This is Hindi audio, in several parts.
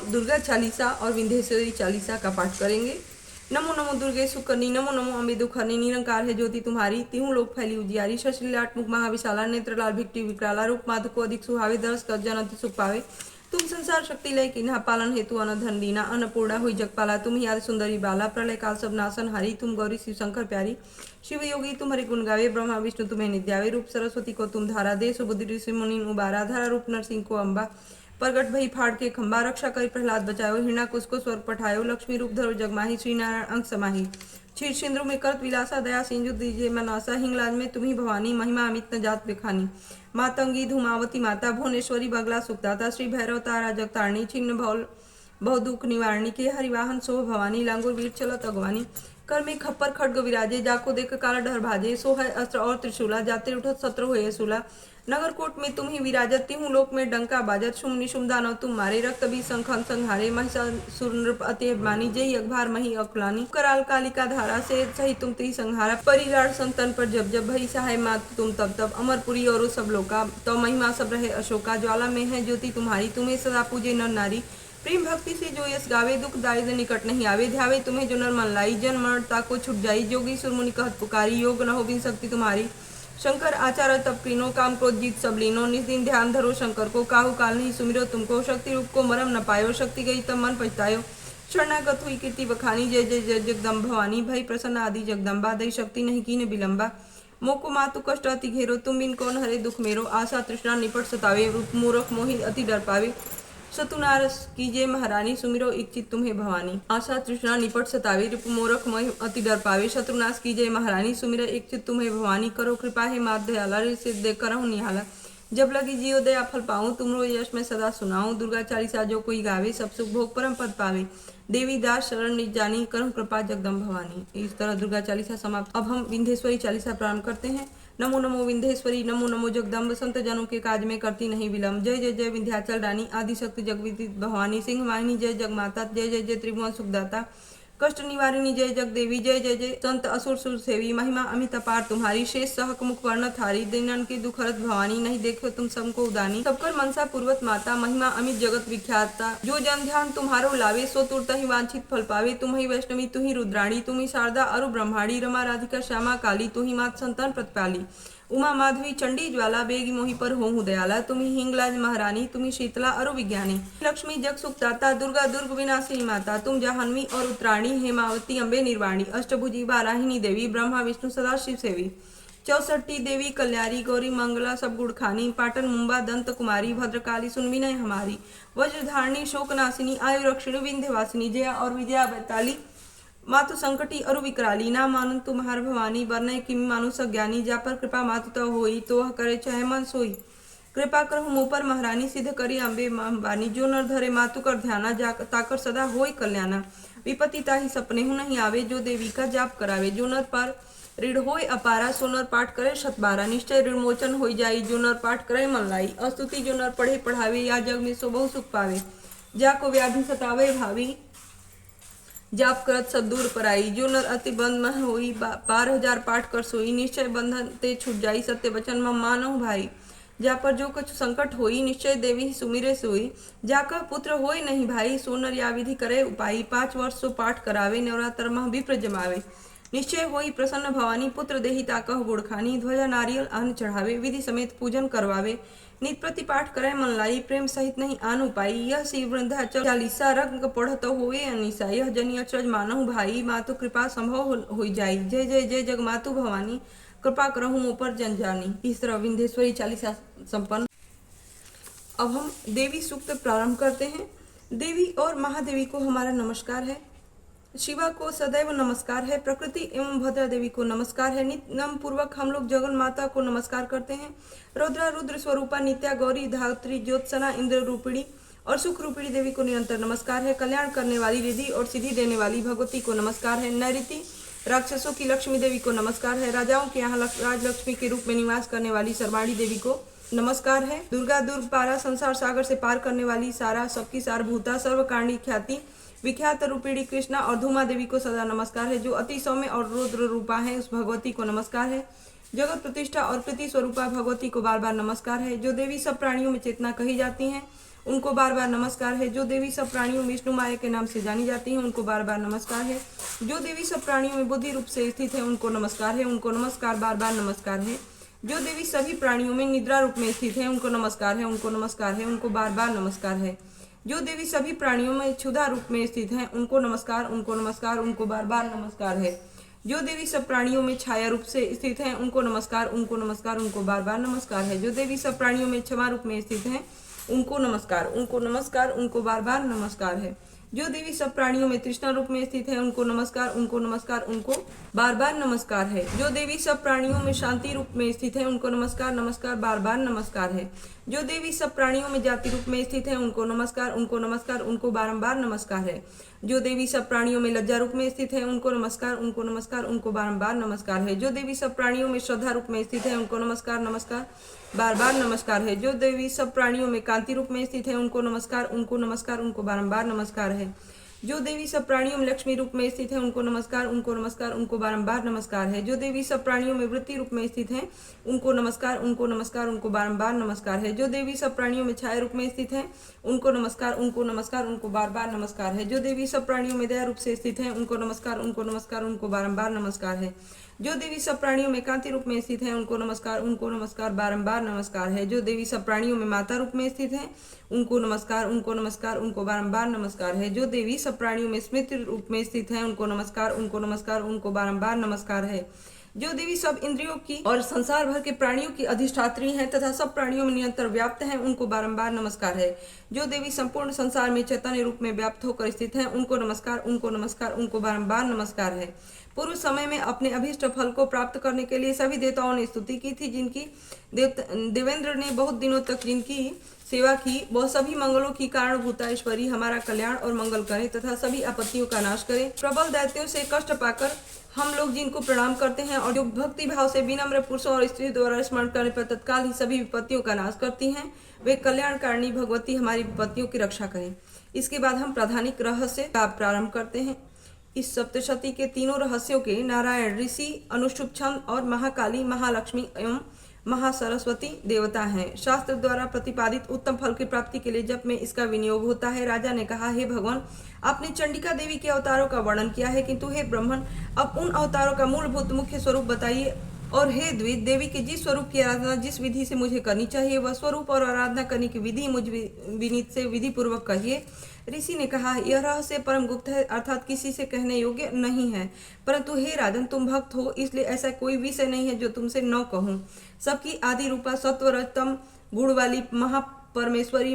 दुर्गा चालीसा और विंध्येश्वरी चालीसा का पाठ करेंगे। नमो नमो दुर्गे सुकर्णी, नमो नमो अम्बे दुखहरणी, निरंकार है ज्योति तुम्हारी, तिहु लोक फैली उजियारी, शशलीलाट मुख महाविशाला, नेत्रलाल भिक्टी विकराला, रूप माधु को अधिक सुहावे, दरस कर जन अति सुख पावे। तुम संसार शक्ति लय किन्हा, पालन हेतु अनधन दीना, अन्नपूर्णा हुई जगपाला, तुम ही आदि सुंदरी बाला, प्रलय काल सब नाशन हारी, तुम गौरी शिव शंकर प्यारी। शिव योगी तुम्हारे गुण गावे, ब्रह्मा विष्णु तुम्हें निध्यावे, रूप सरस्वती को तुम धारा, दे सुबुद्धि ऋषि मुनि उबारा, धरा रूप नरसिंह को अम्बा, प्रगट भई फाड़ के खंबा, रक्षा करी प्रहलाद बचायो, हिरणा कुश को स्वर्ग पठायो, लक्ष्मी रूप धरो जगमाही, श्री नारायण अंक समाही, क्षीर सिंधु में करत विलासा, दया सिंधु दीजिए मनासा, हिंगलाज में तुम्ही भवानी, महिमा अमित न जात बेखानी। मातंगी धूमावती माता, भुवनेश्वरी बगला सुखदाता, श्री भैरव तारा जगतारणी, छिन्न भौल बहु दुख निवारणी, के हरिवाहन सो भवानी, लांगुर वीर चलत अगवानी, कर में खप्पर खड्ग विराजे, जाको देख काला डर भाजे, सो है अस्त्र और त्रिशूला, जाते उठत सत्र होए सूला, नगर कोट में तुम ही विराजत, तिहु लोक में डंका बाजत, शुम निशुम दानव तुम मारे, रक्त भी संखन संहारे, महिषासुर नृप अति अभिमानी, जय अखबार मही अकुलानी, कराल कालिका धारा से सही तुम त्री संहारा, परिलाड़ संतन पर जब जब भई सहाय मात तुम तब तब, अमरपुरी और सब लोका तो महिमा सब रहे अशोका, ज्वाला में है ज्योति तुम्हारी, तुम्हें सदा पूजे नर नारी, प्रेम भक्ति से जो यश गावे, दुख दारिद्र निकट नहीं आवे, ध्यावे तुम्हें जो नर मन लाई, जन मरण ताको छुट जाई, जोगी सुरमुनि कहत पुकारी, योग न हो बिन शक्ति तुम्हारी, शंकर आचार्य तप कीनो, काम क्रोध जीत सब लीनो, निज दिन ध्यान धरो शंकर को, काहू काल नहीं सुमिरो तुमको, शक्ति रूप को मरम न पायो, शक्ति गई तब मन पछतायो, शरणागत हुई कीर्ति बखानी, जय जय जय जगदम्ब भवानी, भई प्रसन्न आदि जगदम्बा, दई शक्ति नहीं कीने विलंबा, मोको मातु कष्ट अति घेरो, तुम बिन कौन हरे दुख मेरो, आशा तृष्णा निपट सतावे, रूप मूरख मोहि अति डर पावे, सतुनारस कीजिए महारानी, सुमिरो इच्छित तुम्हें भवानी, आशा तृष्णा निपट सतावे, रूप मूरख मोहि अति डर पावे, शत्रुनाश कीजिए महारानी, सुमिरो इच्छित तुम्हें भवानी, करो कृपा है मात दयाला, से देख करहु निहाला, जब लगी जियो दया फल पाऊं, तुमरो यश में सदा सुनाऊं, दुर्गा चालीसा जो कोई गावे, सब सुख भोग परम पद पावे, देवी दास शरण निज जानी, करहु कृपा जगदम्ब भवानी। इस तरह दुर्गा चालीसा समाप्त। अब हम विंध्येश्वरी चालीसा प्रारंभ करते हैं। नमो नमो विंध्येश्वरी, नमो नमो जगदम्ब, संत जनों के काज में करती नहीं विलम्ब, जय जय जय विंध्याचल रानी, आदि शक्ति जगविदित भवानी, सिंह वाहिनी जय जगमाता, जय जय जय त्रिभुवन सुखदाता, कष्ट निवारिणी जय जगदेवी, जय जय जय संत असुर सुर सेवी, महिमा अमित अपार तुम्हारी, शेष सहक मुख वर्ण थारी, दीनन की दुखरत भवानी, नहीं देखो तुम सबको उदानी, सबकर मनसा पूर्वत माता, महिमा अमित जगत विख्याता, जो जन ध्यान तुम्हारो लावे, सो तुरत ही वांछित फल पावे, तुम ही वैष्णवी तु ही रुद्राणी, तुम ही शारदा अरु ब्रह्माणी, रमा राधिका श्यामा काली, तु ही मात संतान प्रतिपाली, उमा माधवी चंडी ज्वाला, बेगी मोहि पर होहु दयाला, तुम्ही हिंगलाज महारानी, तुम्ही शीतला अरु विज्ञानी, लक्ष्मी जग सुखदाता, दुर्गा दुर्ग विनाशिनी माता, तुम जाह्नवी और उत्तराणी, हेमावती अम्बे निर्वाणी, अष्टभुजी वाराहिनी देवी, ब्रह्मा विष्णु सदा शिव सेवी, 64 देवी कल्याणी, गौरी मंगला सब गुड़ खानी, पाटन मुंबा दंत कुमारी, भद्रकाली सुन विनय हमारी, वज्रधारणी शोकनाशिनी, आयु रक्षिणी विंध्यवासिनी, जया और विजया बैताली, मातु संकटी अरु विकराली, ना मानु तुम्हार भवानी, बरनय किम मानु सज्ञानी, जा पर कृपा मातु तो होई, तो करे चाहे मन सोई, कृपा करहु मुँह पर महारानी, सिद्ध करी अम्बे बानी, जो नर धरे मातु कर ध्याना, जा ताकर सदा होई कल्याणा, विपति ताहि सपने हु नहीं आवे, जो देवी का जाप करावे, जो नर पर ऋण होय अपारा, सो नर पाठ करे शतबारा, निश्चय ऋण मोचन हो जाई, जो नर पाठ करे मन लाई, अस्तुति जो नर पढ़े पढ़ावे, या जग में सो बहु सुख पावे, जाको व्याधि सतावे भावी, जाप करत सब दूर पराई, जो नर अति बंधन होई, 12,000 पाठ कर सोई, निश्चय बंधन ते छूट जाई, सत्य वचन म मानहु भाई, जा पर जो कुछ संकट होई, निश्चय देवी सुमिरे सोई, जाकर पुत्र होई नहीं भाई, सो नर या विधि करे उपाई, 5 वर्ष सो पाठ करावे, नवरात्र मह विप्र जमावे, निश्चय होई प्रसन्न भवानी, पुत्र देहि ताकह गुड़ खानी, ध्वजा नारियल अन्न चढ़ावे, विधि समेत पूजन करवावे, नित प्रति पाठ करे मन लाई, प्रेम सहित नहीं आन उपाई, यह शिव विंध्याचल चालीसा रंग पढ़त होए अनिसा, यह जनि अचरज मानहु भाई, मातु कृपा संभव हो जाई, जय जय जय जगमातु भवानी, कृपा करहु मुँह पर जन जानी। इस तरह विंध्येश्वरी चालीसा संपन्न। अब हम देवी सूक्त प्रारंभ करते हैं। देवी और महादेवी को हमारा नमस्कार है, शिवा को सदैव नमस्कार है, प्रकृति एवं भद्रा देवी को नमस्कार है, नियम पूर्वक हम लोग जगन माता को नमस्कार करते हैं, रुद्रा रुद्र स्वरूपा नित्या गौरी धात्री ज्योत्सना इंद्र रूपिणी और सुख रूपिणी देवी को निरंतर नमस्कार है, कल्याण करने वाली रिद्धि और सिद्धि देने वाली भगवती को नमस्कार है, नैऋति राक्षसों की लक्ष्मी देवी को नमस्कार है, राजाओं के यहाँ राजलक्ष्मी के रूप में निवास करने वाली सर्वाणी देवी को नमस्कार है, दुर्गा दुर्ग पारा संसार सागर से पार करने वाली सारा सबकी सारभूता सर्वकारणी ख्याति विख्यात रूपिणी कृष्णा और धूमा देवी को सदा नमस्कार है, जो अति सौम्य और रुद्र रूपा है उस भगवती को नमस्कार है, जगत प्रतिष्ठा और प्रीति स्वरूपा भगवती को बार बार नमस्कार है, जो देवी सब प्राणियों में चेतना कही जाती हैं उनको बार बार नमस्कार है। जो देवी सब प्राणियों में विष्णु माया के नाम से जानी जाती हैं उनको बार बार नमस्कार है। जो देवी सब प्राणियों में बुद्धि रूप से स्थित है उनको नमस्कार है, उनको नमस्कार बार बार नमस्कार है। जो देवी सभी प्राणियों में निद्रा रूप में स्थित है उनको नमस्कार है, उनको नमस्कार है, उनको बार बार नमस्कार है। जो देवी सभी प्राणियों में क्षुधा रूप में स्थित है उनको नमस्कार, उनको नमस्कार, उनको बार बार नमस्कार है। जो देवी सब प्राणियों में छाया रूप से स्थित है उनको नमस्कार, उनको नमस्कार, उनको बार बार नमस्कार है। जो देवी सब प्राणियों में क्षमा रूप में स्थित है उनको नमस्कार, उनको नमस्कार, उनको बार बार नमस्कार है। जो देवी सब प्राणियों में तृष्णा रूप में स्थित है उनको नमस्कार, उनको नमस्कार, उनको बार बार नमस्कार है। जो देवी सब प्राणियों में शांति रूप में स्थित है उनको नमस्कार, नमस्कार, बार बार नमस्कार है। जो देवी सब प्राणियों में जाति रूप में स्थित है उनको नमस्कार, उनको नमस्कार, उनको बारंबार नमस्कार है। जो देवी सब प्राणियों में लज्जा रूप में स्थित है उनको नमस्कार, उनको नमस्कार, उनको बारंबार नमस्कार है। जो देवी सब प्राणियों में श्रद्धा रूप में स्थित है उनको नमस्कार, नमस्कार, बार बार नमस्कार है। जो देवी सब प्राणियों में कांति रूप में स्थित है उनको नमस्कार, उनको नमस्कार, उनको बारंबार नमस्कार है। जो देवी सब प्राणियों में लक्ष्मी रूप में स्थित है उनको नमस्कार, उनको नमस्कार, उनको बारंबार नमस्कार है। जो देवी सब प्राणियों में वृत्ति रूप में स्थित है उनको नमस्कार, उनको नमस्कार, उनको बारंबार नमस्कार है। जो देवी सब प्राणियों में छाया रूप में स्थित है उनको नमस्कार, उनको नमस्कार, उनको बार बार नमस्कार है। जो देवी सब प्राणियों में दया रूप से स्थित है उनको नमस्कार, उनको नमस्कार, उनको बारंबार नमस्कार है। जो देवी सब प्राणियों में कांति रूप में स्थित है उनको नमस्कार, उनको नमस्कार, बारंबार नमस्कार है। जो देवी सब प्राणियों में माता रूप में स्थित है उनको नमस्कार, उनको नमस्कार, उनको बारंबार नमस्कार है। जो देवी सब प्राणियों में स्मृति रूप में स्थित है उनको नमस्कार, उनको नमस्कार, उनको बारंबार नमस्कार है। जो देवी सब इंद्रियों की और संसार भर के प्राणियों की अधिष्ठात्री हैं तथा सब प्राणियों में निरंतर व्याप्त हैं उनको बारंबार नमस्कार है। जो देवी संपूर्ण संसार में चैतन्य रूप में व्याप्त होकर स्थित हैं उनको नमस्कार, उनको नमस्कार, उनको बारंबार नमस्कार है। पूर्व समय में अपने अभीष्ट फल को प्राप्त करने के लिए सभी देवताओं ने स्तुति की थी। जिनकी देवेंद्र ने बहुत दिनों तक जिनकी सेवा की वह सभी मंगलों की कारणभूता ईश्वरी हमारा कल्याण और मंगल करे तथा सभी आपत्तियों का नाश करे। प्रबल दैत्यों से कष्ट पाकर हम लोग जिनको प्रणाम करते हैं और जो भक्ति भाव से विनम्र पुरुषों और स्त्री द्वारा स्मरण करने पर तत्काल ही सभी विपत्तियों का नाश करती हैं, वे कल्याणकारिणी भगवती हमारी विपत्तियों की रक्षा करें। इसके बाद हम प्रधानिक रहस्य का प्रारंभ करते हैं। इस सप्तशती के तीनों रहस्यों के नारायण ऋषि, अनुष्टुप छंद और महाकाली, महालक्ष्मी एवं महासरस्वती देवता हैं। शास्त्र द्वारा प्रतिपादित उत्तम फल की प्राप्ति के लिए जप में इसका विनियोग होता है। राजा ने कहा, हे भगवान, आपने चंडिका देवी के अवतारों का वर्णन किया है, किंतु हे ब्राह्मण, अब उन अवतारों का मूलभूत मुख्य स्वरूप बताइए। और हे द्विज, देवी के जिस स्वरूप की आराधना जिस विधि से मुझे करनी चाहिए वह स्वरूप और आराधना करने की विधि मुझ विनीत से विधि पूर्वक कहिए। ऋषि ने कहा, यह रहस्य परम गुप्त है, अर्थात किसी से कहने योग्य नहीं है। परंतु हे राजन, तुम भक्त हो, इसलिए ऐसा कोई विषय नहीं है जो तुमसे न कहूं। सबकी आदि रूपा सत्व रजतम गुण वाली परमेश्वरी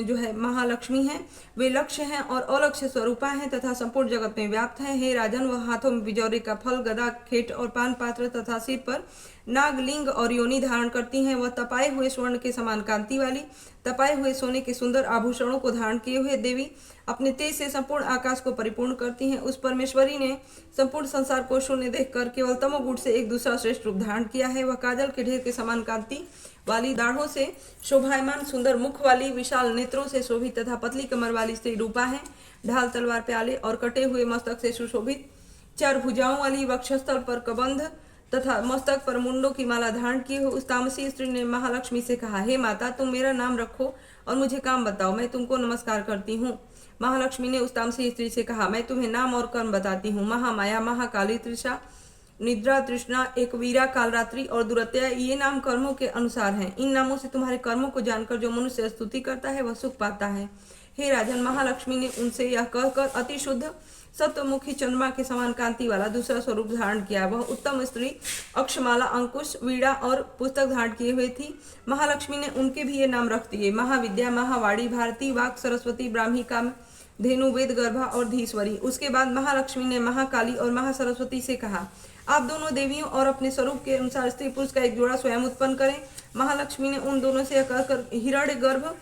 जो है महालक्ष्मी है, वे लक्ष्य हैं और अलक्ष्य स्वरूपा हैं तथा संपूर्ण जगत में व्याप्त हैं। हे राजन, वह हाथों में बिजौरे का फल, गदा, खेट और पान पात्र तथा सिर पर नागलिंग और योनि धारण करती हैं। वह तपाए हुए स्वर्ण के समान कांति वाली, तपाए हुए सोने के सुंदर आभूषणों को धारण किए हुए देवी अपने तेज से संपूर्ण आकाश को परिपूर्ण करती हैं। उस परमेश्वरी ने संपूर्ण संसार को शून्य देखकर केवल तमोगुण से एक दूसरा श्रेष्ठ रूप धारण किया है। वह काजल के ढेर के समान कांति वाली, दाढ़ों से शोभायमान सुंदर मुख वाली, विशाल नेत्रों से शोभित तथा पतली कमर वाली स्त्री रूपा है। ढाल, तलवार, प्याले और कटे हुए मस्तक से सुशोभित, चार भुजाओं वाली, वक्षस्थल पर कबंध तथा मस्तक पर मुंडों की माला धारण किए हुए उस तामसी स्त्री ने महालक्ष्मी से कहा, हे माता, तुम मेरा नाम रखो और मुझे काम बताओ, मैं तुमको नमस्कार करती हूँ। महालक्ष्मी ने उस तामसी स्त्री से कहा, मैं तुम्हें नाम और कर्म बताती हूँ। महामाया, महाकाली, त्रिषा, निद्रा, तृष्णा, एक वीरा, कालरात्रि और दुरत्या, ये नाम कर्मों के अनुसार हैं। इन नामों से तुम्हारे कर्मों को जानकर जो मनुष्य स्तुति करता है वह सुख पाता है। हे राजन, महालक्ष्मी ने उनसे यह कहकर अति शुद्ध सत्यमुखी चंद्रमा के समान कांति वाला दूसरा स्वरूप धारण किया। वह उत्तम स्त्री अक्षमाला, अंकुश, वीणा और पुस्तक धारण किए हुए थी। महालक्ष्मी ने उनके भी ये नाम रख दिए, महाविद्या, महावाणी, भारती, वाक, सरस्वती, ब्राह्मी, काम, धेनु, वेद गर्भा और धीश्वरी। उसके बाद महालक्ष्मी ने महाकाली और महासरस्वती से कहा, आप दोनों देवियों और अपने स्वरूप के अनुसार स्त्री पुरुष का एक जोड़ा स्वयं उत्पन्न करें। महालक्ष्मी ने उन दोनों से कहकर हिरण्य गर्भ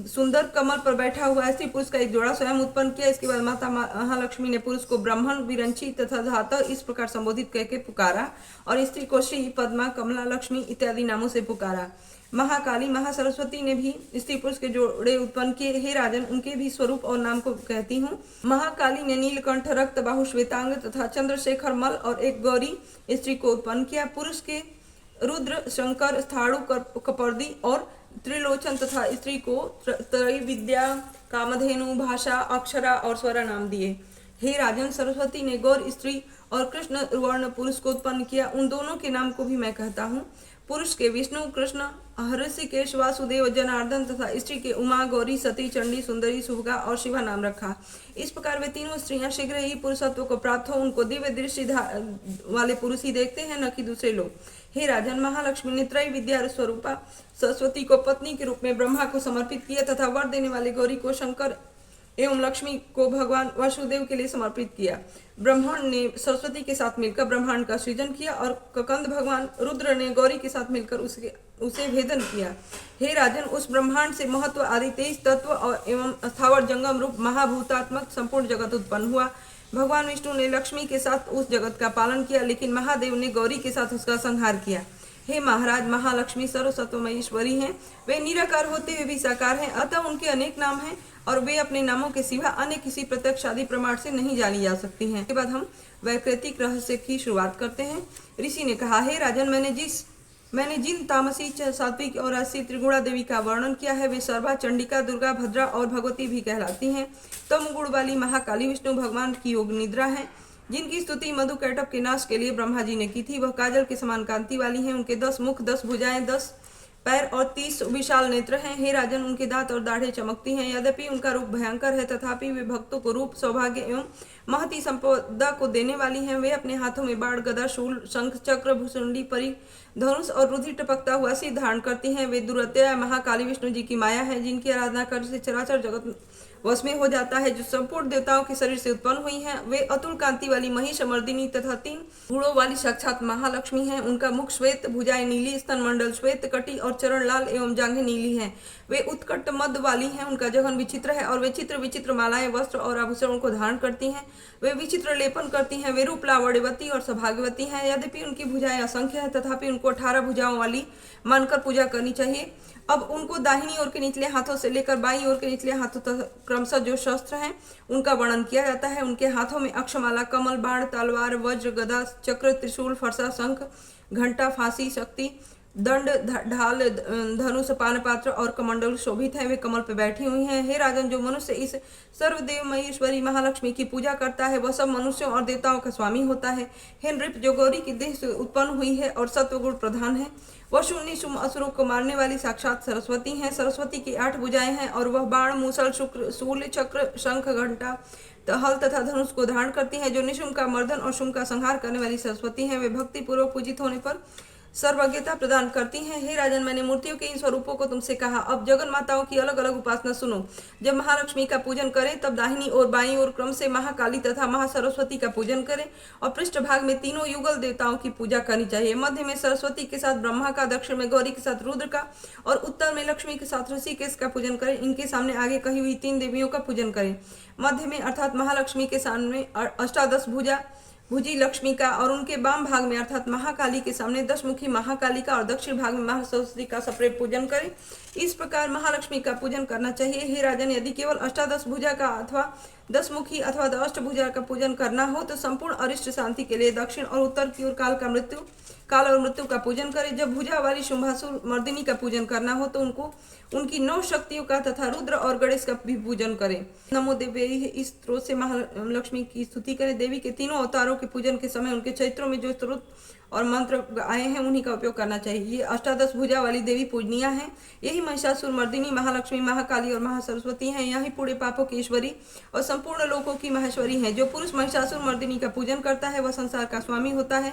सुंदर कमल पर बैठा हुआ स्त्री पुरुष का एक जोड़ा स्वयं उत्पन्न किया। इसके बाद माता महालक्ष्मी ने पुरुष को ब्राह्मण, विरंची तथा धाता इस प्रकार संबोधित करके पुकारा और स्त्री को श्री, पद्मा, कमला, लक्ष्मी इत्यादि नामों से पुकारा। महाकाली, महासरस्वती ने भी स्त्री पुरुष के जोड़े उत्पन्न किए। हे राजन, उनके भी स्वरूप और नाम को कहती हूँ। महाकाली ने नीलकंठ, रक्त बाहु, श्वेतांग तथा चंद्रशेखर मल और एक गौरी स्त्री को उत्पन्न किया। पुरुष के रुद्र, शंकर, स्थाणु, कपर्दी और त्रिलोचन तथा स्त्री को त्रैविद्या, कामधेनु, भाषा, अक्षरा और स्वरा नाम दिए। हे राजन, सरस्वती ने गौर स्त्री और कृष्ण वर्ण पुरुष को उत्पन्न किया। उन दोनों के नाम को भी मैं कहता हूँ। पुरुष के विष्णु, कृष्ण, हृषिकेश, वासुदेव, जनार्दन तथा स्त्री के उमा, गौरी, सती, चंडी, सुंदरी, शुभगा और शिवा नाम रखा। इस प्रकार वे तीनों स्त्रियां शीघ्र ही पुरुषत्व को प्राप्त हो उनको दिव्य दृष्टि वाले पुरुष ही देखते हैं, न कि दूसरे लोग। हे राजन, महालक्ष्मी ने त्रय विद्या स्वरूपा सरस्वती को पत्नी के रूप में ब्रह्मा को समर्पित किया तथा वर देने वाले गौरी को शंकर एवं लक्ष्मी को भगवान वासुदेव के लिए समर्पित किया। ब्रह्मांड ने सरस्वती के साथ मिलकर ब्रह्मांड का सृजन किया और ककंद भगवान रुद्र ने गौरी के साथ मिलकर उसे भेदन किया। हे राजन, उस ब्रह्मांड से महत्व आदि तेज तत्व और एवं स्थावर जंगम रूप महाभूतात्मक संपूर्ण जगत उत्पन्न हुआ। भगवान विष्णु ने लक्ष्मी के साथ उस जगत का पालन किया, लेकिन महादेव ने गौरी के साथ उसका संहार किया। हे महाराज, महालक्ष्मी सर्वसत्वमय ईश्वरी हैं। वे निराकार होते हुए भी साकार हैं, अतः उनके अनेक नाम हैं और वे अपने नामों के सिवा अन्य किसी प्रत्यक्ष आदि प्रमाण से नहीं जानी जा सकती हैं। इसके बाद हम वैकृतिक रहस्य की शुरुआत करते हैं। ऋषि ने कहा, हे राजन, मैंने जिन तामसी, सात्विक और राजसी त्रिगुणा देवी का वर्णन किया है वे सर्वा, चंडिका, दुर्गा, भद्रा और भगवती भी कहलाती हैं। तम गुण वाली महाकाली विष्णु भगवान की योग निद्रा है, जिनकी स्तुति मधु कैटभ के नाश के लिए ब्रह्मा जी ने की थी। वह काजल के समान कांति वाली हैं। उनके 10 मुख, 10 भुजाएं, 10 पैर और 30 विशाल नेत्र हैं। हे राजन, उनके दांत और दाढ़ें चमकती हैं। यद्यपि उनका रूप भयंकर है, तथापि वे भक्तों को रूप, सौभाग्य एवं महती संपदा को देने वाली हैं। वे अपने हाथों में बाण, गदा, शूल, शंख, चक्र, भुसुंडी, परी, धनुष और रुधिर टपकता हुआ सिर धारण करती हैं। वे दुरत्या महाकाली विष्णु जी की माया है, जिनकी आराधना करने से चराचर जगत वश में हो जाता है, जो संपूर्ण देवताओं के शरीर से उत्पन्न हुई हैं। वे अतुल कांति वाली महिषमर्दिनी तथा 3 गुणों वाली साक्षात महालक्ष्मी हैं। उनका मुख श्वेत, भुजाएं नीली, स्तन मंडल श्वेत, कटी और चरण लाल एवं जांघें नीली हैं। वे उत्कट मद वाली हैं। उनका जघन विचित्र है और वे चित्र विचित्र मालाएं, वस्त्र और आभूषणों को धारण करती हैं। वे विचित्र लेपन करती हैं। वे रूप लावण्यवती और सौभाग्यवती हैं। यद्यपि उनकी भुजाएं असंख्य है, तथापि उनको 18 भुजाओं वाली मानकर पूजा करनी चाहिए। अब उनको दाहिनी ओर के निचले हाथों से लेकर बाईं ओर के निचले हाथों तक क्रमशः जो शस्त्र हैं उनका वर्णन किया जाता है। उनके हाथों में अक्षमाला, कमल, बाण, तलवार, वज्र, गदा, चक्र, त्रिशूल, फरसा, शंख, घंटा, फांसी, शक्ति, दंड, ढाल, धनुष, पानपात्र और कमंडल शोभित है। वे कमल पर बैठी हुई हैं। हे राजन, जो मनुष्य इस सर्वदेवमयी ईश्वरी महालक्ष्मी की पूजा करता है वह सब मनुष्यों और देवताओं का स्वामी होता है। हे नृप, जो गौरी की देह से उत्पन्न हुई है और सत्वगुण प्रधान है, वह शून्य शुम असुरों को मारने वाली साक्षात सरस्वती हैं। सरस्वती की 8 भुजाएं हैं और वह बाण, मूसल, शुक्र, शूल, चक्र, शंख, घंटा, हल तथा धनुष को धारण करती हैं। जो निशुम का मर्दन और शुम का संहार करने वाली सरस्वती हैं। वे भक्ति पूर्वक पूजित होने पर सर्वज्ञता प्रदान करती हैं। हे राजन, मैंने मूर्तियों के इन स्वरूपों को तुमसे कहा। अब जगन माताओं की अलग अलग उपासना सुनो। जब महालक्ष्मी का पूजन करें तब दाहिनी और बाईं ओर क्रम से महाकाली तथा महासरस्वती का पूजन करें और पृष्ठ भाग में तीनों युगल देवताओं की पूजा करनी चाहिए। मध्य में सरस्वती के साथ ब्रह्मा का, दक्षिण में गौरी के साथ रुद्र का और उत्तर में लक्ष्मी के साथ ऋषिकेश का पूजन करें। इनके सामने आगे कही हुई 3 देवियों का पूजन करें। मध्य में अर्थात महालक्ष्मी के सामने 18 भुजी लक्ष्मी का और उनके वाम भाग में अर्थात महाकाली के सामने 10 मुखी महाकाली का और दक्षिण भाग में महासरस्वती का सप्रेम पूजन करें। इस प्रकार महालक्ष्मी का पूजन करना चाहिए। हे राजन, यदि केवल 18 भुजा का अथवा 10 मुखी अथवा 10 भुजा का पूजन करना हो तो संपूर्ण अरिष्ट शांति के लिए दक्षिण और उत्तर की ओर काल और मृत्यु का पूजन करें। जब भुजा वाली शुंभासुर मर्दिनी का पूजन करना हो तो उनकी 9 शक्तियों का तथा रुद्र और गणेश का भी पूजन करें। नमो देवी, इस स्त्रोत से महालक्ष्मी की स्तुति करें। देवी के तीनों अवतारों के पूजन के समय उनके चरित्रों में जो स्त्रोत और मंत्र आए हैं उन्हीं का उपयोग करना चाहिए। ये 18 भुजा वाली देवी पूजनीय हैं। यही महिषासुर मर्दिनी, महालक्ष्मी, महाकाली और महासरस्वती हैं। यही पूरे पापों की ईश्वरी और संपूर्ण लोकों की महेश्वरी हैं। जो पुरुष महिषासुर मर्दिनी का पूजन करता है वह संसार का स्वामी होता है।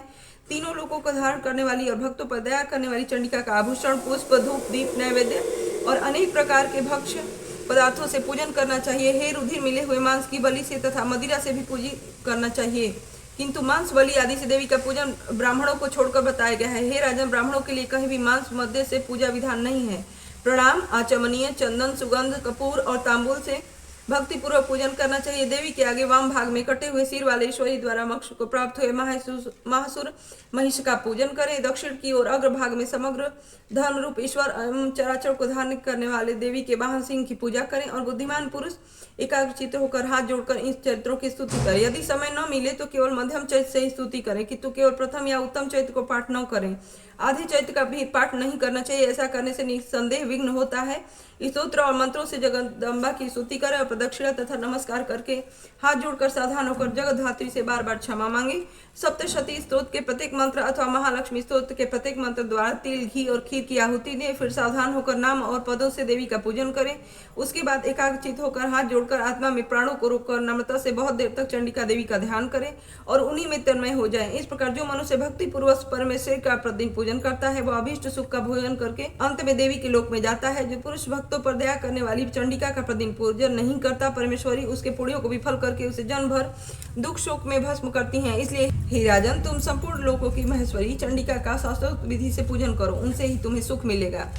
तीनों लोकों को धारण करने वाली और भक्तों पर दया करने वाली चंडिका का आभूषण, पुष्प, धूप, दीप, नैवेद्य और अनेक प्रकार के भक्ष्य पदार्थों से पूजन करना चाहिए। हे रुधिर मिले हुए मांस की बलि से तथा मदिरा से भी पूजी करना चाहिए, किंतु मांस, बलि आदि से देवी का पूजन ब्राह्मणों को छोड़कर बताया गया है। हे राजन, ब्राह्मणों के लिए कहीं भी मांस मध्य से पूजा विधान नहीं है। प्रणाम, आचमनीय, चंदन, सुगंध, कपूर और तांबूल से भक्ति पूर्वक पूजन करना चाहिए। देवी के आगे वाम भाग में कटे हुए सिर वाले ईश्वरी द्वारा मोक्ष को प्राप्त हुए महासुर महिष का पूजन करें। दक्षिण की ओर अग्र भाग में समग्र धर्म रूप ईश्वर एवं चराचर को धारण करने वाले देवी के वाहन सिंह की पूजा करें और बुद्धिमान पुरुष एकाग्रचित्त होकर हाथ जोड़कर इन चरित्रों की स्तुति करें। यदि समय न मिले तो केवल मध्यम चैत्र से ही स्तुति करें, किंतु केवल प्रथम या उत्तम चैत्र को पाठ न करें। आधे चैत्र का भी पाठ नहीं करना चाहिए, ऐसा करने से निसंदेह विघ्न होता है। स्तोत्र और मंत्रों से जगदम्बा की स्तुति करें और प्रदक्षिणा तथा नमस्कार करके हाथ जोड़कर सावधान होकर जगद्धात्री से बार बार क्षमा मांगे। सप्तशती स्तोत्र के प्रत्येक मंत्र अथवा महालक्ष्मी स्तोत्र के प्रत्येक मंत्र द्वारा तिल, घी और खीर की आहुति दें। फिर सावधान होकर नाम और पदों से देवी का पूजन करें। उसके बाद एकाग्रचित्त होकर हाथ जोड़कर आत्मा में प्राणों को रोककर नम्रता से बहुत देर तक चंडिका देवी का ध्यान करें और उन्हीं में तन्मय हो जाएं। इस प्रकार जो मनुष्य भक्ति पूर्वक परमेश्वर का प्रतिदिन पूजन करता है वह अभीष्ट सुख का भोजन करके अंत में देवी के लोक में जाता है। जो पुरुष भक्तों पर दया करने वाली चंडिका का प्रतिदिन पूजन नहीं करता, परमेश्वरी उसके पुण्यों को विफल करके उसे जन्म भर दुख शोक में भस्म करती हैं। इसलिए हे राजन, तुम संपूर्ण लोकों की महेश्वरी चंडिका का शास्त्रोक्त विधि से पूजन करो, उनसे ही तुम्हें सुख मिलेगा।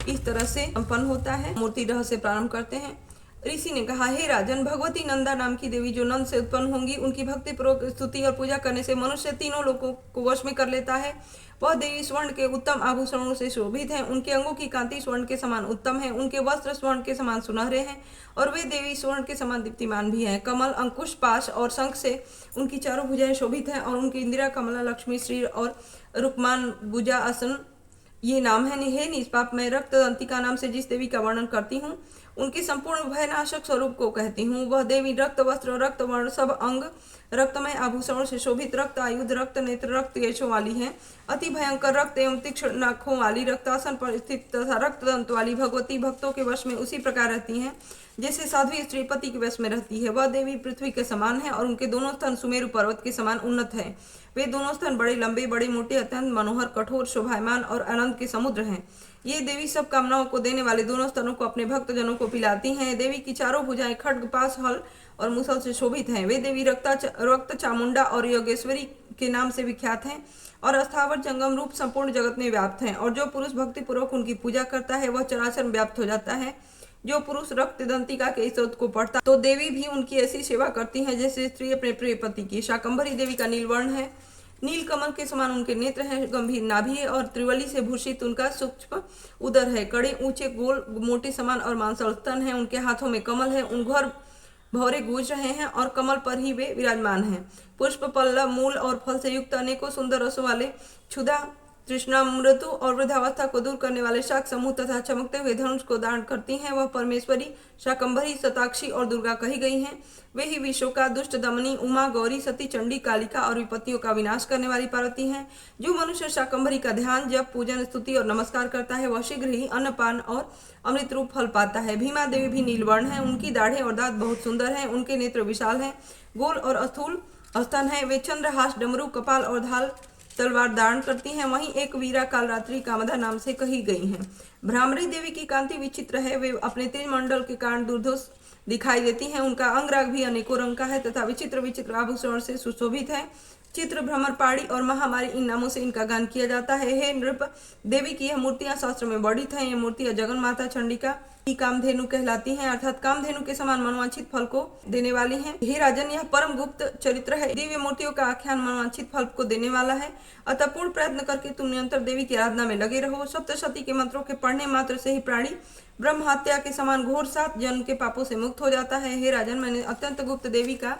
इस तरह से संपन्न होता है। मूर्ति रहस्य प्रारंभ करते हैं। ऋषि ने कहा, हे राजन, भगवती नंदा नाम की देवी जो नंद से उत्पन्न होंगी, उनकी भक्ति पूर्वक स्तुति और पूजा करने से मनुष्य तीनों लोगों को वश में कर लेता है। वह देवी स्वर्ण के उत्तम आभूषणों से शोभित है। उनके अंगों की कांति स्वर्ण के समान उत्तम है। उनके वस्त्र स्वर्ण के समान सुनहरे हैं और वे देवी स्वर्ण के समान दीप्तिमान भी हैं। कमल, अंकुश, पाश और शंख से उनकी चारों भुजाएं शोभित हैं और उनकी इंदिरा, कमला, लक्ष्मी, श्री और रुक्मान, भुजा, आसन ये नाम है। हे निष्पाप, मैं रक्त दंतिका नाम से जिस देवी का वर्णन करती हूँ उनके संपूर्ण भयनाशक स्वरूप को कहती हूँ। वह देवी रक्त वस्त्र, रक्त वर्ण, सब अंग रक्तमय आभूषणों से शोभित, रक्त आयुध, रक्त नेत्र, रक्त केशों वाली है। अति भयंकर रक्त एवं तीक्ष्ण नाखों वाली, रक्तासन पर स्थित तथा रक्त दंत वाली भगवती भक्तों के वश में उसी प्रकार रहती हैं जैसे साध्वी स्त्री पति के वश में रहती है। वह देवी पृथ्वी के समान है और उनके दोनों स्तन सुमेरु पर्वत के समान उन्नत है। वे दोनों स्तन बड़े लंबे, बड़े मोटे, अत्यंत मनोहर, कठोर, शोभायमान और अनंत के समुद्र हैं। ये देवी सब कामनाओं को देने वाले दोनों स्तनों को अपने भक्त जनों को पिलाती हैं। देवी की चारों भुजाएं खड्ग, पाश, हल और मुसल से शोभित हैं। वे देवी रक्त चामुंडा और योगेश्वरी के नाम से विख्यात हैं और अस्थावर जंगम रूप संपूर्ण जगत में व्याप्त हैं। और जो पुरुष भक्ति पूर्वक उनकी पूजा करता है वह चराचर में व्याप्त हो जाता है। जो पुरुष रक्त दंतिका के स्तोत्र को पढ़ता तो देवी भी उनकी ऐसी सेवा करती है जैसे स्त्री अपने प्रिय पति की। शाकंभरी देवी का नीलवर्ण है, नील कमल के समान उनके नेत्र हैं, गंभीर नाभि है और त्रिवली से भूषित उनका सूक्ष्म उदर है। कड़े, ऊंचे, गोल, मोटे, समान और मांसल स्तन है। उनके हाथों में कमल है, उन घर भौरे गूंज रहे हैं और कमल पर ही वे विराजमान हैं। पुष्प, पल्लव, मूल और फल से युक्त अनेकों सुंदर रसों वाले क्षुधा, तृष्णा, मृत्यु और वृद्धावस्था को दूर करने वाले शाक समूह तथा चमकते हुए धनुष को धारण करती हैं। वह परमेश्वरी, शाकंभरी, शताक्षी और दुर्गा कही गई हैं। वे ही विश्वका, दुष्ट दमनी, उमा, गौरी, सती, चंडी, कालिका और विपत्तियों का विनाश करने वाली पार्वती हैं। जो मनुष्य शाकंभरी का ध्यान, जब पूजन, स्तुति और नमस्कार करता है वह शीघ्र ही अन्नपान और अमृत रूप फल पाता है। भीमा देवी भी नीलवर्ण है। उनकी दाढ़ें और दांत बहुत सुंदर हैं। उनके नेत्र विशाल हैं, गोल और स्थूल स्तन है। वे चंद्रहास, डमरू, कपाल और ढाल तलवार धारण करती हैं। वहीं एक वीरा कालरात्रि कामदा नाम से कही गई हैं। भ्रामरी देवी की कांति विचित्र है। वे अपने तेज मंडल के कारण दुर्धर्ष दिखाई देती हैं। उनका अंगराग भी अनेकों रंग का है तथा विचित्र विचित्र आभूषण से सुशोभित है। चित्र, भ्रमर, पाड़ी और महामारी इन नामों से इनका गान किया जाता है। हे नृप, देवी की यह मूर्तियां शास्त्र में वर्णित हैं। ये मूर्तियां जगन माता चंडिका की कामधेनु कहलाती हैं, अर्थात कामधेनु के समान मनोवांछित फल को देने वाली हैं। हे राजन, यह परम गुप्त चरित्र है। दिव्य मूर्तियों का आख्यान मनोवांछित फल को देने वाला है। अतः पूर्ण प्रयत्न करके तुम निरंतर देवी की आराधना में लगे रहो। सप्तशती के मंत्रों के पढ़ने मात्र से ही प्राणी ब्रह्म हत्या के समान घोर 7 जन्म के पापों से मुक्त हो जाता है। हे राजन, मैंने अत्यंत गुप्त देवी का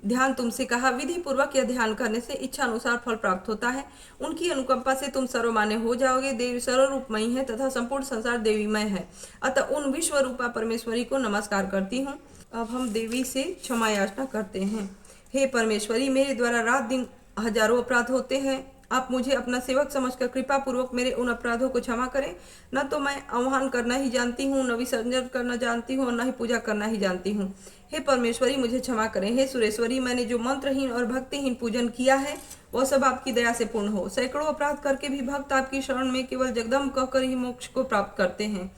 ध्यान तुमसे कहा। विधि पूर्वक यह ध्यान करने से इच्छा अनुसार फल प्राप्त होता है। उनकी अनुकंपा से तुम सर्वमान्य हो जाओगे। देवी सर्वरूपमयी है तथा संपूर्ण संसार देवीमय है। अतः उन विश्व रूपा परमेश्वरी को नमस्कार करती हूँ। अब हम देवी से क्षमा याचना करते हैं। हे परमेश्वरी, मेरे द्वारा रात दिन हजारों अपराध होते हैं। आप मुझे अपना सेवक समझकर कृपा पूर्वक मेरे उन अपराधों को क्षमा करें। न तो मैं आह्वान करना ही जानती हूँ, न विसर्जन करना जानती हूँ और न ही पूजा करना ही जानती हूँ। हे परमेश्वरी, मुझे क्षमा करें। हे सुरेश्वरी, मैंने जो मंत्रहीन और भक्तिहीन पूजन किया है वह सब आपकी दया से पूर्ण हो। सैकड़ों अपराध करके भी भक्त आपकी शरण में केवल जगदम्ब कहकर ही मोक्ष को प्राप्त करते हैं,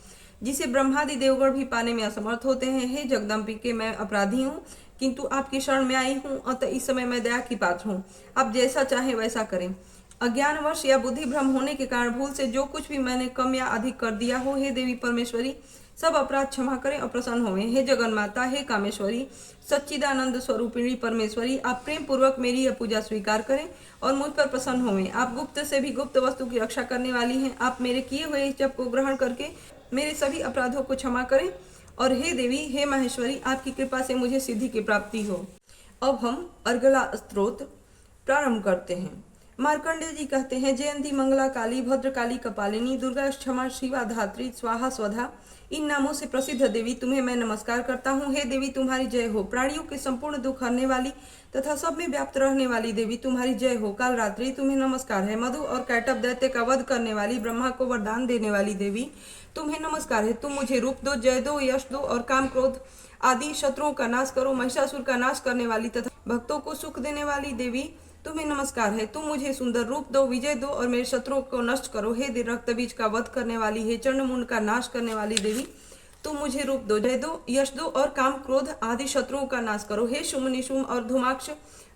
जिसे ब्रह्मादि देवगण भी पाने में असमर्थ होते हैं। हे जगदम्बिके, मैं अपराधी हूँ किंतु आपकी शरण में आई हूँ, अतः इस समय मैं दया की पात्र हूँ। आप जैसा चाहें वैसा करें। अज्ञानवश या बुद्धि भ्रम होने के कारण भूल से जो कुछ भी मैंने कम या अधिक कर दिया हो, हे देवी परमेश्वरी, सब अपराध क्षमा करें और प्रसन्न होवें। हे जगन माता, हे कामेश्वरी, सच्चिदानंद स्वरूपिणी परमेश्वरी, आप प्रेम पूर्वक मेरी यह पूजा स्वीकार करें और मुझ पर प्रसन्न होवें। आप गुप्त से भी गुप्त वस्तु की रक्षा करने वाली हैं। आप मेरे किए हुए इस जप को ग्रहण करके मेरे सभी अपराधों को क्षमा करें। और हे देवी, हे माहेश्वरी, आपकी कृपा से मुझे सिद्धि की प्राप्ति हो। अब हम अर्गला स्तोत्र प्रारंभ करते हैं। मार्कंडेय जी कहते हैं, जयंती मंगला काली, भद्रकाली कपालिनी, दुर्गा क्षमा शिवा धात्री, स्वाहा स्वधा, इन नामों से प्रसिद्ध देवी तुम्हें मैं नमस्कार करता हूँ। हे देवी, तुम्हारी जय हो। प्राणियों के संपूर्ण दुख हरने वाली तथा सब में व्याप्त रहने वाली देवी तुम्हारी जय हो। काल रात्रि तुम्हें नमस्कार है। मधु और कैटभ दैत्य का वध करने वाली, ब्रह्मा को वरदान देने वाली देवी तुम्हें नमस्कार है। तुम मुझे रूप दो, जय दो, यश दो और काम क्रोध आदि शत्रुओं का नाश करो। महिषासुर का नाश करने वाली तथा भक्तों को सुख देने वाली देवी तुम्हें नमस्कार है। तुम मुझे सुंदर रूप दो, विजय दो और मेरे शत्रुओं को नष्ट करो। हे रक्त बीज का वध करने वाली, हे चंडमुंड का नाश करने वाली देवी तुम मुझे रूप दो, जय दो, यश दो और काम क्रोध आदि शत्रुओं का नाश करो। हे शुम निशुम और धूमाक्ष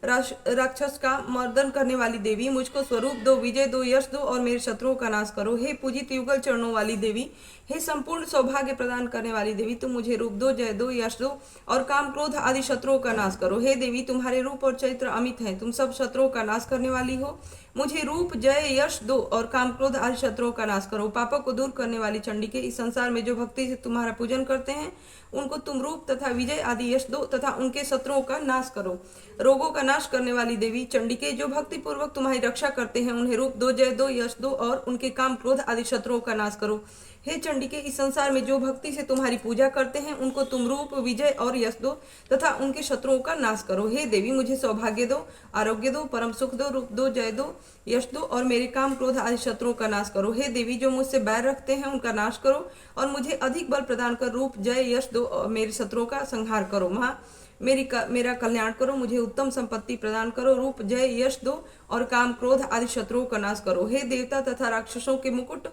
राक्षस का मर्दन करने वाली देवी मुझको स्वरूप दो, विजय दो, यश दो और मेरे शत्रुओं का नाश करो। हे पूजित युगल चरणों वाली देवी, हे संपूर्ण सौभाग्य प्रदान करने वाली देवी तुम मुझे रूप दो, जय दो, यश दो और काम क्रोध आदि शत्रुओं का नाश करो। हे देवी, तुम्हारे रूप और चरित्र अमित है, तुम सब शत्रुओं का नाश करने वाली हो। मुझे रूप, जय, यश दो और काम क्रोध आदि शत्रुओं का नाश करो। पापों को दूर करने वाली चंडिके, इस संसार में जो भक्ति से तुम्हारा पूजन करते हैं उनको तुम रूप तथा विजय आदि यश दो तथा उनके शत्रुओं का नाश करो। रोगों का नाश करने वाली देवी चंडिके, जो भक्ति पूर्वक तुम्हारी रक्षा करते हैं उन्हें रूप दो, जय दो, यश दो और उनके काम क्रोध आदि शत्रुओं का नाश करो। हे चंडिके, इस संसार में जो भक्ति से तुम्हारी पूजा करते हैं उनको तुम रूप, विजय और यश दो तथा उनके शत्रुओं का नाश करो। हे देवी, मुझे सौभाग्य दो, आरोग्य दो, परम सुख दो, रूप दो, जय दो, यश दो और मेरे काम क्रोध आदि शत्रुओं का नाश करो। हे देवी, जो मुझसे बैर रखते हैं उनका नाश करो और मुझे अधिक बल प्रदान कर रूप, जय, यश दो और मेरे शत्रुओं का संहार करो। माँ, मेरा कल्याण करो, मुझे उत्तम संपत्ति प्रदान करो, रूप, जय, यश दो और काम क्रोध आदि शत्रुओं का नाश करो। हे देवता तथा राक्षसों के मुकुट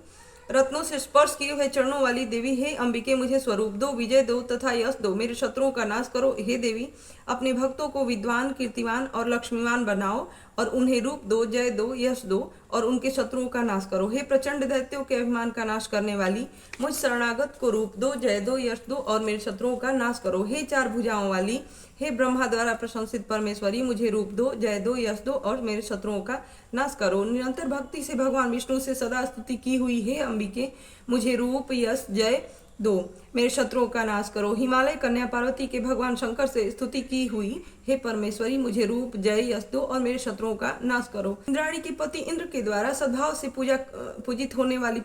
रत्नों से स्पर्श किए हुए चरणों वाली देवी, हे अंबिके, मुझे स्वरूप दो, विजय दो तथा यश दो, मेरे शत्रुओं का नाश करो। हे देवी, अपने भक्तों को विद्वान, कीर्तिवान और लक्ष्मीवान बनाओ और उन्हें रूप दो, जय दो, यश दो और उनके शत्रुओं का नाश करो। हे प्रचंड दैत्यों के अभिमान का नाश करने वाली, मुझ शरणागत को रूप दो, जय दो, यश दो और मेरे शत्रुओं का नाश करो। हे चार भुजाओं वाली, हे ब्रह्मा द्वारा प्रशंसित परमेश्वरी, मुझे रूप दो, जय दो, यश दो और मेरे शत्रुओं का नाश करो। निरंतर भक्ति से भगवान विष्णु से सदा स्तुति की हुई हे अंबिके, मुझे रूप, यश, जय दो, मेरे शत्रुओं का नाश करो। हिमालय कन्या पार्वती के भगवान शंकर से स्तुति की हुई हे परमेश्वरी, मुझे रूप, जय, यश दो और मेरे शत्रुओं का नाश करो। इंद्राणी के पति इंद्र के द्वारा सद्भाव से पूजित होने वाली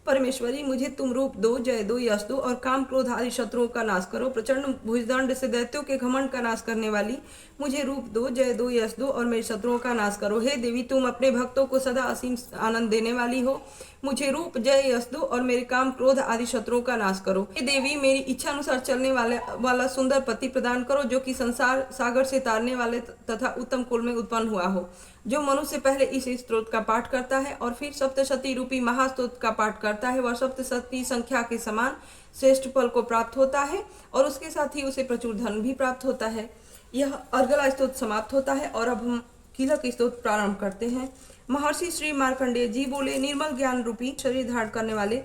परमेश्वरी, मुझे तुम रूप दो, जय दो, यश दो और काम क्रोध आदि शत्रुओं का नाश करो। प्रचंड भुजदंड से दैत्यों के घमंड का नाश करने वाली, मुझे रूप दो, जय दो, यश दो और मेरे शत्रुओं का नाश करो। हे देवी, तुम अपने भक्तों को सदा असीम आनंद देने वाली हो, मुझे रूप, जय, यश दो और मेरे काम क्रोध आदि शत्रुओं का नाश करो। हे देवी, मेरी इच्छा अनुसार चलने वाला सुंदर पति प्रदान करो, जो कि संसार सागर से तारने वाले तथा उत्तम कुल में उत्पन्न हुआ हो। जो मनुष्य पहले इस स्तोत्र का पाठ करता है और फिर सप्तशती रूपी महास्तोत्र का पाठ करता है, वह सप्तशती संख्या के समान श्रेष्ठ फल को प्राप्त होता है और उसके साथ ही उसे प्रचुर धन भी प्राप्त होता है। यह अर्गला स्तोत्र समाप्त होता है और अब हम कीलक स्तोत्र प्रारंभ करते हैं। महर्षि श्री मार्कंडेय जी बोले, निर्मल ज्ञान रूपी शरीर धारण करने वाले,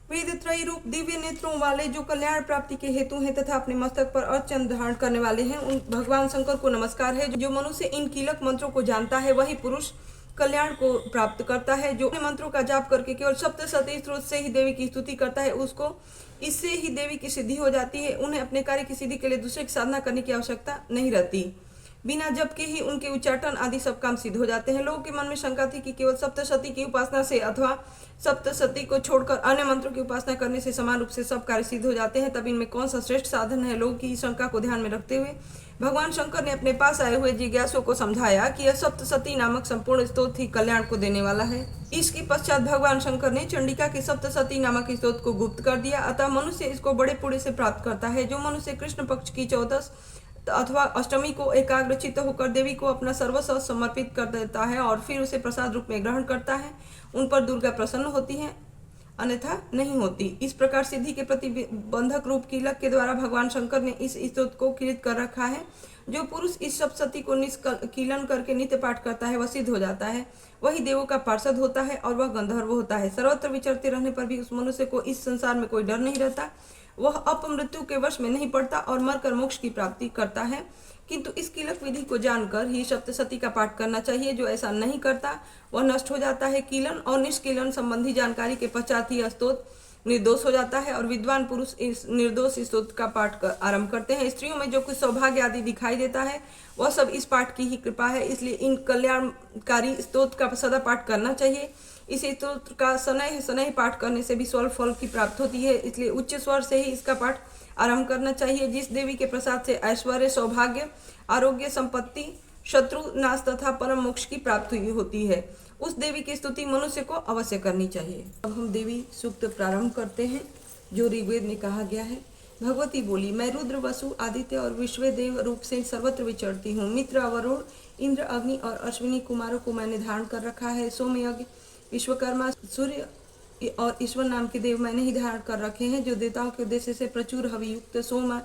वेद त्रयी रूप दिव्य नेत्रों वाले, जो कल्याण प्राप्ति के हेतु हैं तथा अपने मस्तक पर अर्चन धारण करने वाले हैं, उन भगवान शंकर को नमस्कार है। जो मनुष्य इन कीलक मंत्रों को जानता है वही पुरुष कल्याण को प्राप्त करता है। जो मंत्रों का जाप करके केवल सप्तशती स्त्रोत से ही देवी की स्तुति करता है, उसको इससे ही देवी की सिद्धि हो जाती है। उन्हें अपने कार्य की सिद्धि के लिए दूसरे की साधना करने की आवश्यकता नहीं रहती। बिना जप के ही उनके उच्चाटन आदि सब काम सिद्ध हो जाते हैं। लोगों के मन में शंका थी कि केवल सप्तशती की उपासना से अथवा सप्तशती को छोड़कर अन्य मंत्रों की उपासना करने से समान रूप से सब कार्य सिद्ध हो जाते हैं, तब इनमें कौन सा श्रेष्ठ साधन है। लोगों की शंका को ध्यान में रखते हुए भगवान शंकर ने अपने पास आए हुए जिज्ञासुओं को समझाया कि यह सप्तशती नामक संपूर्ण स्तोत्र ही कल्याण को देने वाला है। इसके पश्चात भगवान शंकर ने चंडिका के सप्तशती नामक स्तोत्र को गुप्त कर दिया। अतः मनुष्य इसको बड़े पुण्य से प्राप्त करता है। जो मनुष्य कृष्ण पक्ष की 14 अथवा अष्टमी को एकाग्रचित्त होकर देवी को अपना सर्वस्व समर्पित कर देता है और फिर उसे प्रसाद रूप में ग्रहण करता है, उन पर दुर्गा प्रसन्न होती है। अन्यथा नहीं होती। इस प्रकार सिद्धि के प्रतिबंधक रूप कीलक के द्वारा भगवान शंकर ने इस स्तोत्र को कृत कर रखा है। जो पुरुष इस सप्तशती को निष्कीलन करके नित्य पाठ करता है वह सिद्ध हो जाता है, वही देवों का पार्षद होता है और वह गंधर्व होता है। सर्वत्र विचरते रहने पर भी उस मनुष्य को इस संसार में कोई डर नहीं रहता, वह अपमृत्यु के वश में नहीं पड़ता और मरकर मोक्ष की प्राप्ति करता है। किंतु इस कीलक विधि को जानकर ही सप्तशती का पाठ करना चाहिए। जो ऐसा नहीं करता वह नष्ट हो जाता है। कीलन और निष्कीलन संबंधी जानकारी के पश्चात ही स्तोत्र निर्दोष हो जाता है और विद्वान पुरुष इस निर्दोष स्तोत्र का पाठ आरंभ करते हैं। स्त्रियों में जो कुछ सौभाग्य आदि दिखाई देता है वह सब इस पाठ की ही कृपा है, इसलिए इन कल्याणकारी स्तोत्र का सदा पाठ करना चाहिए। इस स्तोत्र का शनैः पाठ करने से भी स्वल्प फल की प्राप्ति होती है, इसलिए उच्च स्वर से ही इसका पाठ आरंभ करना चाहिए। जिस देवी के प्रसाद से ऐश्वर्य, सौभाग्य, आरोग्य, संपत्ति, शत्रु नाश तथा परम मोक्ष की प्राप्ति होती है, उस देवी की स्तुति मनुष्य को अवश्य करनी चाहिए। अब हम देवी सूक्त प्रारंभ करते हैं जो ऋग्वेद में कहा गया है। भगवती बोली, मैं रुद्र, वसु, आदित्य और विश्व देव रूप से सर्वत्र विचरती हूँ। मित्र, वरुण, इंद्र, अग्नि और अश्विनी कुमारों को मैंने धारण कर रखा है। सोमयज्ञ, विश्वकर्मा, सूर्य और ईश्वर नाम के देव मैंने ही धारण कर रखे हैं, जो देवताओं के उद्देश्य से प्रचुर हवियुक्त सोम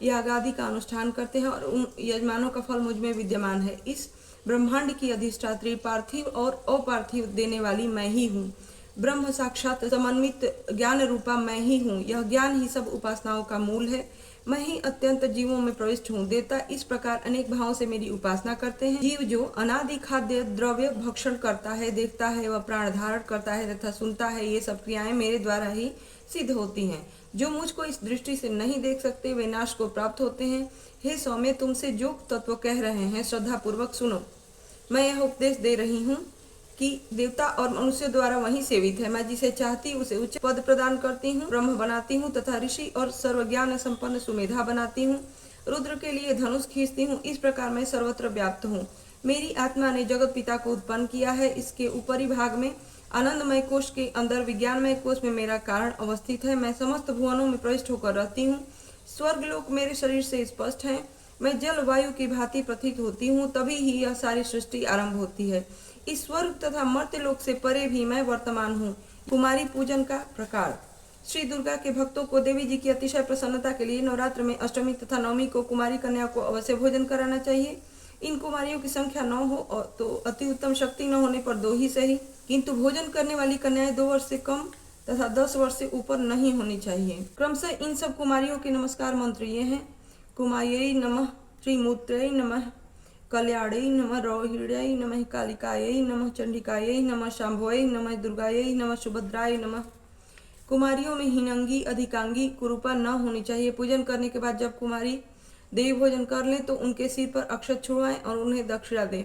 याग आदि का अनुष्ठान करते हैं और उन यजमानों का फल मुझ में विद्यमान है। इस ब्रह्मांड की अधिष्ठात्री, पार्थिव और अपार्थिव देने वाली मैं ही हूँ। ब्रह्म साक्षात समन्वित ज्ञान रूपा मैं ही हूँ। यह ज्ञान ही सब उपासनाओं का मूल है। मैं ही अत्यंत जीवों में प्रविष्ट हूँ। देवता इस प्रकार अनेक भावों से मेरी उपासना करते हैं। जीव जो अनादि खाद्य द्रव्य भक्षण करता है, देखता है, वह प्राण धारण करता है तथा सुनता है, ये सब क्रियाएं मेरे द्वारा ही सिद्ध होती हैं। जो मुझको इस दृष्टि से नहीं देख सकते वे नाश को प्राप्त होते हैं। हे सौम्य, तुमसे जो तत्व कह रहे हैं श्रद्धा पूर्वक सुनो। मैं यह उपदेश दे रही हूँ कि देवता और मनुष्य द्वारा वही सेवित है। मैं जिसे चाहती उसे उच्च पद प्रदान करती हूँ, ब्रह्म बनाती हूँ तथा ऋषि और सर्वज्ञान संपन्न सुमेधा बनाती हूँ। रुद्र के लिए धनुष खींचती हूँ। इस प्रकार मैं सर्वत्र व्याप्त हूँ। मेरी आत्मा ने जगत पिता को उत्पन्न किया है। इसके ऊपरी भाग में आनंदमय कोश के अंदर विज्ञानमय कोश में मेरा कारण अवस्थित है। मैं समस्त भुवनों में प्रविष्ट होकर रहती हूँ। स्वर्गलोक मेरे शरीर से स्पष्ट है। मैं जल वायु की भांति प्रतीत होती हूँ, तभी ही यह सारी सृष्टि आरंभ होती है। इस स्वर्ग तथा मर्त्य लोक से परे भी मैं वर्तमान हूँ। कुमारी पूजन का प्रकार। श्री दुर्गा के भक्तों को देवी जी की अतिशय प्रसन्नता के लिए नवरात्र में अष्टमी तथा नवमी को कुमारी कन्या को अवश्य भोजन कराना चाहिए। इन कुमारियों की संख्या 9 हो तो अति उत्तम, शक्ति न होने पर 2 ही सही, किंतु भोजन करने वाली कन्याएं 2 वर्ष से कम तथा 10 वर्ष से ऊपर नहीं होनी चाहिए। क्रमशः इन सब कुमारियों के नमस्कार मंत्र ये हैं। कुमार्यै नमः, त्रिमूर्त्यै नमः, कल्याण्यै नमः, रोहिण्यै नमः, कालिकायै नमः, चंडिकायै नमः, शांभव्यै नमः, दुर्गायै नमः, सुभद्राय नमः। कुमारियों में हीनंगी, अधिकांगी, कुरूपा न होनी चाहिए। पूजन करने के बाद जब कुमारी देवी भोजन कर लें तो उनके सिर पर अक्षत छुड़वाएं और उन्हें दक्षिणा दें।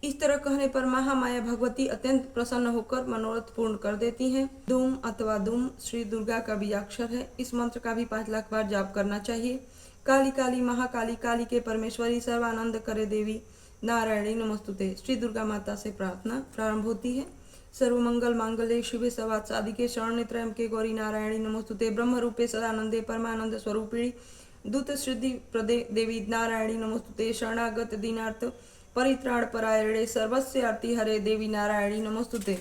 इस तरह कहने पर महामाया भगवती अत्यंत प्रसन्न होकर मनोरथ पूर्ण कर देती हैं। धूम अथवा धूम श्री दुर्गा का बीजाक्षर है। इस मंत्र का भी 5 लाख बार जाप करना चाहिए। काली काली महाकाली, काली के परमेश्वरी, सर्वानंद करे देवी, नारायणी नमस्तुते। श्री दुर्गा माता से प्रार्थना प्रारंभ होती है। सर्वमंगल मांगल्ये शिवे सर्वार्थ साधिके शरण्ये त्र्यंबके गौरी नारायणी नमस्तुते। ब्रह्म रूपे सदानंदे परमानंद स्वरूपिणी दूत सिद्धि प्रदे देवी नारायणी नमस्तुते। शरणागत दीनार्थ परित्राण परायणे सर्वस्य आरती हरे देवी नारायणी नमस्तुते।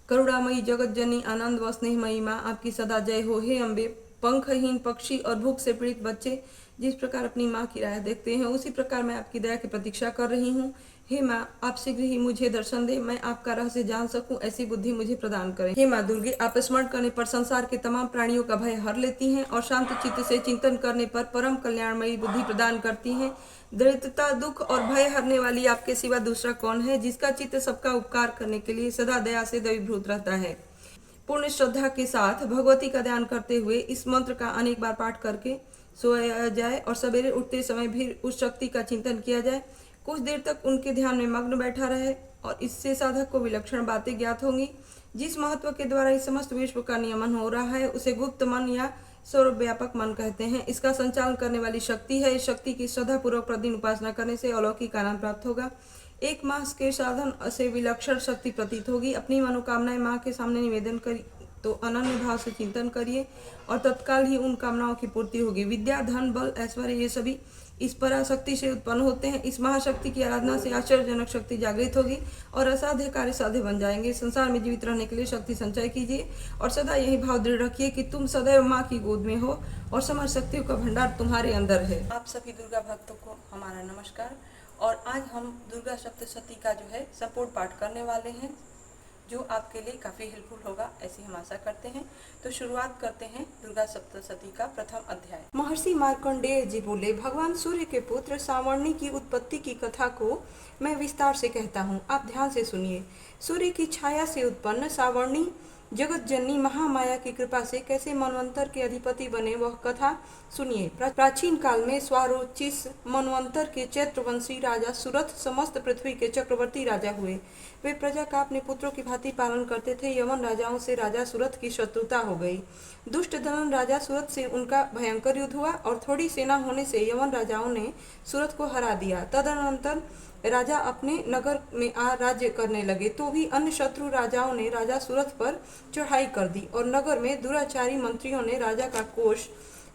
करुणामयी जगतजनी आनंद व स्नेहमयी माँ, आपकी सदा जय हो। हे अम्बे, पंखहीन पक्षी और भूख से पीड़ित बच्चे जिस प्रकार अपनी माँ की राह देखते हैं, उसी प्रकार मैं आपकी दया की प्रतीक्षा कर रही हूँ। हे माँ, आप शीघ्र ही मुझे दर्शन दे, मैं आपका रहस्य जान सकूं, ऐसी बुद्धि मुझे प्रदान करें। हे माँ दुर्गे, आप स्मरण करने पर संसार के तमाम प्राणियों का भय हर लेती हैं और शांत चित्त से चिंतन करने पर परम कल्याणमयी बुद्धि प्रदान करती हैं। दरिद्रता, दुख और भय हरने वाली आपके सिवा दूसरा कौन है, जिसका चित्त सबका उपकार करने के लिए सदा दया से दवीभूत रहता है। पूर्ण श्रद्धा के साथ भगवती का ध्यान करते हुए इस मंत्र का अनेक बार पाठ करके सोया जाए और सवेरे उठते समय भी उस शक्ति का चिंतन किया जाए। कुछ देर तक उनके ध्यान में मग्न बैठा रहे और इससे साधक को विलक्षण बातें ज्ञात होंगी। जिस महत्व के द्वारा इस समस्त विश्व का नियमन हो रहा है उसे गुप्त मन या सर्वव्यापक मन कहते हैं। इसका संचालन करने वाली शक्ति है। इस शक्ति की श्रद्धापूर्वक प्रतिदिन उपासना करने से अलौकिक आनंद प्राप्त होगा। 1 मास के साधन से विलक्षण शक्ति प्रतीत होगी। अपनी मनोकामनाएं माँ के सामने निवेदन करी तो अनन्य भाव से चिंतन करिए और तत्काल ही उन कामनाओं की पूर्ति होगी। विद्या, धन, बल, ऐश्वर्य ये सभी इस पराशक्ति से उत्पन्न होते हैं। इस महाशक्ति की आराधना से आश्चर्यजनक शक्ति जागृत होगी और असाध्य कार्य साध्य बन जाएंगे। संसार में जीवित रहने के लिए शक्ति संचय कीजिए और सदा यही भाव दृढ़ रखिए कि तुम सदैव माँ की गोद में हो और समस्त शक्तियों का भंडार तुम्हारे अंदर है। आप सभी दुर्गा भक्तों को हमारा नमस्कार। और आज हम दुर्गा सप्तशती का जो है संपूर्ण पाठ करने वाले हैं, जो आपके लिए काफ़ी हेल्पफुल होगा ऐसी हम आशा करते हैं। तो शुरुआत करते हैं दुर्गा सप्तशती का प्रथम अध्याय। महर्षि मार्कंडेय जी बोले, भगवान सूर्य के पुत्र सावर्णी की उत्पत्ति की कथा को मैं विस्तार से कहता हूँ, आप ध्यान से सुनिए। सूर्य की छाया से उत्पन्न सावर्णी जगत जननी महामाया की कृपा से कैसे मनवंतर के अधिपति बने वह कथा सुनिए। प्राचीन काल में स्वारोचिस मनवंतर के चैत्रवंशी राजा सुरथ समस्त पृथ्वी के चक्रवर्ती राजा हुए। वे प्रजा का अपने पुत्रों की भांति पालन करते थे। यवन राजाओं से राजा सुरथ की शत्रुता हो गई। दुष्ट दनन राजा सुरथ से उनका भयंकर युद्ध हुआ और थोड़ी सेना होने से यवन राजाओं ने सुरथ को हरा दिया। तदनंतर राजा अपने नगर में आ राज्य करने लगे, तो भी अन्य शत्रु राजाओं ने राजा सुरथ पर चढ़ाई कर दी और नगर में दुराचारी मंत्रियों ने राजा का कोष,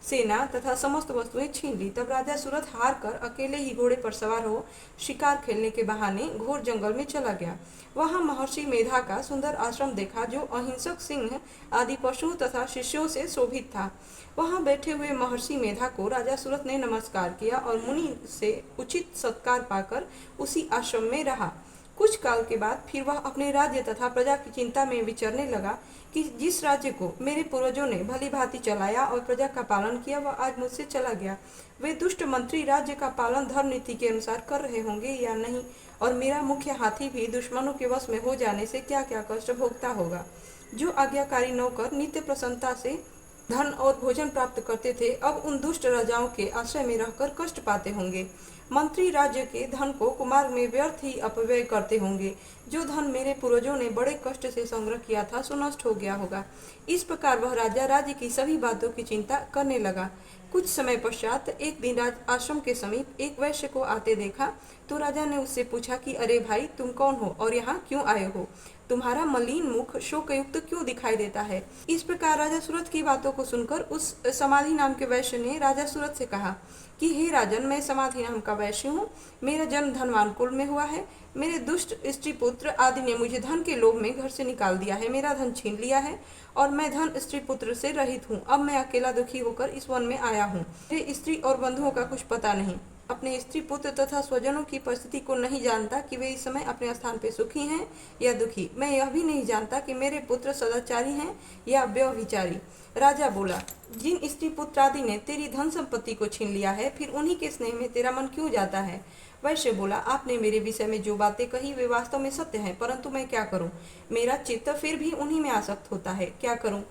सेना तथा समस्त वस्तुएं छीन ली। तब राजा सुरथ हार कर अकेले ही घोड़े पर सवार हो शिकार खेलने के बहाने घोर जंगल में चला गया। वहां महर्षि मेधा का सुंदर आश्रम देखा, जो अहिंसक सिंह आदि पशु तथा शिष्यों से शोभित था। वहां बैठे हुए महर्षि मेधा को राजा सुरथ ने नमस्कार किया और मुनि से उचित सत्कार पाकर उसी आश्रम में रहा। कुछ काल के बाद फिर वह अपने राज्य तथा प्रजा की चिंता में विचरने लगा कि जिस राज्य को मेरे पूर्वजों ने भली भांति चलाया और प्रजा का पालन किया, वह आज मुझसे चला गया। वे दुष्ट मंत्री राज्य का पालन धर्म नीति के अनुसार कर रहे होंगे या नहीं, और मेरा मुख्य हाथी भी दुश्मनों के वश में हो जाने से क्या क्या कष्ट भोगता होगा। जो आज्ञाकारी नौकर नित्य प्रसन्नता से धन और भोजन प्राप्त करते थे, अब उन दुष्ट राजाओं के आश्रय में रहकर कष्ट पाते होंगे। मंत्री राज्य के धन को कुमार्ग में व्यर्थ ही अपव्यय करते होंगे। जो धन मेरे पूर्वजों ने बड़े कष्ट से संग्रह किया था, सो नष्ट हो गया होगा। इस प्रकार वह राजा राज्य की सभी बातों की चिंता करने लगा। कुछ समय पश्चात एक दिन राज आश्रम के समीप एक वैश्य को आते देखा, तो राजा ने उससे पूछा कि अरे भाई, तुम कौन हो और यहाँ क्यों आए हो? तुम्हारा मलिन मुख शोकयुक्त क्यों दिखाई देता है? इस प्रकार राजा सूरथ की बातों को सुनकर उस समाधि नाम के वैश्य ने राजा सूरथ से कहा कि हे राजन, मैं समाधि नाम का वैश्य हूँ। मेरा जन्म धनवान कुल में हुआ है। मेरे दुष्ट स्त्री पुत्र आदि ने मुझे धन के लोभ में घर से निकाल दिया है, मेरा धन छीन लिया है और मैं धन स्त्री पुत्र से रहित हूँ। अब मैं अकेला दुखी होकर इस वन में आया हूँ। मेरे स्त्री और बंधुओं का कुछ पता नहीं। अपने स्त्री पुत्र तथा स्वजनों की परिस्थिति को नहीं जानता कि वे इस समय अपने स्थान पे सुखी हैं या दुखी। मैं यह भी नहीं जानता कि मेरे पुत्र सदाचारी हैं या व्यभिचारी। राजा बोला, जिन स्त्री पुत्र आदि ने तेरी धन संपत्ति को छीन लिया है, फिर उन्हीं के स्नेह में तेरा मन क्यों जाता है? वैश्य बोला, आपने मेरे विषय में जो बातें कही वे वास्तव में सत्य हैं, परंतु मैं क्या करूं? मेरा चित्त फिर भी उन्हीं में आसक्त होता है। क्या करूं?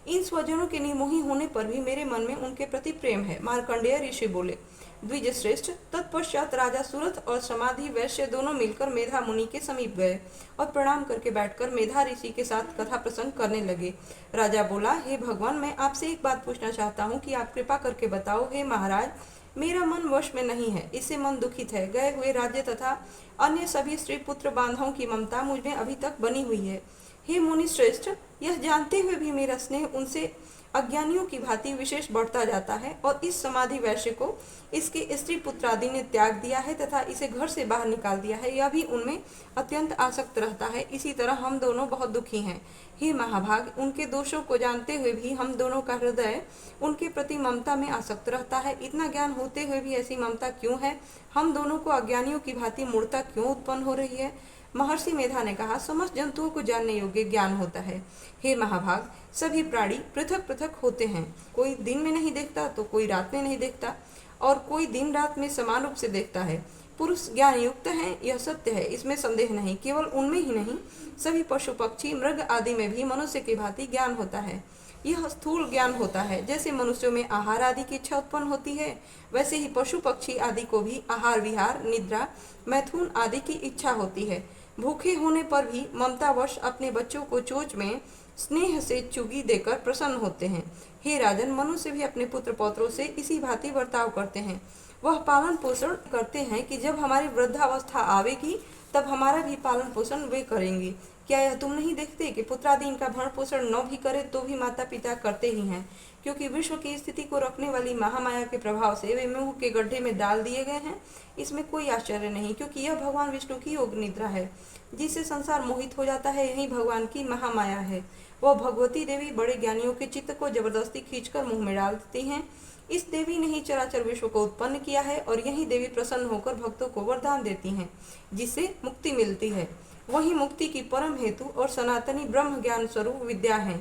इन स्वजनों के निर्मोही होने पर भी मेरे मन में उनके प्रति प्रेम है। मार्कंडेय ऋषि बोले, द्विज श्रेष्ठ। तत्पश्चात राजा सूरथ और समाधि वैश्य दोनों मिलकर मेधा मुनि के समीप गए और प्रणाम करके बैठकर मेधा ऋषि के साथ कथा प्रसंग करने लगे। राजा बोला, हे भगवान, मैं आपसे एक बात पूछना चाहता हूँ कि आप कृपा करके बताओ। हे महाराज, मेरा मन वश में नहीं है, इससे मन दुखित है। गए हुए राज्य तथा अन्य सभी स्त्री पुत्र बांधवों की ममता मुझ में अभी तक बनी हुई है। हे मुनि श्रेष्ठ, यह जानते हुए भी मेरा स्नेह उनसे अज्ञानियों की भांति विशेष बढ़ता जाता है और इस समाधि वैश्य को इसके स्त्री पुत्र आदि ने त्याग दिया है तथा इसे घर से बाहर निकाल दिया है। यह भी उनमें अत्यंत आसक्त रहता है। इसी तरह हम दोनों बहुत दुखी हैं। हे महाभाग, उनके दोषों को जानते हुए भी हम दोनों का हृदय उनके प्रति ममता में आसक्त रहता है। इतना ज्ञान होते हुए भी ऐसी ममता क्यों है? हम दोनों को अज्ञानियों की भांति मूर्ता क्यों उत्पन्न हो रही है? महर्षि मेधा ने कहा, समस्त जंतुओं को जानने योग्य ज्ञान होता है। हे महाभाग, सभी प्राणी पृथक पृथक होते हैं। कोई दिन में नहीं देखता तो कोई रात में नहीं देखता और कोई दिन रात में समान रूप से देखता है। पुरुष ज्ञान युक्त है, यह सत्य है, इसमें संदेह नहीं। केवल उनमें ही नहीं, सभी पशु पक्षी मृग आदि में भी मनुष्य की भांति ज्ञान होता है। यह स्थूल ज्ञान होता है। जैसे मनुष्यों में आहार आदि की इच्छा उत्पन्न होती है, वैसे ही पशु पक्षी आदि को भी आहार विहार निद्रा मैथुन आदि की इच्छा होती है। भूखे होने पर भी ममतावश अपने बच्चों को चोंच में स्नेह से चुगी देकर प्रसन्न होते हैं। हे राजन, मनुष्य भी अपने पुत्र पौत्रों से इसी भांति बर्ताव करते हैं। वह पालन पोषण करते हैं कि जब हमारी वृद्धावस्था आवेगी तब हमारा भी पालन पोषण वे करेंगे। क्या यह तुम नहीं देखते कि पुत्रादि इनका भरण पोषण न भी करे तो भी माता पिता करते ही हैं, क्योंकि विश्व की स्थिति को रखने वाली महामाया के प्रभाव से वे मोह के गड्ढे में डाल दिए गए हैं। इसमें कोई आश्चर्य नहीं, क्योंकि यह भगवान विष्णु की योग निद्रा है। जिससे संसार मोहित हो जाता है, यही भगवान की महामाया है। वह भगवती देवी बड़े ज्ञानियों के चित्त को जबरदस्ती खींचकर मुंह में डाल देती हैं। इस देवी ने ही चराचर विश्व को उत्पन्न किया है, और यही देवी प्रसन्न होकर भक्तों को वरदान देती हैं, जिससे मुक्ति मिलती है। वही मुक्ति की परम हेतु और सनातनी ब्रह्म ज्ञान स्वरूप विद्या है।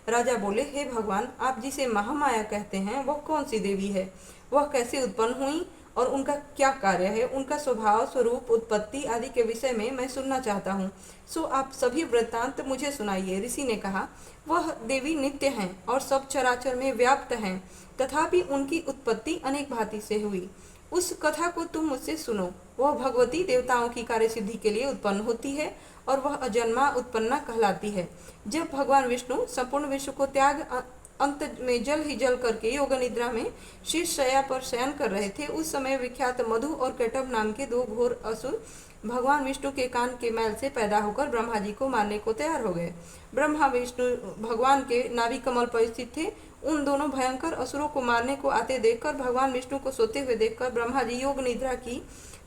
राजा बोले, हे भगवान, आप जिसे महामाया कहते हैं वह कौन सी देवी है? वह कैसे उत्पन्न हुई और उनका क्या कार्य है? उनका स्वभाव, स्वरूप, उत्पत्ति आदि के विषय में मैं सुनना चाहता हूँ, सो आप सभी वृत्तांत मुझे सुनाइए। ऋषि ने कहा, वह देवी नित्य हैं और सब चराचर में व्याप्त हैं, तथापि उनकी उत्पत्ति अनेक भांति से हुई। उस कथा को तुम मुझसे सुनो। वह भगवती देवताओं की कार्य सिद्धि के लिए उत्पन्न होती है, और वह अजन्मा उत्पन्ना कहलाती है। जब भगवान विष्णु संपूर्ण विश्व को त्याग अंत में जल ही जल करके योग निद्रा में शीर्ष शैया पर शयन कर रहे थे, उस समय विख्यात मधु और कैटभ नाम के दो घोर असुर भगवान विष्णु के कान के मैल से पैदा होकर ब्रह्मा जी को मारने को तैयार हो गए। ब्रह्मा विष्णु भगवान के नाभि कमल पर स्थित थे। उन दोनों भयंकर असुरों को मारने को आते देखकर, भगवान विष्णु को सोते हुए देखकर ब्रह्मा जी योग निद्रा की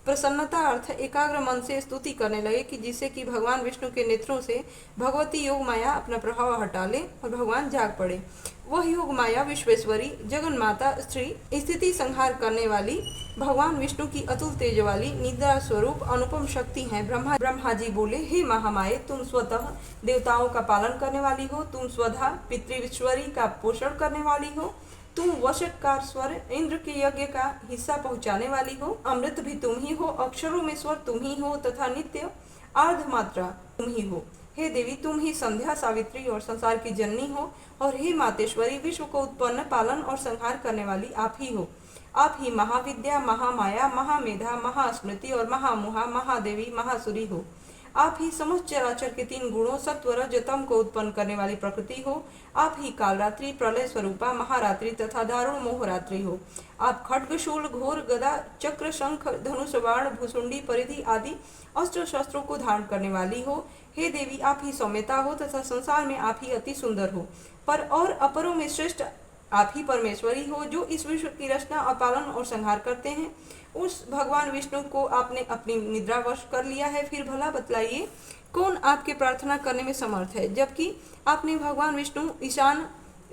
प्रसन्नता अर्थ एकाग्र मन से स्तुति करने लगे, कि जिससे कि भगवान विष्णु के नेत्रों से भगवती योग माया अपना प्रभाव हटा ले और भगवान जाग पड़े। वह योग माया विश्वेश्वरी, जगन माता, स्त्री स्थिति संहार करने वाली, भगवान विष्णु की अतुल तेज वाली निद्रा स्वरूप अनुपम शक्ति है। ब्रह्मा जी बोले, हे महामाये, तुम स्वतः देवताओं का पालन करने वाली हो, तुम स्वतः पितृश्वरी का पोषण करने वाली हो, तुम वशटकार स्वर इंद्र के यज्ञ का हिस्सा पहुंचाने वाली हो, अमृत भी तुम ही हो, अक्षरों में स्वर तुम ही हो, तथा नित्य अर्धमात्रा तुम ही हो। हे देवी, तुम ही संध्या, सावित्री और संसार की जननी हो, और हे मातेश्वरी, विश्व को उत्पन्न, पालन और संहार करने वाली आप ही हो। आप ही महाविद्या, महामाया, महामेधा, महास्मृति और महामुहा, महादेवी, महासुरी हो। आप ही समस्त चराचर के तीन गुणों सत्व रज तम को उत्पन्न करने वाली प्रकृति हो। आप ही कालरात्रि, प्रलय स्वरूपा, महारात्रि तथा दारुण मोहरात्रि हो। आप खड्ग, शूल, घोर, गदा, चक्र, शंख, धनुष, बाण, भूसुंडी, परिधि आदि अस्त्र शस्त्रों को धारण करने वाली हो। हे देवी, आप ही सौम्यता हो तथा संसार में आप ही अति सुंदर हो। पर और अपरों में श्रेष्ठ आप ही परमेश्वरी हो, जो इस विश्व की रचना और पालन और संहार करते हैं। उस भगवान विष्णु को आपने अपनी निद्रावश कर लिया है। फिर भला बतलाइए, कौन आपके प्रार्थना करने में समर्थ है, जबकि आपने भगवान विष्णु ईशान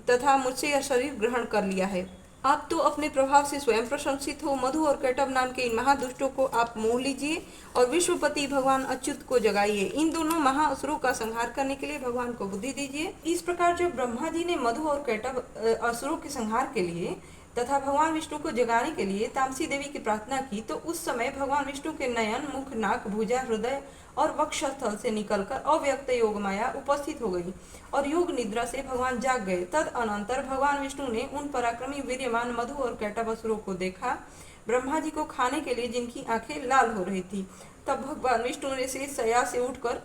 तथा मुझसे यह शरीर ग्रहण कर लिया है। आप तो अपने प्रभाव से स्वयं प्रशंसित हो। मधु और कैटभ नाम के इन महादुष्टों को आप मोह लीजिए और विश्वपति भगवान अच्युत को जगाइए। इन दोनों महाअसुरों का संहार करने के लिए भगवान को बुद्धि दीजिए। इस प्रकार जब ब्रह्मा जी ने मधु और कैटभ असुरों के संहार के लिए तथा भगवान विष्णु को जगाने के लिए तामसी देवी की प्रार्थना की, तो उस समय भगवान विष्णु के नयन, मुख, नाक, भुजा, हृदय और वक्षस्थल से निकलकर अव्यक्त योग माया उपस्थित हो गई और योग निद्रा से भगवान जाग गए। तद अनंतर भगवान विष्णु ने उन पराक्रमी वीर्यवान मधु और कैटभ असुरों को देखा, ब्रह्मा जी को खाने के लिए जिनकी आंखें लाल हो रही थी। तब भगवान विष्णु ने से शय्या से उठकर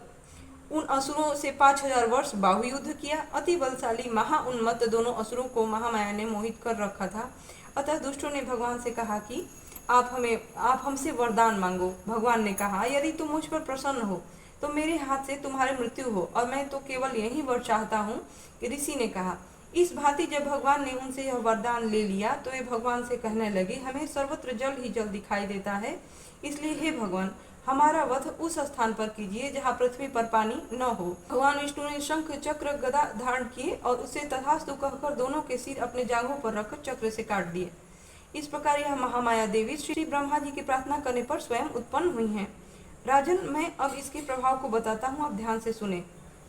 उन असुरों से 5000 वर्ष बाहु युद्ध किया। अति बलशाली महाउन्मत्त दोनों असुरों को महामाया ने मोहित कर रखा था। अतः दुष्टों ने भगवान से कहा कि आप हमसे वरदान मांगो। भगवान ने कहा, यदि तुम मुझ पर प्रसन्न हो तो मेरे हाथ से तुम्हारी मृत्यु हो, और मैं तो केवल यही वर चाहता हूँ। ऋषि ने कहा। इस भांति जब भगवान ने उनसे यह वरदान ले लिया तो वे भगवान से कहने लगे, हमें सर्वत्र जल ही जल दिखाई देता है, इसलिए हे भगवान, हमारा वध उस स्थान पर कीजिए जहाँ पृथ्वी पर पानी न हो। भगवान विष्णु ने शंख, चक्र, गदा धारण किए और उसे तथास्तु कहकर दोनों के सिर अपने जांघों पर रखकर चक्र से काट दिए। इस प्रकार यह महामाया देवी श्री ब्रह्मा जी की प्रार्थना करने पर स्वयं उत्पन्न हुई हैं। राजन, मैं अब इसके प्रभाव को बताता हूँ, अब ध्यान से सुने।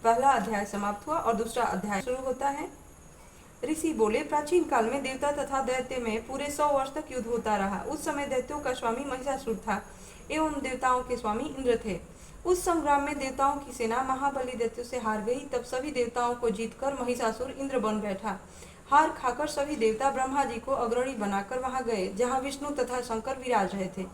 पहला अध्याय समाप्त हुआ और दूसरा अध्याय शुरू होता है। ऋषि बोले, प्राचीन काल में देवता तथा दैत्य में पूरे 100 वर्ष तक युद्ध होता रहा। उस समय दैत्यों का स्वामी महिषासुर था एवं देवताओं के स्वामी इंद्र थे। उस संग्राम में देवताओं की सेना महाबली दैत्यों से हार गई। तब सभी देवताओं को जीतकर महिषासुर इंद्र बन बैठा। हार खाकर सभी देवता ब्रह्मा जी को अग्रणी बनाकर वहां गए जहां विष्णु तथा शंकर विराज रहे थे।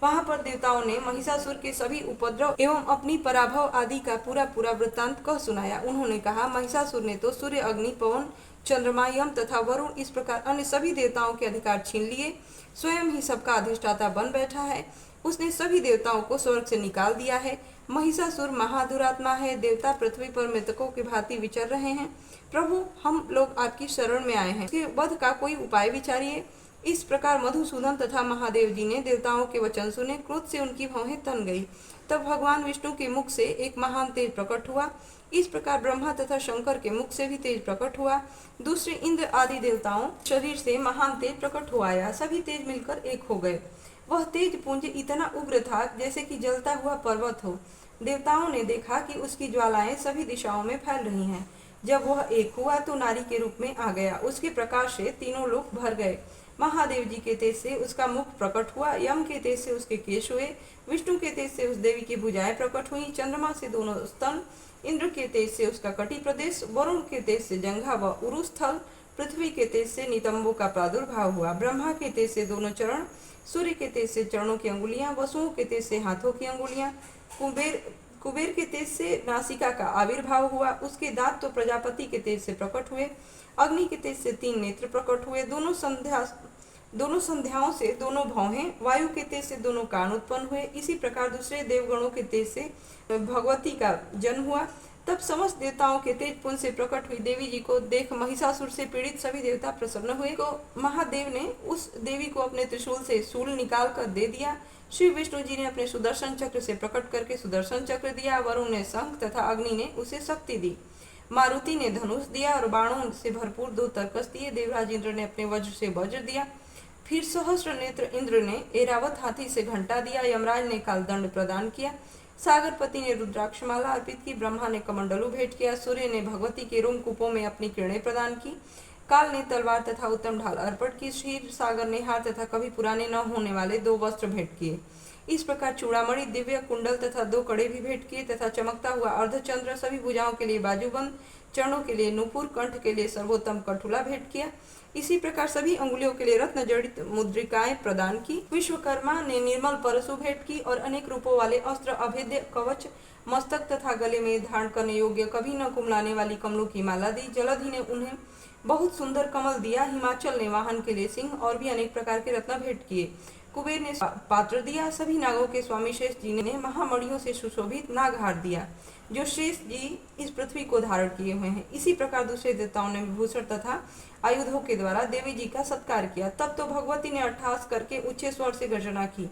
वहां पर देवताओं ने महिषासुर के सभी उपद्रव एवं अपनी पराभव आदि का पूरा पूरा वृत्तांत कह सुनाया। उन्होंने कहा, महिषासुर ने तो सूर्य, अग्नि, पवन, चंद्रमा, यम तथा वरुण इस प्रकार अन्य सभी देवताओं के अधिकार छीन लिए। स्वयं ही सबका अधिष्ठाता बन बैठा है। उसने सभी देवताओं को स्वर्ग से निकाल दिया है। महिषासुर महादुरात्मा है। देवता पृथ्वी पर मृतकों की भांति विचर रहे हैं। प्रभु, हम लोग आपकी शरण में आए हैं, उसके वध का कोई उपाय विचारिए। इस प्रकार मधुसूदन तथा महादेव जी ने देवताओं के वचन सुने। क्रोध से उनकी भौहें तन गई। तब भगवान विष्णु के मुख से एक महान तेज प्रकट हुआ। इस प्रकार ब्रह्मा तथा शंकर के मुख से भी तेज प्रकट हुआ। दूसरे इंद्र आदि देवताओं शरीर से महान तेज प्रकट हो आया। सभी तेज मिलकर एक हो गए। वह तेज पुंज इतना उग्र था जैसे कि जलता हुआ पर्वत हो। देवताओं ने देखा कि उसकी ज्वालाएं सभी दिशाओं में फैल रही हैं। जब वह एक हुआ तो नारी के रूप में आ गया। उसके प्रकाश से तीनों लोक भर गए। महादेव जी के तेज से उसका मुख प्रकट हुआ। यम के तेज से उसके केश हुए। विष्णु के तेज से उस देवी की भुजाएं प्रकट हुई। चंद्रमा से दोनों स्तन। इंद्र के तेज से उसका कटी प्रदेश। वरुण के तेज से जंघा व उरुस्थल। पृथ्वी के तेज से नितंबों का प्रादुर्भाव हुआ। ब्रह्मा के तेज से दोनों चरण। सूर्य के तेज से चरणों की अंगुलियां। वसुओं के तेज से हाथों की अंगुलियां। कुबेर के तेज से नासिका का आविर्भाव हुआ। उसके दांत तो प्रजापति के तेज से प्रकट हुए। अग्नि के तेज से 3 नेत्र प्रकट हुए। दोनों संध्याओं से दोनों भौहें। वायु के तेज से दोनों कान उत्पन्न हुए। इसी प्रकार दूसरे देवगणों के तेज से भगवती का जन्म हुआ। तब समस्त देवताओं के तेज पुंज से प्रकट हुई देवी जी को देख महिषासुर से पीड़ित सभी देवता प्रसन्न हुए। को महादेव ने उस देवी को अपने त्रिशूल से शूल निकाल कर दे दिया। श्री विष्णु जी ने अपने सुदर्शन चक्र से प्रकट करके सुदर्शन चक्र दिया। वरुण ने शंख तथा अग्नि ने उसे शक्ति दी। मारुति ने धनुष दिया और बाणों से भरपूर 2 तरकस दिए। देवराज इंद्र ने अपने वज्र से वज्र दिया। फिर सहस्त्र नेत्र इंद्र ने ऐरावत हाथी से घंटा दिया। यमराज ने कालदंड प्रदान किया। सागरपति ने रुद्राक्षमाला अर्पित की। ब्रह्मा ने कमंडलू भेंट किया। सूर्य ने भगवती के रोमकूपों में अपनी किरणें प्रदान की। काल ने तलवार तथा उत्तम ढाल अर्पण की। क्षीर सागर ने हार तथा कभी पुराने न होने वाले 2 वस्त्र भेंट किए। इस प्रकार चूड़ामणि, दिव्य कुंडल तथा 2 कड़े भी भेंट किए तथा चमकता हुआ अर्धचंद्र, सभी भुजाओं के लिए बाजूबंद, चरणों के लिए नूपुर, कंठ के लिए सर्वोत्तम कठुला भेंट किया। इसी प्रकार सभी अंगुलियों के लिए रत्न जड़ित मुद्रिकाएं प्रदान की। विश्वकर्मा ने निर्मल परशु भेंट की और अनेक रूपों वाले अस्त्र, अभेद्य कवच, मस्तक तथा गले में धारण करने योग्य कभी न कुमलाने वाली कमलों की माला दी। जलधि ने उन्हें बहुत सुंदर कमल दिया। हिमाचल ने वाहन के लिए सिंह और भी अनेक प्रकार के रत्न भेंट किए। कुबेर ने पात्र दिया। सभी नागों के स्वामी शेष जी ने महामणियों से सुशोभित नागहार दिया, जो शेष जी इस पृथ्वी को धारण किए हुए हैं। इसी प्रकार दूसरे देवताओं ने विभूषण तथा आयुधों के द्वारा देवी जी का सत्कार किया। तब तो भगवती ने अट्टहास करके ऊंचे स्वर से गर्जना की।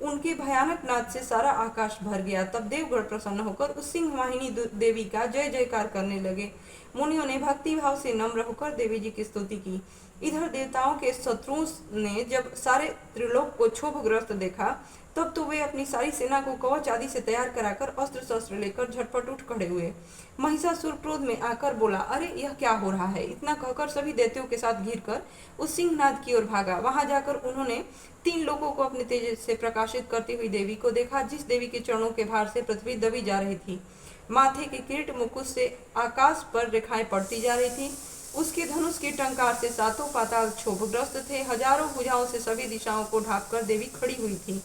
उनके भयानक नाद से सारा आकाश भर गया। तब देवगण प्रसन्न होकर उस सिंह वाहिनी देवी का जय जयकार करने लगे। मुनियों ने भक्ति भाव से नम्र होकर देवी जी की स्तुति की। इधर देवताओं के शत्रुओं ने जब सारे त्रिलोक को क्षोभग्रस्त देखा, तब तो वे अपनी सारी सेना को कवच आदि से तैयार कराकर अस्त्र शस्त्र लेकर झटपट उठ खड़े हुए। महिषासुर क्रोध में आकर बोला, अरे यह क्या हो रहा है। इतना कहकर सभी दैत्यों के साथ घिरकर उस सिंहनाद की ओर भागा। वहां जाकर उन्होंने 3 लोगों को अपने तेज से प्रकाशित करती हुई देवी को देखा, जिस देवी के चरणों के भार से पृथ्वी दबी जा रही थी। माथे के किरीट मुकुट से आकाश पर रेखाएं पड़ती जा रही थी। उसके धनुष के टंकार से 7 पाताल क्षोभग्रस्त थे। हजारों भुजाओं से सभी दिशाओं को ढांपकर देवी खड़ी हुई थी।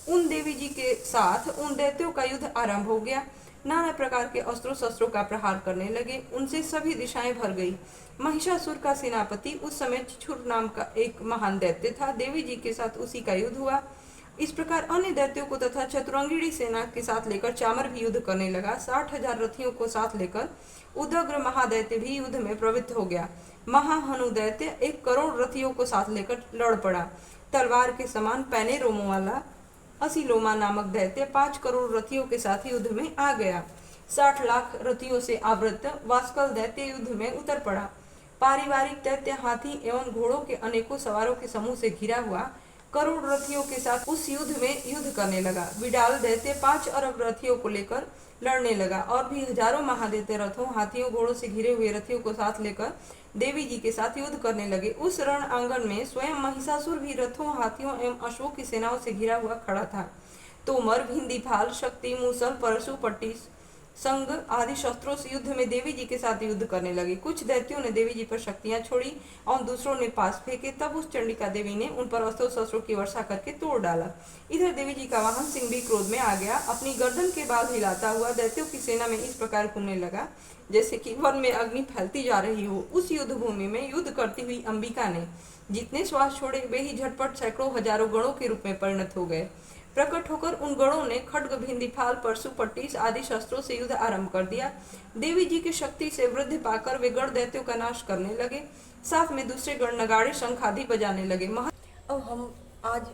उन देवी जी के साथ उन दैत्यों का युद्ध आरंभ हो गया। नाना प्रकार के अस्त्रों शस्त्रों का प्रहार करने लगे। उनसे सभी दिशाएं भर गई। महिषासुर का सेनापति उस समय छिछुर नाम का एक महान दैत्य था। देवी जी के साथ उसी का युद्ध हुआ। इस प्रकार अन्य दैत्यों को तथा चतुरंगिणी सेना के साथ लेकर चामर भी युद्ध करने लगा। 60,000 रथियों को साथ लेकर उदग्र महादैत्य भी युद्ध में प्रवृत्त हो गया। महाहनु दैत्य 1 करोड़ रथियों को साथ लेकर लड़ पड़ा। तलवार के समान पैने रोमों वाला असिलोमा नामक दैत्य 5 करोड़ रथियों के साथ युद्ध में आ गया। 60 लाख रथियों से आवृत वास्कल दैत्य युद्ध में उतर पड़ा। पारिवारिक दैत्य हाथी एवं घोड़ों के अनेकों सवारों के समूह से घिरा हुआ करोड़ रथियों के साथ उस युद्ध में युद्ध करने लगा। विडाल दैत्य 5 अरब रथियों को लेकर लड़ने लगा और भी हजारों महादैत्य रथों, हाथियों, घोड़ों से घिरे हुए रथियों को साथ लेकर देवी जी के साथ युद्ध करने लगे। उस रण आंगन में स्वयं महिषासुर भी रथों, हाथियों एवं अश्वों की सेनाओं से घिरा हुआ खड़ा था। तोमर, भिंदीफाल, शक्ति, मूसल, परशु, पट्टी, संग आदि शस्त्रों से युद्ध में देवी जी के साथ युद्ध करने लगे। कुछ दैत्यों ने देवी जी पर शक्तियां छोड़ी और दूसरों ने पास फेंके। तब उस चंडिका देवी ने उन पर अस्त्रों शस्त्रों की वर्षा करके तोड़ डाला। इधर देवी जी का वाहन सिंह भी क्रोध में आ गया। अपनी गर्दन के बाल हिलाता हुआ दैत्यों की सेना में इस प्रकार घूमने लगा जैसे कि वन में अग्नि फैलती जा रही हो। उस युद्ध भूमि में युद्ध करती हुई अंबिका ने जितने श्वास छोड़े वे ही झटपट सैकड़ों हजारों गणों के रूप में परिणत हो गए। प्रकट होकर उन गणों ने खड्ग, भिंदी, फाल, परशु, पट्टिस आदि शस्त्रों से युद्ध आरंभ कर दिया। देवी जी की शक्ति से वृद्धि पाकर वे गण दैत्यों का नाश करने लगे। साथ में दूसरे गण नगाड़े, शंख आदि बजाने लगे। अब हम आज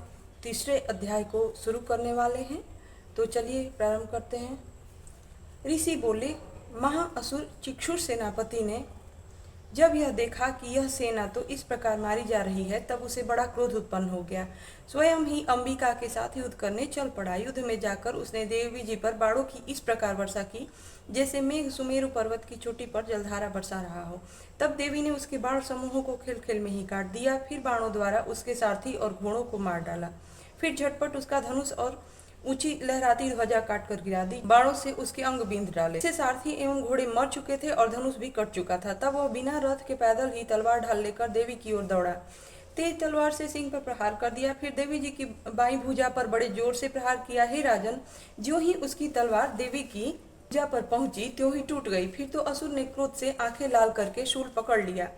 तीसरे अध्याय को शुरू करने वाले हैं, तो चलिए प्रारंभ करते हैं। ऋषि बोले, महाअसुर चिक्षुर सेनापति ने जब यह देखा कि यह सेना तो इस प्रकार मारी जा रही है, तब उसे बड़ा क्रोध उत्पन्न हो गया। स्वयं ही अंबिका के साथ युद्ध करने चल पड़ा। युद्ध में जाकर उसने देवी जी पर बाणों की इस प्रकार वर्षा की जैसे मेघ सुमेरु पर्वत की चोटी पर जलधारा बरसा रहा हो। तब देवी ने उसके बाण समूहों को खेल खेल में ही काट दिया। फिर बाणों द्वारा उसके सारथी और घोड़ों को मार डाला। फिर झटपट उसका धनुष और ऊंची लहराती ध्वजा काट कर गिरा दी। बाणों से उसके अंग बींध डाले। इससे सारथी एवं घोड़े मर चुके थे और धनुष भी कट चुका था। तब वह बिना रथ के पैदल ही तलवार ढाल लेकर देवी की ओर दौड़ा। तेज तलवार से सिंह पर प्रहार कर दिया। फिर देवी जी की बाईं भुजा पर बड़े जोर से प्रहार किया। हे राजन, ज्यों ही उसकी तलवार देवी की भुजा पर पहुंची त्यों ही टूट गई। फिर तो असुर ने क्रोध से आंखें लाल करके शूल पकड़ लिया।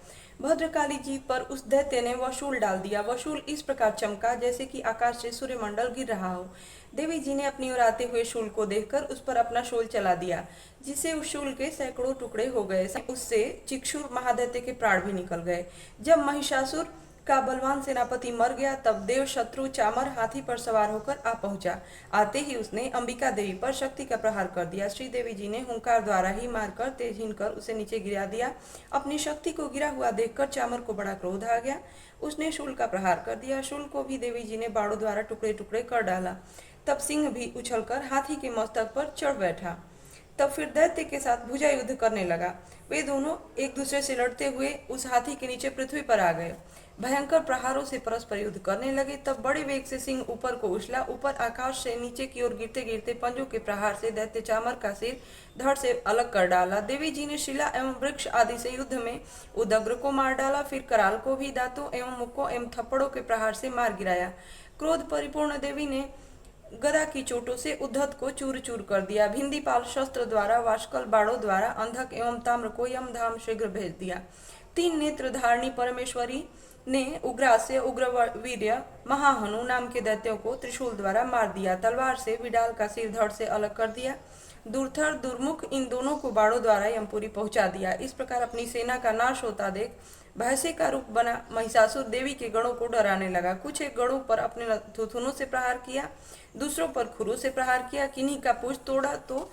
भद्रकाली जी पर उस दैत्य ने वह शूल डाल दिया। वह शूल इस प्रकार चमका जैसे कि आकाश से सूर्यमंडल गिर रहा हो। देवी जी ने अपनी ओर आते हुए शूल को देखकर उस पर अपना शूल चला दिया, जिससे उस शूल के सैकड़ों टुकड़े हो गए। उससे चिक्षुर महादैत्य के प्राण भी निकल गए। जब महिषासुर का बलवान सेनापति मर गया, तब देव शत्रु चामर हाथी पर सवार होकर आ पहुंचा। आते ही उसने अंबिका देवी पर शक्ति का प्रहार कर दिया। श्री देवी जी ने हुंकार द्वारा ही मारकर तेजहीन कर उसे नीचे गिरा दिया। अपनी शक्ति को गिरा हुआ देखकर चामर को बड़ा क्रोध आ गया। उसने शूल का प्रहार कर दिया। शूल को भी देवी जी ने बाणों द्वारा टुकड़े टुकड़े कर डाला। तब सिंह भी उछलकर हाथी के मस्तक पर चढ़ बैठा। तब फिर दैत्य के साथ भुजा युद्ध करने लगा। वे दोनों एक दूसरे से लड़ते हुए उस हाथी के नीचे पृथ्वी पर आ गए। भयंकर प्रहारों से परस्पर युद्ध करने लगे। तब बड़े वेग से सिंह ऊपर को उछला। ऊपर आकाश से नीचे की ओर गिरते गिरते पंजों के प्रहार से दैत्य चामर का सिर धड़ से अलग कर डाला। देवी जी ने शिला एवं वृक्ष आदि से युद्ध में उदग्र को मार डाला। फिर कराल को भी दांतों एवं मुक्कों एवं थप्पड़ों के प्रहार से मार गिराया। क्रोध परिपूर्ण देवी ने गदा की चोटों से उद्धत को चूर चूर कर दिया। भिंदीपाल शस्त्र द्वारा, वाशकल बाणों द्वारा अंधक एवं ताम्र को यमधाम शीघ्र भेज दिया। तीन नेत्र धारणी परमेश्वरी ने उग्रास्य, उग्रवीर्य, महाहनु नाम के दैत्यों को त्रिशूल द्वारा मार दिया। तलवार से विडाल का सिर धड़ से अलग कर दिया। दूरथर, दुर्मुख इन दोनों को बाणों द्वारा यमपुरी पहुंचा दिया। इस प्रकार अपनी सेना का नाश होता देख भैंसे का रूप बना महिषासुर देवी के गणों को डराने लगा। कुछ एक गणों पर अपने थुथुनों से प्रहार किया, दूसरों पर खुरों से प्रहार किया। किन्हीं का पूछ तोड़ा तो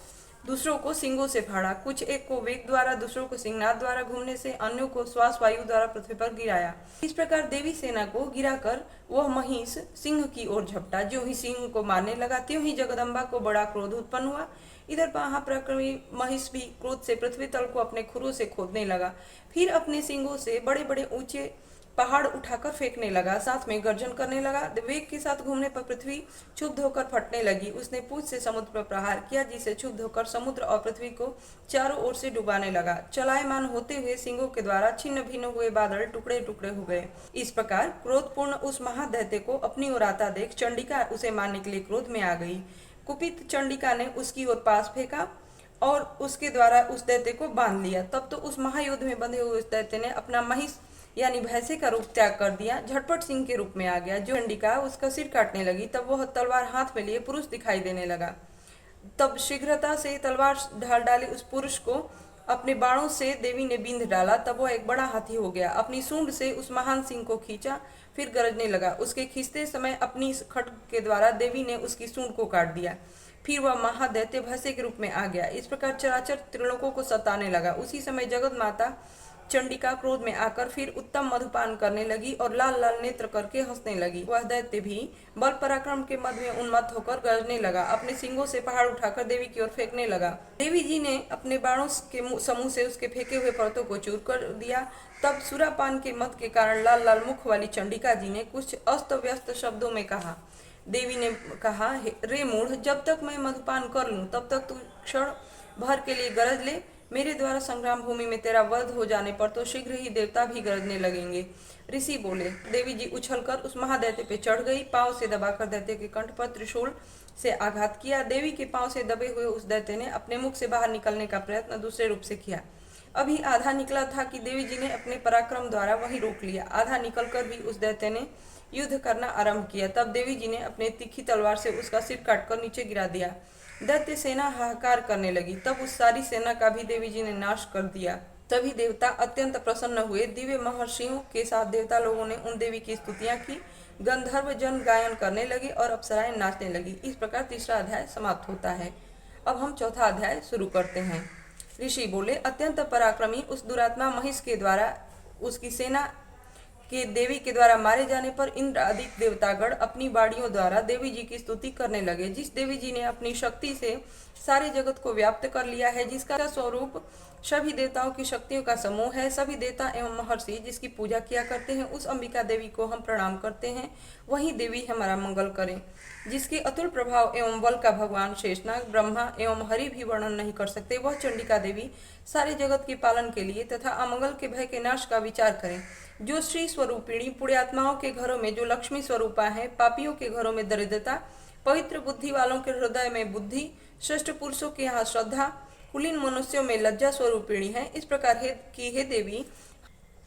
दूसरों को सिंगों से फाड़ा। कुछ एक को वेग द्वारा, दूसरों को सिंहनाद द्वारा घूमने से, अन्यों को श्वास वायु द्वारा पृथ्वी पर गिराया। इस प्रकार देवी सेना को गिराकर वह महिष सिंह की ओर झपटा। जो ही सिंह को मारने लगा त्यों ही जगदम्बा को बड़ा क्रोध उत्पन्न हुआ। इधर महापराक्रमी महिष भी क्रोध से पृथ्वी तल को अपने खुरों से खोदने लगा। फिर अपने सिंगों से बड़े बड़े ऊंचे पहाड़ उठाकर फेंकने लगा। साथ में गर्जन करने लगा। वेग के साथ घूमने पर पृथ्वी क्षुब्ध होकर फटने लगी। उसने पूंछ से समुद्र पर प्रहार किया, जिसे क्षुब्ध होकर समुद्र और पृथ्वी को चारों ओर से डुबाने लगा। चलायमान होते हुए सिंगों के द्वारा छिन्न भिन्न हुए बादल टुकड़े टुकड़े हो गए। इस प्रकार क्रोधपूर्ण उस महादैत्य को अपनी ओर आता देख चंडिका उसे मारने के लिए क्रोध में आ गई। कुपित चंडिका ने उसकी ओर पास फेंका और उसके द्वारा उस दैत्य को बांध लिया। तब तो उस महायुद्ध में बंधे हुए उस दैत्य ने अपना महिष यानी भैंसे का रूप त्याग कर दिया, झटपट सिंह के रूप में आ गया। जो चंडिका उसका सिर काटने लगी, तब वह तलवार हाथ में लिए पुरुष दिखाई देने लगा। तब शीघ्रता से तलवार ढाल डाले उस पुरुष को अपने बाणों से देवी ने बींध डाला। तब वह एक बड़ा हाथी हो गया। अपनी सूंड से उस महान सिंह को खींचा, फिर गरजने लगा। उसके खींचते समय अपनी खड्ग के द्वारा देवी ने उसकी सूंड को काट दिया। फिर वह महादैत्य भैंसे के रूप में आ गया। इस प्रकार चराचर त्रिलोकों को सताने लगा। उसी समय जगत माता चंडिका क्रोध में आकर फिर उत्तम मधुपान करने लगी और लाल लाल नेत्र करके हंसने लगी। वह दैत्य भी बल पराक्रम के मद में उन्मत्त होकर गरजने लगा। अपने सिंगों से पहाड़ उठाकर देवी की ओर फेंकने लगा। देवी जी ने अपने बाणों के समूह से उसके फेंके हुए पर्वतों को चूर कर दिया। तब सुरापान के मद के कारण लाल लाल मुख वाली चंडिका जी ने कुछ अस्त व्यस्त शब्दों में कहा। देवी ने कहा, रे मूढ़, जब तक मैं मधुपान कर लूं तब तक तू क्षण भर के लिए गरज ले। मेरे द्वारा संग्राम भूमि में तेरा वध हो जाने पर तो शीघ्र ही देवता भी गरजने लगेंगे। ऋषि बोले। देवी जी उछलकर उस महादैत्य पे चढ़ गई, पांव से दबाकर दैत्य के कंठ पर त्रिशूल से आघात किया। देवी के पांव से दबे हुए उस दैत्य ने अपने मुख से बाहर निकलने का प्रयत्न दूसरे रूप से किया। अभी आधा निकला था कि देवी जी ने अपने पराक्रम द्वारा वहीं रोक लिया। आधा निकलकर भी उस दैत्य ने युद्ध करना आरंभ किया। तब देवी जी ने अपने तीखी तलवार से उसका सिर काटकर नीचे गिरा दिया। दैत्य सेना हाहाकार करने लगी। तब उस सारी सेना का भी देवी जी ने नाश कर दिया। तभी देवता अत्यंत प्रसन्न हुए। दिव्य महर्षियों के साथ देवता लोगों ने उन देवी की स्तुतियां की। गंधर्व जन गायन करने लगे और अप्सराएं नाचने लगी। इस प्रकार तीसरा अध्याय समाप्त होता है। अब हम चौथा अध्याय शुरू करते हैं। ऋषि बोले। अत्यंत पराक्रमी उस दुरात्मा महिष के द्वारा उसकी सेना के देवी के द्वारा मारे जाने पर इंद्र आदि देवतागण अपनी बाड़ियों द्वारा देवी जी की स्तुति करने लगे। जिस देवी जी ने अपनी शक्ति से सारे जगत को व्याप्त कर लिया है, जिसका स्वरूप सभी देवताओं की शक्तियों का समूह है, सभी देवता एवं महर्षि जिसकी पूजा किया करते हैं, उस अंबिका देवी को हम प्रणाम करते हैं। वही देवी हमारा मंगल करें। जिसके अतुल प्रभाव एवं बल का भगवान शेषनाग, ब्रह्मा एवं हरि भी वर्णन नहीं कर सकते, वह चंडिका देवी सारे जगत के पालन के लिए तथा अमंगल के भय के नाश का विचार करें। जो श्री स्वरूपिणी पुण्यात्माओं के घरों में जो लक्ष्मी स्वरूपा है, पापियों के घरों में दरिद्रता, पवित्र बुद्धि वालों के हृदय में बुद्धि, श्रेष्ठ पुरुषों के यहाँ श्रद्धा, कुलीन मनुष्यों में लज्जा स्वरूपिणी है। इस प्रकार हे देवी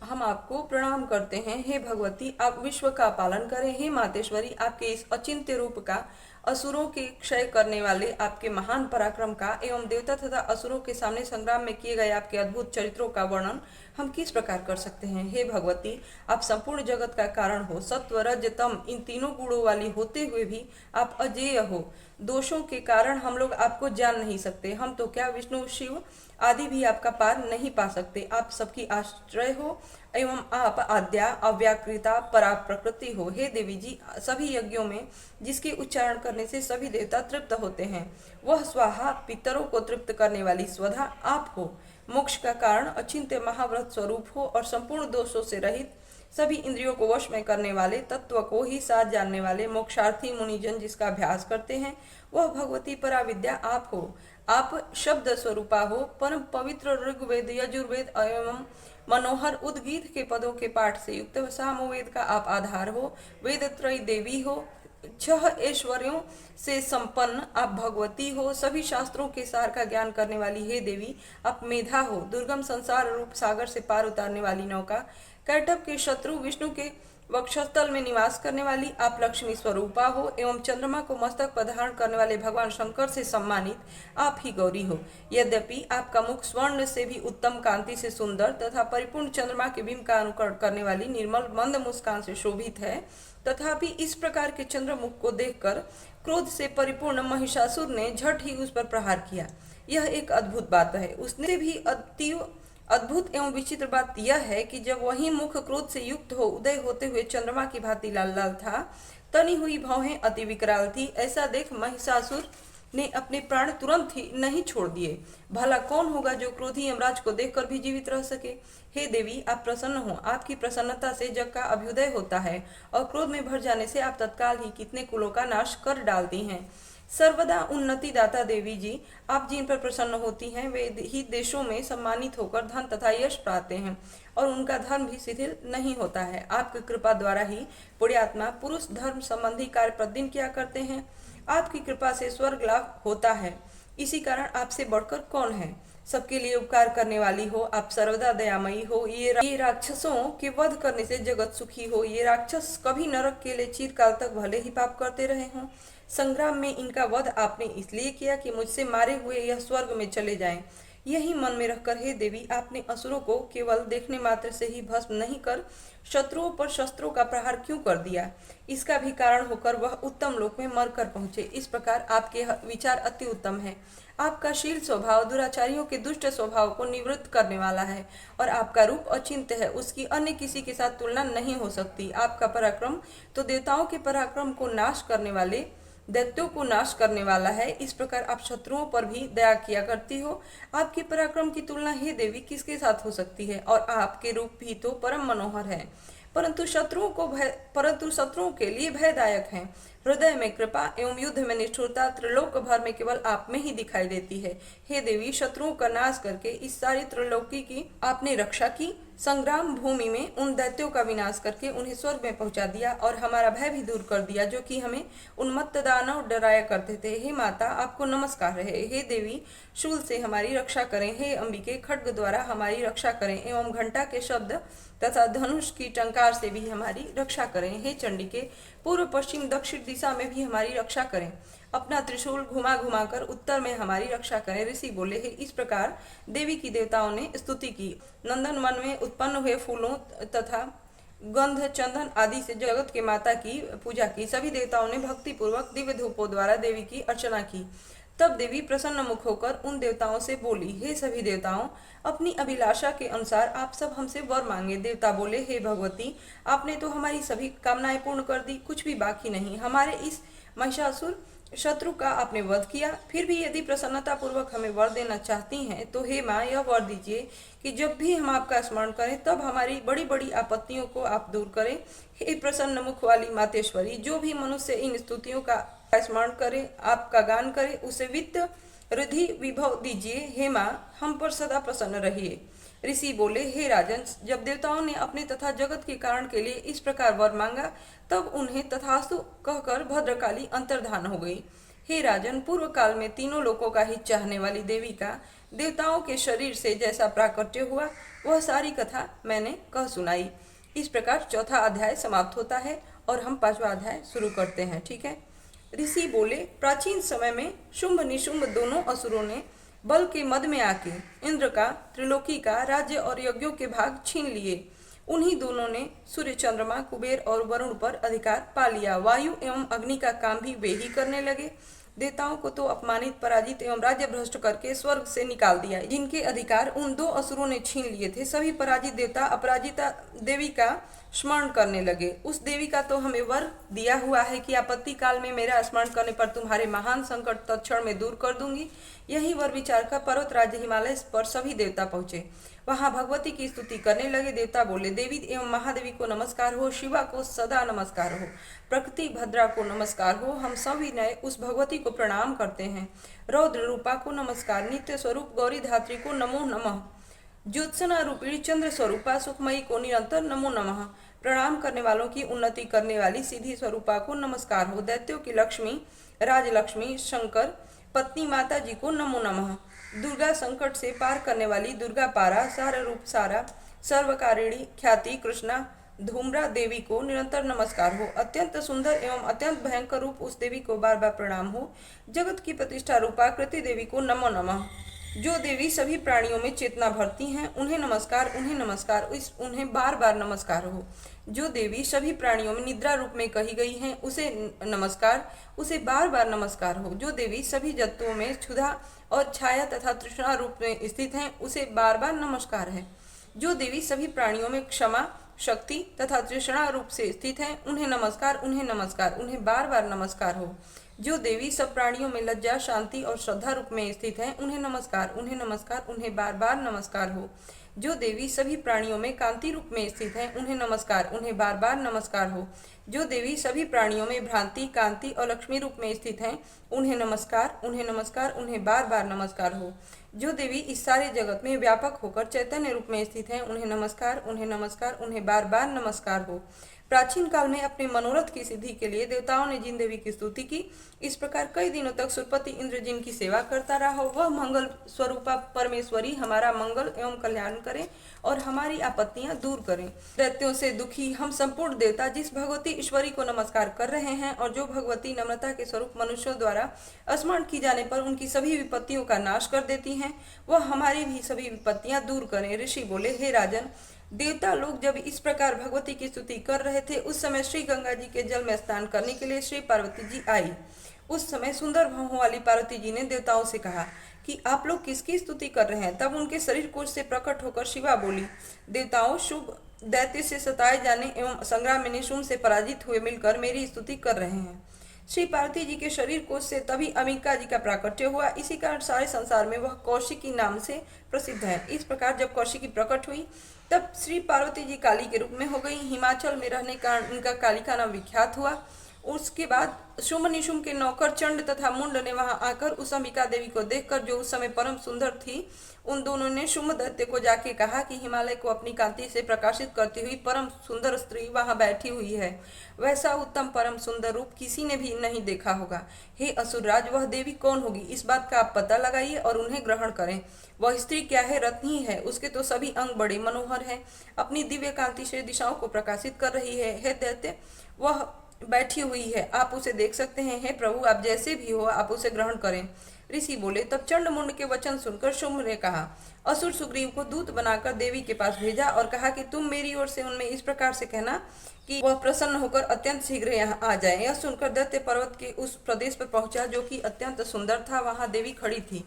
हम आपको प्रणाम करते हैं। हे भगवती आप विश्व का पालन करें। हे मातेश्वरी आपके इस अचिंत्य रूप का, असुरों के क्षय करने वाले आपके महान पराक्रम का एवं देवता तथा असुरों के सामने संग्राम में किए गए आपके अद्भुत चरित्रों का वर्णन हम किस प्रकार कर सकते हैं। हे भगवती आप संपूर्ण जगत का कारण हो। सत्व रज तम इन तीनों गुणों वाली होते हुए भी आप अजेय हो। दोषों के कारण हम लोग आपको जान नहीं सकते। हम तो क्या विष्णु शिव आदि भी आपका पार नहीं पा सकते। आप सबकी आश्रय हो एवं आप आद्या अव्याकृता परा प्रकृति हो। हे देवी जी सभी यज्ञों में जिसके उच्चारण करने से सभी देवता तृप्त होते हैं, वह स्वाहा पितरों को तृप्त करने वाली स्वधा आप हो। मोक्ष का कारण अचिंत्य महाव्रत स्वरूप हो और संपूर्ण दोषों से रहित सभी इंद्रियों को वश में करने वाले, तत्व को ही साथ जानने वाले मोक्षार्थी मुनिजन जिसका अभ्यास करते हैं, वह भगवती पराविद्या आप हो। आप शब्द स्वरूपा हो। परम पवित्र ऋग्वेद, यजुर्वेद एवं मनोहर उद्गीत के पदों के पाठ से युक्त सामवेद का आप आधार हो। वेद त्रयी देवी हो। छह ऐश्वर्यों से संपन्न आप भगवती हो। सभी शास्त्रों के सार का ज्ञान करने वाली हे देवी आप मेधा हो। दुर्गम संसार रूप सागर से पार उतारने वाली नौका, कैटभ के शत्रु विष्णु के वक्षस्थल में निवास करने वाली आप लक्ष्मी स्वरूपा हो एवं चंद्रमा को मस्तक पर धारण करने वाले भगवान शंकर से सम्मानित आप ही गौरी हो। यद्यपि आपका मुख स्वर्ण से भी उत्तम कांति से सुंदर तथा परिपूर्ण चंद्रमा के बिंब का अनुकरण करने वाली निर्मल मंद मुस्कान से शोभित है, तथापि इस प्रकार के चंद्रमुख को देखकर क्रोध से परिपूर्ण महिषासुर ने झट ही उस पर प्रहार किया। यह एक अद्भुत बात है। उसने भी अतीव अद्भुत एवं विचित्र बात यह है कि जब वही मुख क्रोध से युक्त हो उदय होते हुए चंद्रमा की भांति लाल लाल था, तनी हुई भौहें अति विकराल थी। ऐसा देख महिषासुर ने अपने प्राण तुरंत ही नहीं छोड़ दिए। भला कौन होगा जो क्रोधी यमराज को देखकर भी जीवित रह सके। हे देवी आप प्रसन्न हो। आपकी प्रसन्नता से जग का अभ्युदय होता है और क्रोध में भर जाने से आप तत्काल ही कितने कुलों का नाश कर डालती हैं। सर्वदा उन्नति दाता देवी जी आप जिन पर प्रसन्न होती हैं वे ही देशों में सम्मानित होकर धन तथा यश पाते हैं और उनका धर्म भी शिथिल नहीं होता है। आपकी कृपा द्वारा ही पुण्यात्मा पुरुष धर्म संबंधी कार्य प्रतिदिन किया करते हैं। आपकी कृपा से स्वर्ग लाभ होता है। इसी कारण आपसे बढ़कर कौन है। सबके लिए उपकार करने वाली हो। आप सर्वदा दयामयी हो। ये राक्षसों के वध करने से जगत सुखी हो। ये राक्षस कभी नरक के लिए चिरकाल तक भले ही पाप करते रहे हों। संग्राम में इनका वध आपने इसलिए किया कि मुझसे मारे हुए यह स्वर्ग में चले जाएं। यही मन में रखकर हे देवी आपने असुरों को केवल देखने मात्र से ही भस्म नहीं कर शत्रुओं पर शस्त्रों का प्रहार क्यों कर दिया। इसका भी कारण होकर वह उत्तम लोक में मरकर पहुंचे। इस प्रकार आपके विचार अति उत्तम है। आपका शील स्वभाव दुराचारियों के दुष्ट स्वभाव को निवृत्त करने वाला है और आपका रूप अचिंत्य है। उसकी अन्य किसी के साथ तुलना नहीं हो सकती। आपका पराक्रम तो देवताओं के पराक्रम को नाश करने वाले दैत्यों को नाश करने वाला है। इस प्रकार आप शत्रुओं पर भी दया किया करती हो। आपके पराक्रम की तुलना हे देवी किसके साथ हो सकती है। और आपके रूप भी तो परम मनोहर है, परंतु शत्रुओं के लिए भयदायक हैं। हृदय में कृपा एवं युद्ध में निष्ठुरता त्रिलोक भर में केवल आप में ही दिखाई देती है। हे देवी, शत्रुओं का नाश करके इस सारी त्रिलोकी की आपने रक्षा की। संग्राम भूमि में उन दैत्यों का विनाश करके उन्हें स्वर्ग में पहुंचा दिया और हमारा भय भी दूर कर दिया, जो कि हमें उन्मत्त दानव डराया करते थे। हे माता, आपको नमस्कार रहे। हे देवी, शूल से हमारी रक्षा करें। हे अंबिके, खड्ग द्वारा हमारी रक्षा करें एवं घंटा के शब्द तथा धनुष की टंकार से भी हमारी रक्षा करें। हे चंडिके, पूर्व पश्चिम दक्षिण दिशा में भी हमारी रक्षा करें। अपना त्रिशूल घुमा घुमा कर उत्तर में हमारी रक्षा करें। ऋषि बोले, हे इस प्रकार देवी की देवताओं ने स्तुति की। नंदन वन में उत्पन्न हुए फूलों तथा गंध चंदन आदि से जगत के माता की पूजा की। सभी देवताओं ने भक्ति पूर्वक दिव्य धूपों द्वारा देवी की अर्चना की। तब देवी प्रसन्न मुख होकर उन देवताओं से बोली, हे सभी देवताओं, अपनी अभिलाषा के अनुसार आप सब हमसे वर मांगे। देवता बोले, हे भगवती, आपने तो हमारी सभी कामनाएं पूर्ण कर दी, कुछ भी बाकी नहीं। हमारे इस महिषासुर शत्रु का आपने वध किया, फिर भी यदि प्रसन्नता पूर्वक हमें वर देना चाहती हैं तो हे माँ, यह वर दीजिए कि जब भी हम आपका स्मरण करें तब हमारी बड़ी बड़ी आपत्तियों को आप दूर करें। हे प्रसन्न मुख वाली मातेश्वरी, जो भी मनुष्य इन स्तुतियों का स्मरण करे, आपका गान करे, उसे वित्त रिद्धि विभव दीजिए। हे माँ, हम पर सदा प्रसन्न रहिए। ऋषि बोले, हे राजन, जब देवताओं ने अपने तथा जगत के कारण के लिए इस प्रकार वर मांगा तब उन्हें तथास्तु कहकर भद्रकाली अंतर्धान हो गई। हे राजन, पूर्व काल में तीनों लोकों का हित चाहने वाली देवी का देवताओं के शरीर से जैसा प्राकट्य हुआ वह सारी कथा मैंने कह सुनाई। इस प्रकार चौथा अध्याय समाप्त होता है और हम पांचवा अध्याय शुरू करते हैं। ठीक है। ऋषि बोले, प्राचीन समय में शुंभ निशुंभ दोनों असुरों ने बल के मद में आके इंद्र का, त्रिलोकी का राज्य और यज्ञों के भाग छीन लिए। उन्हीं दोनों ने सूर्य, चंद्रमा, कुबेर और वरुण पर अधिकार पा लिया। वायु एवं अग्नि का काम भी वे ही करने लगे। देवताओं को तो अपमानित, पराजित एवं राज्य भ्रष्ट करके स्वर्ग से निकाल दिया। जिनके अधिकार उन दो असुरों ने छीन लिए थे, सभी पराजित देवता अपराजिता देवी का स्मरण करने लगे। उस देवी का तो हमें वर दिया हुआ है कि आपत्ति काल में मेरा स्मरण करने पर तुम्हारे महान संकट तत्क्षण में दूर कर दूंगी। यही वर विचार कर पर्वत राज्य हिमालय पर सभी देवता पहुंचे। वहां भगवती की स्तुति करने लगे। देवता बोले, देवी एवं महादेवी को नमस्कार हो, शिवा को सदा नमस्कार हो, प्रकृति भद्रा को नमस्कार हो। हम सभी नए उस भगवती को प्रणाम करते हैं। रौद्र रूपा को नमस्कार, नित्य स्वरूप गौरी धात्री को नमो नमः, ज्योत्सना रूपिणी चंद्र स्वरूपा सुखमयी को निरंतर नमो नमः। प्रणाम करने वालों की उन्नति करने वाली सीधी स्वरूपा को नमस्कार हो। दैत्यों की लक्ष्मी, राजलक्ष्मी, शंकर पत्नी माता जी को नमो नमः। दुर्गा, संकट से पार करने वाली दुर्गा पारा, सार रूप सारा, सर्वकारिणी ख्याति कृष्णा, धूम्रा देवी को निरंतर नमस्कार हो। अत्यंत सुंदर एवं अत्यंत भयंकर रूप उस देवी को बार बार प्रणाम हो। जगत की प्रतिष्ठा रूपा कृति देवी को नमो नमः। जो देवी सभी प्राणियों में चेतना भरती हैं उन्हें नमस्कार, उन्हें नमस्कार, उन्हें बार बार नमस्कार हो। जो देवी सभी प्राणियों में निद्रा रूप में कही गई हैं उसे नमस्कार, उसे बार बार नमस्कार हो। जो देवी सभी जंतुओं में क्षुधा और छाया तथा तृष्णा रूप में स्थित हैं उसे बार बार नमस्कार है। जो देवी सभी प्राणियों में क्षमा, शक्ति तथा तृष्णा रूप से स्थित हैं उन्हें नमस्कार, उन्हें नमस्कार, उन्हें बार बार नमस्कार हो। जो देवी सब प्राणियों में लज्जा, शांति और श्रद्धा रूप में स्थित हैं उन्हें नमस्कार, उन्हें नमस्कार, उन्हें बार बार नमस्कार हो। जो देवी सभी प्राणियों में कांति रूप में स्थित हैं उन्हें नमस्कार, उन्हें बार बार नमस्कार हो। जो देवी सभी प्राणियों में भ्रांति, कांति और लक्ष्मी रूप में स्थित हैं उन्हें नमस्कार, उन्हें नमस्कार, उन्हें बार बार नमस्कार हो। जो देवी इस सारे जगत में व्यापक होकर चैतन्य रूप में स्थित हैं उन्हें नमस्कार, उन्हें नमस्कार, उन्हें बार बार नमस्कार हो। प्राचीन काल में अपने मनोरथ की सिद्धि के लिए देवताओं ने जिन देवी की स्तुति की, इस प्रकार कई दिनों तक सुरपति इंद्र जिनकी सेवा करता रहा हो, वह मंगल स्वरूपा परमेश्वरी हमारा मंगल एवं कल्याण करें और हमारी आपत्तियां दूर करें। दैत्यों से दुखी हम संपूर्ण देवता जिस भगवती ईश्वरी को नमस्कार कर रहे हैं और जो भगवती नम्रता के स्वरूप मनुष्यों द्वारा स्मरण की जाने पर उनकी सभी विपत्तियों का नाश कर देती हैं, वह हमारी भी सभी विपत्तियां दूर करें। ऋषि बोले, हे राजन, देवता लोग जब इस प्रकार भगवती की स्तुति कर रहे थे उस समय श्री गंगा जी के जल में स्नान करने के लिए श्री पार्वती जी आई। उस समय सुंदर भौहों वाली पार्वती जी ने देवताओं से कहा कि आप लोग किसकी स्तुति कर रहे हैं। तब उनके शरीर कोश से प्रकट होकर शिवा बोली, देवताओं, शुभ दैत्य से सताए जाने एवं संग्राम में निशुंभ से पराजित हुए मिलकर मेरी स्तुति कर रहे हैं। श्री पार्वती जी के शरीर कोश से तभी अम्बिका जी का प्राकट्य हुआ। इसी कारण सारे संसार में वह कौशिकी नाम से प्रसिद्ध है। इस प्रकार जब कौशिकी प्रकट हुई तब श्री पार्वती जी काली के रूप में हो गई। हिमाचल में रहने कारण उनका कालिका नाम विख्यात हुआ। उसके बाद शुंभ निशुंभ के नौकर चंड तथा मुंड ने वहां आकर उस अंबिका देवी को देखकर, जो उस समय परम सुंदर थी, उन दोनों ने शुंभ दैत्य को जाके कहा कि हिमालय को अपनी कांति से प्रकाशित करती हुई परम सुंदर स्त्री वहां बैठी हुई है। वैसा उत्तम परम सुंदर रूप किसी ने भी नहीं देखा होगा। हे असुरराज, वह देवी कौन होगी, इस बात का आप पता लगाइए और उन्हें ग्रहण करें। वह स्त्री क्या है, रत्न ही है। उसके तो सभी अंग बड़े मनोहर हैं, अपनी दिव्य कांति से दिशाओं को प्रकाशित कर रही है। हे दैत्य, वह बैठी हुई है, आप उसे देख सकते हैं। हे प्रभु, आप जैसे भी हो, आप उसे ग्रहण करें। ऋषि बोले। तब चंड मुंड के वचन सुनकर शुंभ ने कहा, असुर सुग्रीव को दूत बनाकर देवी के पास भेजा और कहा कि तुम मेरी ओर से उनमें इस प्रकार से कहना कि वह प्रसन्न होकर अत्यंत शीघ्र यहाँ आ जाए। यह सुनकर दैत्य पर्वत के उस प्रदेश पर पहुंचा जो कि अत्यंत सुंदर था। वहां देवी खड़ी थी।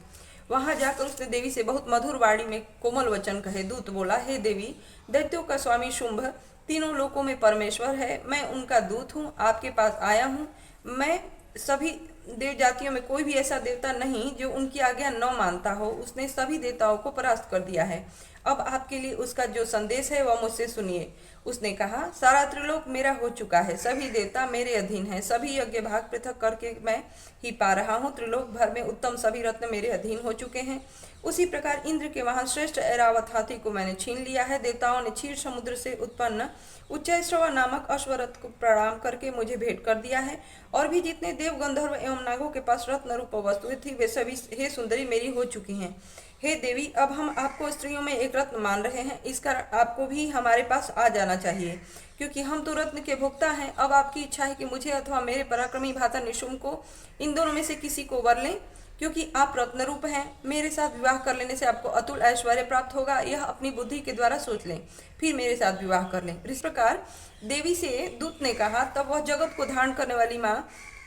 वहां जाकर उसने देवी से बहुत मधुर वाणी में कोमल वचन कहे। दूत बोला, हे देवी, दैत्यों का स्वामी शुंभ तीनों लोकों में परमेश्वर है। मैं उनका दूत हूँ, आपके पास आया हूँ। मैं सभी देव जातियों में कोई भी ऐसा देवता नहीं जो उनकी आज्ञा न मानता हो। उसने सभी देवताओं को परास्त कर दिया है। अब आपके लिए उसका जो संदेश है वह मुझसे सुनिए। उसने कहा, सारा त्रिलोक मेरा हो चुका है, सभी देवता मेरे अधीन हैं, सभी यज्ञ भाग पृथक करके मैं ही पा रहा हूँ। त्रिलोक भर में उत्तम सभी रत्न मेरे अधीन हो चुके हैं। उसी प्रकार इंद्र के वहां श्रेष्ठ ऐरावत हाथी को मैंने छीन लिया है। देवताओं ने क्षीर समुद्र से उत्पन्न उच्चैश्रवा नामक अश्वरथ को प्रणाम करके मुझे भेंट कर दिया है। और भी जितने देव गंधर्व एवं नागों के पास रत्न रूप वस्तुएं थी, वे सभी हे सुंदरी मेरी हो चुकी हैं। हे देवी, अब हम आपको स्त्रियों में एक रत्न मान रहे हैं, इस कारण आपको भी हमारे पास आ जाना चाहिए, क्योंकि हम तो रत्न के भोक्ता हैं। अब आपकी इच्छा है कि मुझे अथवा मेरे पराक्रमी भाता निशुंभ को, इन दोनों में से किसी को वर लें, क्योंकि आप रत्न रूप हैं। मेरे साथ विवाह कर लेने से आपको अतुल ऐश्वर्य प्राप्त होगा। यह अपनी बुद्धि के द्वारा सोच लें, फिर मेरे साथ विवाह कर लें। इस प्रकार देवी से दूत ने कहा। तब वह जगत को धारण करने वाली माँ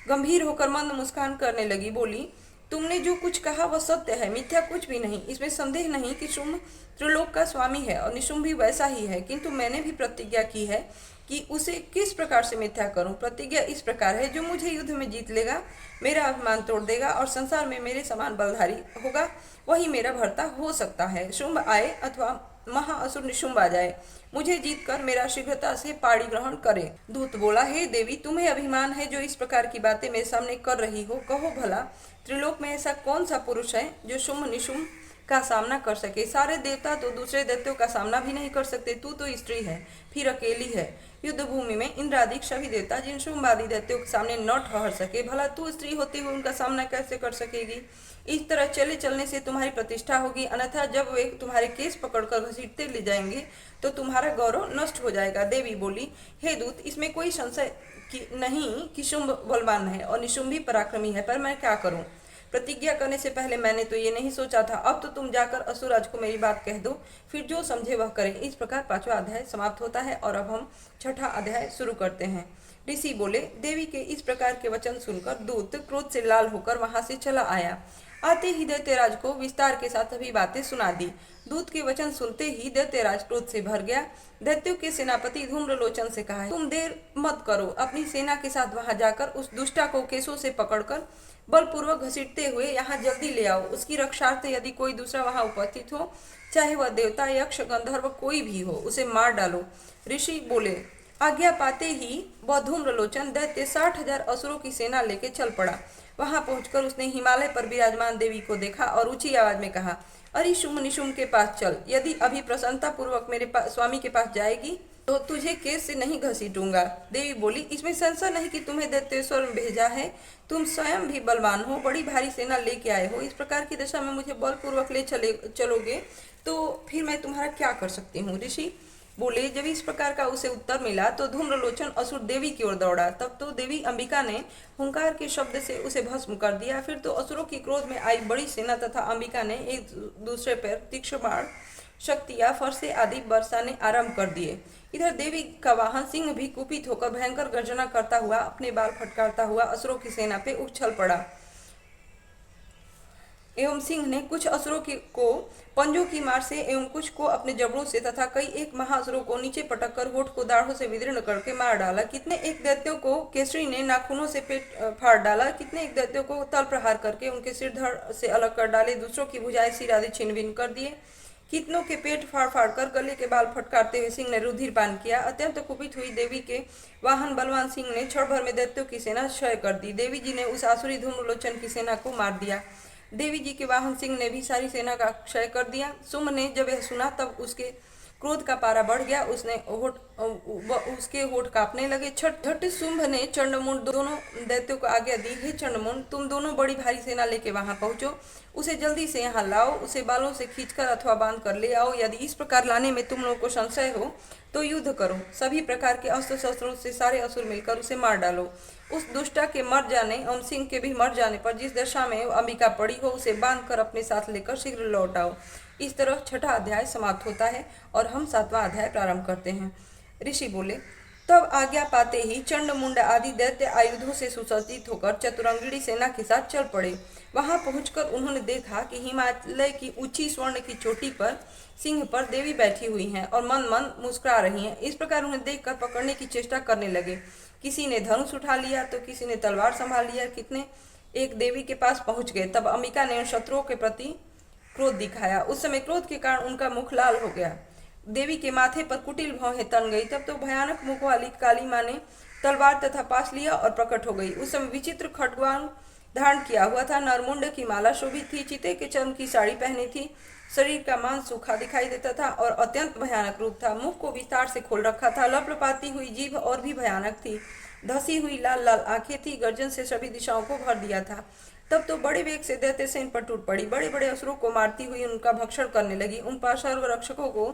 गंभीर होकर मंद मुस्कान करने लगी। बोली, तुमने जो कुछ कहा वह सत्य है, मिथ्या कुछ भी नहीं। इसमें संदेह नहीं कि शुंभ त्रिलोक का स्वामी है और निशुंभ भी वैसा ही है, किंतु मैंने भी प्रतिज्ञा की है कि उसे किस प्रकार से मिथ्या करूं। प्रतिज्ञा इस प्रकार है, जो मुझे युद्ध में जीत लेगा, मेरा अभिमान तोड़ देगा और संसार में मेरे समान बलधारी होगा, वही मेरा भर्ता हो सकता है। शुंभ आए अथवा महाअसुर निशुंभ आ जाए, मुझे जीत कर मेरा शीघ्रता से पाणी ग्रहण करे। दूत बोला, हे देवी, तुम्हें अभिमान है जो इस प्रकार की बातें मेरे सामने कर रही हो। कहो भला, त्रिलोक में ऐसा कौन सा पुरुष है जो शुंभ निशुंभ का सामना कर सके। सारे देवता तो दूसरे दैत्यों का सामना भी नहीं कर सकते, तू तो स्त्री है, फिर अकेली है। युद्ध भूमि में इंद्रादिक सभी देवता जिन शुंभ आदि दैत्यों के सामने न ठहर सके, भला तू स्त्री होते हुए उनका सामना कैसे कर सकेगी। इस तरह चले चलने से तुम्हारी प्रतिष्ठा होगी, अन्यथा जब वे तुम्हारे केस पकड़कर घसीटते ले जाएंगे तो तुम्हारा गौरव नष्ट हो जाएगा। देवी बोली, हे दूत, इसमें कोई संशय नहीं कि शुंभ बलवान है और निशुंभ भी पराक्रमी है, पर मैं क्या करूं। प्रतिज्ञा करने से पहले मैंने तो ये नहीं सोचा था। अब तो तुम जाकर असुरराज को मेरी बात कह दो, फिर जो समझे वह करे। इस प्रकार 5वां अध्याय समाप्त होता है और अब हम 6ठा अध्याय शुरू करते हैं। ऋषि बोले। देवी के इस प्रकार के वचन सुनकर दूत क्रोध से लाल होकर वहां से चला आया। आते ही दैत्यराज को विस्तार के साथ सभी बातें सुना दी। दूत के वचन सुनते ही दैत्यराज क्रोध से भर गया। दैत्यों के सेनापति धूम्रलोचन से कहा, तुम देर मत करो, अपनी सेना के साथ वहां जाकर उस दुष्टा को केसों से पकड़कर बलपूर्वक घसीटते हुए यहाँ जल्दी ले आओ। उसकी रक्षार्थ यदि कोई दूसरा वहां उपस्थित हो, चाहे वह देवता, यक्ष, गंधर्व कोई भी हो, उसे मार डालो। ऋषि बोले। आज्ञा पाते ही वह धूम्रलोचन दैत्य 60,000 असुरों की सेना लेके चल पड़ा। वहां पहुंचकर उसने हिमालय पर विराजमान देवी को देखा और ऊंची आवाज में कहा, अरे शुंभ निशुंभ के पास चल। यदि अभी प्रसन्नता पूर्वक मेरे स्वामी के पास जाएगी तो तुझे केस से नहीं घसीटूंगा। देवी बोली, इसमें संशय नहीं कि तुम्हें दैत्येश्वर में भेजा है, तुम स्वयं भी बलवान हो, बड़ी भारी सेना लेके आए हो। इस प्रकार की दशा में मुझे बलपूर्वक ले चलोगे तो फिर मैं तुम्हारा क्या कर सकती हूँ। ऋषि बोले। जब इस प्रकार का उसे उत्तर मिला तो धूम्रलोचन असुर देवी की ओर दौड़ा। तब तो देवी अंबिका ने हुंकार के शब्द से उसे भस्म कर दिया। फिर तो असुरों की क्रोध में आई बड़ी सेना तथा अंबिका ने एक दूसरे पर तीक्ष्ण बाण, शक्तियां, फरसे आदि बरसाने आरंभ कर दिए। इधर देवी का वाहन सिंह भी कुपित होकर भयंकर गर्जना करता हुआ, अपने बाल फटकारता हुआ असुरों की सेना पे उछल पड़ा। एवं सिंह ने कुछ असुरों को पंजों की मार से एवं कुछ को अपने जबड़ों से तथा कई एक महाअसुरों को नीचे पटक कर होठ को दाढ़ों से विदीर्ण करके मार डाला। कितने एक दैत्यों को केसरी ने नाखूनों से पेट फाड़ डाला। कितने एक दैत्यों को तल प्रहार करके उनके सिर धड़ से अलग कर डाले। दूसरों की भुजाएं, सिर आदि छिन्न भिन्न कर दिए। कितनों के पेट फाड़ फाड़ कर गले के बाल फटकारते हुए सिंह ने रुधिर पान किया। अत्यंत कुपित हुई देवी के वाहन बलवान सिंह ने क्षण भर में दैत्यों की सेना क्षय कर दी। देवी जी ने उस आसुरी धूम्रलोचन की सेना को मार दिया। देवी जी के वाहन सिंह ने भी सारी सेना का क्षय कर दिया। शुंभ ने जब यह सुना तब उसके क्रोध का पारा बढ़ गया। उसके होठ कांपने लगे। छठ शुंभ ने चंडमुंड दोनों दैत्यों को आज्ञा दी, हे चंडमुंड, तुम दोनों बड़ी भारी सेना लेके वहां पहुंचो, उसे जल्दी से यहाँ लाओ, उसे बालों से खींचकर अथवा बांध कर ले आओ। यदि इस प्रकार लाने में तुम लोगों को संशय हो तो युद्ध करो। सभी प्रकार के अस्त्र शस्त्रों से सारे असुर मिलकर उसे मार डालो। उस दुष्टा के मर जाने एवं सिंह के भी मर जाने पर जिस दशा में अंबिका पड़ी हो उसे बांध कर अपने साथ लेकर शीघ्र लौट आओ। इस तरह छठा अध्याय समाप्त होता है और हम सातवां अध्याय प्रारंभ करते हैं। ऋषि बोले, तब आज्ञा पाते ही चंड मुंड आदि दैत्य आयुधों से सुसज्जित होकर चतुरंगिणी सेना के साथ चल पड़े। वहां पहुंचकर उन्होंने देखा कि हिमालय की ऊंची स्वर्ण की चोटी पर सिंह पर देवी बैठी हुई हैं और मन मन मुस्कुरा रही हैं। इस प्रकार उन्हें देखकर पकड़ने की चेष्टा करने लगे। किसी ने धनुष उठा लिया तो किसी ने तलवार संभाल लिया। कितने एक देवी के पास पहुंच गए। तब अंबिका ने उन शत्रुओं के प्रति क्रोध दिखाया। उस समय क्रोध के कारण उनका मुख लाल हो गया। देवी के माथे पर कुटिल भौहें तन गई। तब तो भयानक मुख वाली काली मां ने तलवार तथा पास लिया और प्रकट हो गई। उस समय विचित्र खड्गवान धारण किया हुआ था। नरमुंड की माला शोभित थी। चिते के चर्म की साड़ी पहनी थी। शरीर का मांस सूखा दिखाई देता था और अत्यंत भयानक रूप था। मुख को विस्तार से खोल रखा था। लपलपाती हुई जीभ और भी भयानक थी। धसी हुई लाल लाल आंखें थी। गर्जन से सभी दिशाओं को भर दिया था। तब तो बड़े वेग से दैत्य सेना पर टूट पड़ी। बड़े बड़े असुरों को मारती हुई उनका भक्षण करने लगी। उन पर सर्व रक्षकों को,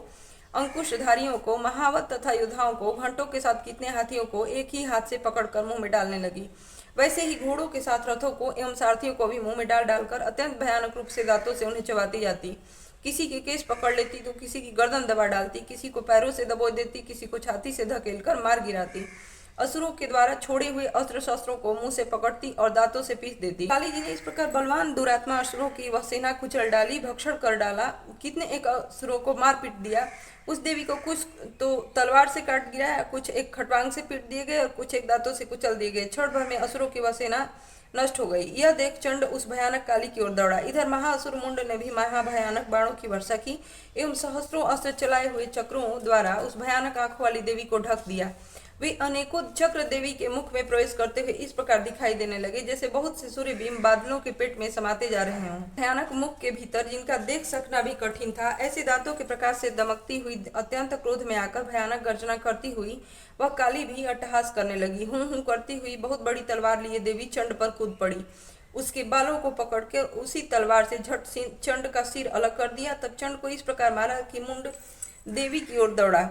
अंकुशधारियों को, महावत तथा योद्धाओं को, घंटों के साथ कितने हाथियों को एक ही हाथ से पकड़कर मुंह में डालने लगी। वैसे ही घोड़ों के साथ रथों को एवं सारथियों को भी मुंह में डाल डालकर अत्यंत भयानक रूप से दांतों से उन्हें चबाती जाती। किसी के केस पकड़ लेती तो किसी की गर्दन दबा डालती, किसी को पैरों से दबोच देती, किसी को छाती से धकेलकर मार गिराती। असुरों के द्वारा छोड़े हुए अस्त्र शस्त्रों को मुंह से पकड़ती और दांतों से पीस देती। काली जी ने इस प्रकार बलवान दुरात्मा असुरों की वह सेना कुचल डाली, भक्षण कर डाला। कितने एक असुरों को मार पीट दिया। उस देवी को कुछ तो तलवार से काट गिराया, कुछ एक खटवांग से पीट दिए गए और कुछ एक दांतों से कुचल दिए गए। क्षण भर में असुरों की वह सेना नष्ट हो गई। यह देख चंड उस भयानक काली की ओर दौड़ा। इधर महाअसुर मुंड ने भी महाभयानक बाणों की वर्षा की एवं सहस्त्रों अस्त्र चलाए हुए चक्रों द्वारा उस भयानक आंखों वाली देवी को ढक दिया। वे अनेकों चक्र देवी के मुख में प्रवेश करते हुए इस प्रकार दिखाई देने लगे जैसे बहुत से सूर्य बीम बादलों के पेट में समाते जा रहे हों। भयानक मुख के भीतर जिनका देख सकना भी कठिन था, ऐसे दांतों के प्रकाश से दमकती हुई अत्यंत क्रोध में आकर भयानक गर्जना करती हुई वह काली भी अट्टहास करने लगी। हूं करती हुई बहुत बड़ी तलवार लिए देवी चंड पर कूद पड़ी। उसके बालों को पकड़कर उसी तलवार से झट चंड का सिर अलग कर दिया। तब चंड को इस प्रकार मारा कि मुंड देवी की ओर दौड़ा।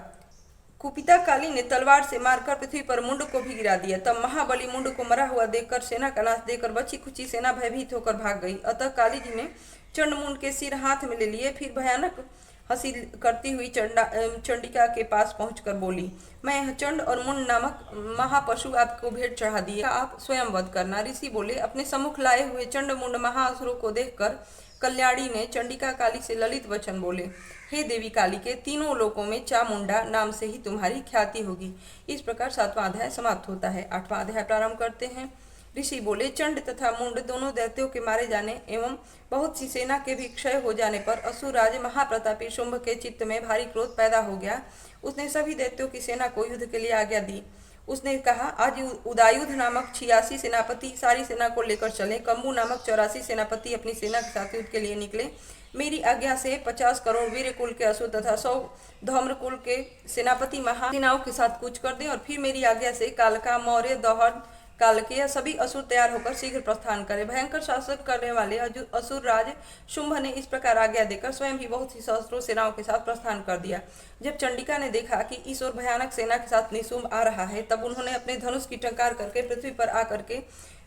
कुपिता काली ने तलवार से मारकर पृथ्वी पर मुंड को भी गिरा दिया। तब महाबली मुंड को मरा हुआ देखकर सेना का नाश देकर बची खुची सेना भयभीत होकर भाग गई। अतः काली जी ने चंड मुंड के सिर हाथ में ले लिए। फिर भयानक हंसी करती हुई चंडिका के पास पहुंचकर बोली, मैं यह चंड और मुंड नामक महापशु आपको भेंट चढ़ा दिया, आप स्वयं वध करना। ऋषि बोले, अपने सम्मुख लाए हुए चंड मुंड महाअसुरों को देखकर कल्याणी ने चंडिका काली से ललित वचन बोले, हे देवी काली के, तीनों लोकों में चामुंडा नाम से ही तुम्हारी ख्याति होगी। इस प्रकार सातवां अध्याय समाप्त होता है। आठवां अध्याय प्रारंभ करते हैं। ऋषि बोले, चंड तथा मुंड दोनों दैत्यों के मारे जाने एवं बहुत सी सेना के भी क्षय हो जाने पर असुरराज महाप्रतापी शुंभ के चित्त में भारी क्रोध पैदा हो गया। उसने सभी दैत्यों की सेना को युद्ध के लिए आज्ञा दी। उसने कहा, आज उदायुध नामक 86 सेनापति सारी सेना को लेकर चले। कम्बू नामक 84 सेनापति अपनी सेना के साथ युद्ध के लिए निकले। मेरी आज्ञा से 50 करोड़ वीर कुल के असुर तथा 100 धौम्र कुल के सेनापति महासेनाओं के साथ कूच कर दे और फिर मेरी आज्ञा से कालका, मौर्य, दौहर, काल के यह सभी असुर तैयार होकर शीघ्र प्रस्थान करे। भयंकर शासन करने वाले असुर राज शुंभ ने इस प्रकार आज्ञा देकर स्वयं भी बहुत सी सहस्त्रों सेनाओं के साथ प्रस्थान कर दिया। जब चंडिका ने देखा कि इस ओर भयानक सेना के साथ निशुंभ आ रहा है, तब उन्होंने अपने धनुष की टंकार करके पृथ्वी पर आकर के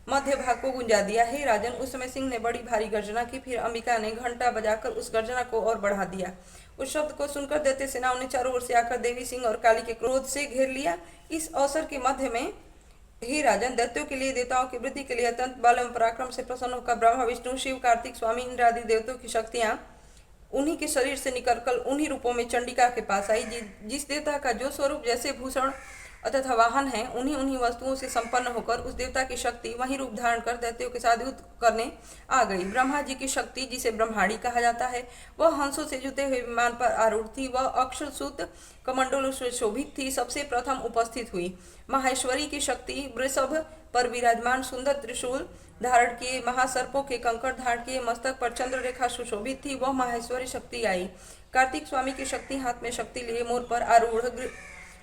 मध्य भाग को गुंजा दिया। हे राजन, उस समय सिंह ने बड़ी भारी गर्जना की। फिर अंबिका ने घंटा बजाकर उस गर्जना को और बढ़ा दिया। उस शब्द को सुनकर दैत्य सेनाओं ने चारों ओर से आकर देवी सिंह और काली के क्रोध से घेर लिया। इस अवसर के मध्य में हे राजन, दैत्यों के लिए, देवताओं की वृद्धि के लिए अत्यंत बल एवं पराक्रम से प्रसन्न होकर ब्रह्मा, विष्णु, शिव, कार्तिक, स्वामी इंद्र आदि देवताओं की शक्तियां उन्हीं के शरीर से निकलकर उन्हीं रूपों में चंडिका के पास आई। जिस देवता का जो स्वरूप जैसे भूषण तथा वाहन हैं, उन्हीं उन्हीं वस्तुओं से संपन्न होकर उस देवता की शक्ति वही रूप धारण कर दैत्यों के साथ युद्ध करने आ गई। ब्रह्मा जी की शक्ति, जिसे ब्रह्माणी कहा जाता है, वह हंसों से जुते हुए विमान पर आरूढ़ थी। वह अक्षसूत कमंडलों से शोभित थी। सबसे प्रथम उपस्थित हुई माहेश्वरी की शक्ति वृषभ पर विराजमान सुंदर त्रिशूल धारण किए, महासर्पों के कंकड़ धारण किए, मस्तक पर चंद्र रेखा सुशोभित थी, वह माहेश्वरी शक्ति आई। कार्तिक स्वामी की शक्ति हाथ में शक्ति लिए मोर पर आरूढ़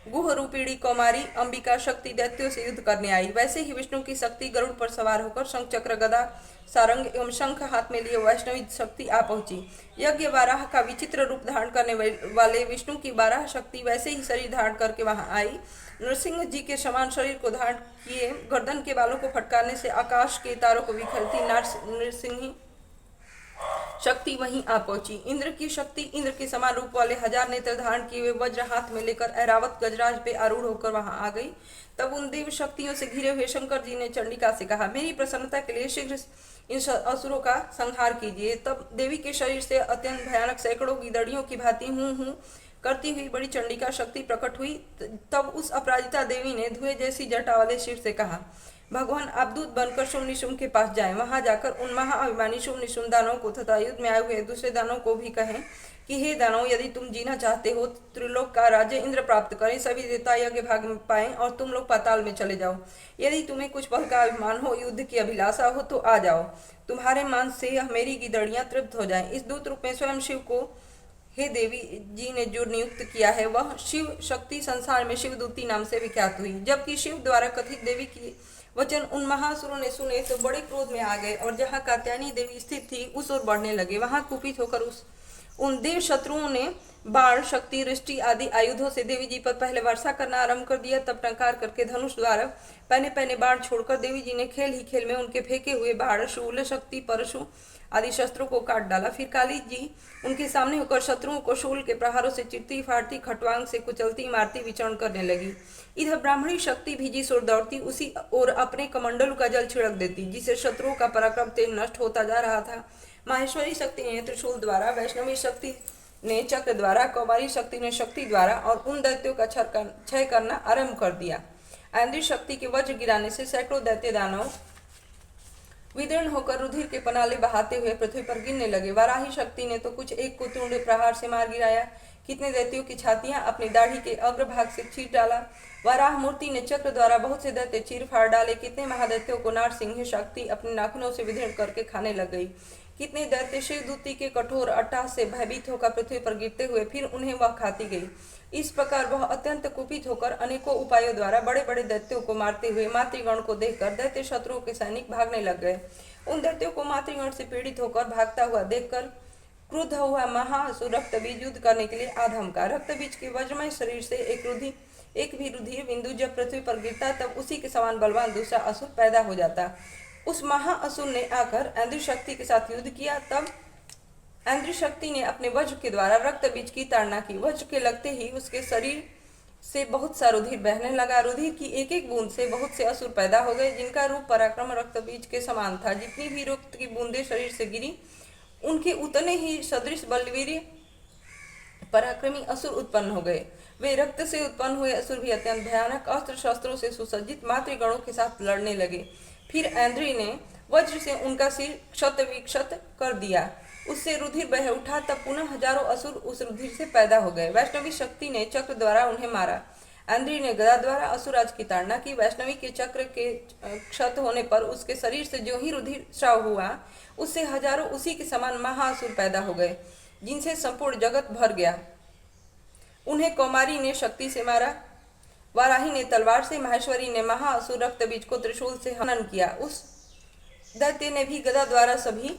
गुह रूपिणी कौमारी अंबिका शक्ति दैत्यों से युद्ध करने आई। वैसे ही विष्णु की शक्ति गरुड़ पर सवार होकर शंख चक्र गदा सारंग एवं शंख हाथ में लिए वैष्णवी शक्ति आ पहुंची। यज्ञ बारह का विचित्र रूप धारण करने वाले विष्णु की बारह शक्ति वैसे ही शरीर धारण करके वहां आई। नरसिंह जी के समान शरीर को धारण किए, गर्दन के बालों को फटकारने से आकाश के तारों को बिखेरती नरसिंह शक्ति वहीं आ पहुंची। इंद्र की शक्ति, इंद्र के समान रूप वाले 1000 नेत्र धारण किए हुए वज्र हाथ में लेकर ऐरावत गजराज पे आरूढ़ होकर वहां आ गई। तब उन देव शक्तियों से घिरे हुए शंकर जी ने चंडिका से कहा, मेरी प्रसन्नता के लिए शीघ्र इन असुरों का संहार कीजिए। तब देवी के शरीर से अत्यंत भयानक सैकड़ों गिदड़ियों की भांति हूं करती हुई बड़ी चंडिका शक्ति प्रकट हुई। तब उस अपराजिता देवी ने धुएं जैसी जटा वाले शिव से कहा, भगवान आप दूत बनकर शुंभ निशुंभ के पास जाएं। वहां जाकर उन महाअभिमानी शुंभ निशुंभ दानवों को तथा युद्ध में आए हुए दूसरे दानवों को भी कहें कि हे दानव, यदि तुम जीना चाहते हो त्रिलोक का राज्य इंद्र प्राप्त करें, सभी देवता यज्ञ भाग में पाएं और तुम लोग पाताल में चले जाओ। यदि तुम्हें कुछ पल का अभिमान हो, युद्ध की अभिलाषा हो तो आ जाओ। तुम्हारे मांस से मेरी गिदड़ियां तृप्त हो जाएं। इस दूत रूप में स्वयं शिव को हे देवी जी ने जो नियुक्त किया है, वह शिव शक्ति संसार में शिवदूती नाम से विख्यात हुई। जबकि शिव द्वारा कथित देवी की वचन उन महासुरों ने सुने तो बड़े क्रोध में आ गए और जहाँ कात्यायनी देवी स्थित थी उस ओर बढ़ने लगे। वहां कुपित होकर उन देव शत्रुओं ने बाण, शक्ति, वृष्टि आदि आयुधों से देवी जी पर पहले वर्षा करना आरंभ कर दिया। तब टंकार करके धनुष द्वारा पहने पहने बाण छोड़कर देवी जी ने खेल ही खेल में उनके फेंके हुए बाण, शूल, शक्ति, परशु आदि शस्त्रों को काट डाला। फिर काली जी उनके सामने होकर शत्रुओं को शूल के प्रहारों से चिरती, फाड़ती, खटवांग से कुचलती, मारती, विचरण करने लगी। इधर ब्राह्मणी शक्ति भी जिस ओर दौड़ती उसी ओर अपने कमंडल का जल छिड़क देती, जिससे शत्रुओं का पराक्रम तेज नष्ट होता जा रहा था। माहेश्वरी शक्ति ने त्रिशूल द्वारा, वैष्णवी शक्ति ने चक्र द्वारा, कौमारी शक्ति ने शक्ति द्वारा और उन दैत्यों का क्षय करना आरंभ कर दिया। ऐन्द्री शक्ति के वज्र गिराने से सैकड़ों दैत्य दानव विदीर्ण होकर रुधिर के पनाले बहाते हुए पृथ्वी पर गिरने लगे। वाराही शक्ति ने तो कुछ एक को तुंड प्रहार से मार गिराया, कितने दैत्यों की छातियां अपनी दाढ़ी के अग्रभाग से चीर डाला। वाराह मूर्ति ने चक्र द्वारा बहुत से दैत्य चीर फाड़ डाले। कितने महादैत्यों को नारसिंह शक्ति अपने नाखूनों से विदीर्ण करके खाने लग गई। कितने दैत्य शिवदूती के कठोर अट्टहास से भयभीत होकर पृथ्वी पर गिरते हुए फिर उन्हें वह खाती गई। इस प्रकार वह अत्यंत कुपित होकर अनेकों उपायों द्वारा बड़े बड़े दैत्यों को मारते हुए मातृगण को देखकर दैत्य शत्रुओं के सैनिक भागने लग गए। उन दैत्यों को मातृगण से पीड़ित होकर भागता हुआ देखकर क्रुद्ध हुआ महाअसुर रक्तबीज युद्ध करने के लिए आधम का। रक्तबीज के वज्रमय शरीर से एक भी रुधिर बिंदु जब पृथ्वी पर गिरता तब उसी के समान बलवान दूसरा असुर पैदा हो जाता। उस महाअसुर ने आकर ऐन्द्री शक्ति के साथ युद्ध किया। तब ऐन्द्री शक्ति ने अपने वज्र के द्वारा रक्त बीज की ताड़ना की। वज्र के लगते ही उसके शरीर से बहुत सा रुधिर बहने लगा। रुधिर की एक एक बूंद से बहुत से असुर पैदा हो गए, जिनका रूप पराक्रम रक्त बीज के समान था। जितनी भी रक्त की बूंदें शरीर से गिरी, उनके उतने ही सदृश बलवीर पराक्रमी असुर उत्पन्न हो गए। वे रक्त से उत्पन्न हुए असुर भी अत्यंत भयानक अस्त्र शस्त्रों से सुसज्जित मातृगणों के साथ लड़ने लगे। फिर ऐन्द्री ने वज्र से उनका सिर क्षत विक्षत कर दिया। उससे रुधिर बह उठा। तब पुनः हजारों असुर उस रुधिर से पैदा हो गए। वैष्णवी शक्ति ने चक्र द्वारा उन्हें मारा। ऐन्द्री ने गदा द्वारा असुराज की ताड़ना की। वैष्णवी के चक्र के क्षत होने पर उसके शरीर से जो ही रुधिर स्राव हुआ, उससे हजारों उसी के समान महाअसुर पैदा हो गए, जिनसे संपूर्ण जगत भर गया। उन्हें कौमारी ने शक्ति से मारा, वाराही ने तलवार से, माहेश्वरी ने महाअसुर रक्तबीज को त्रिशूल से हनन किया। उस दैत्य ने भी गदा द्वारा सभी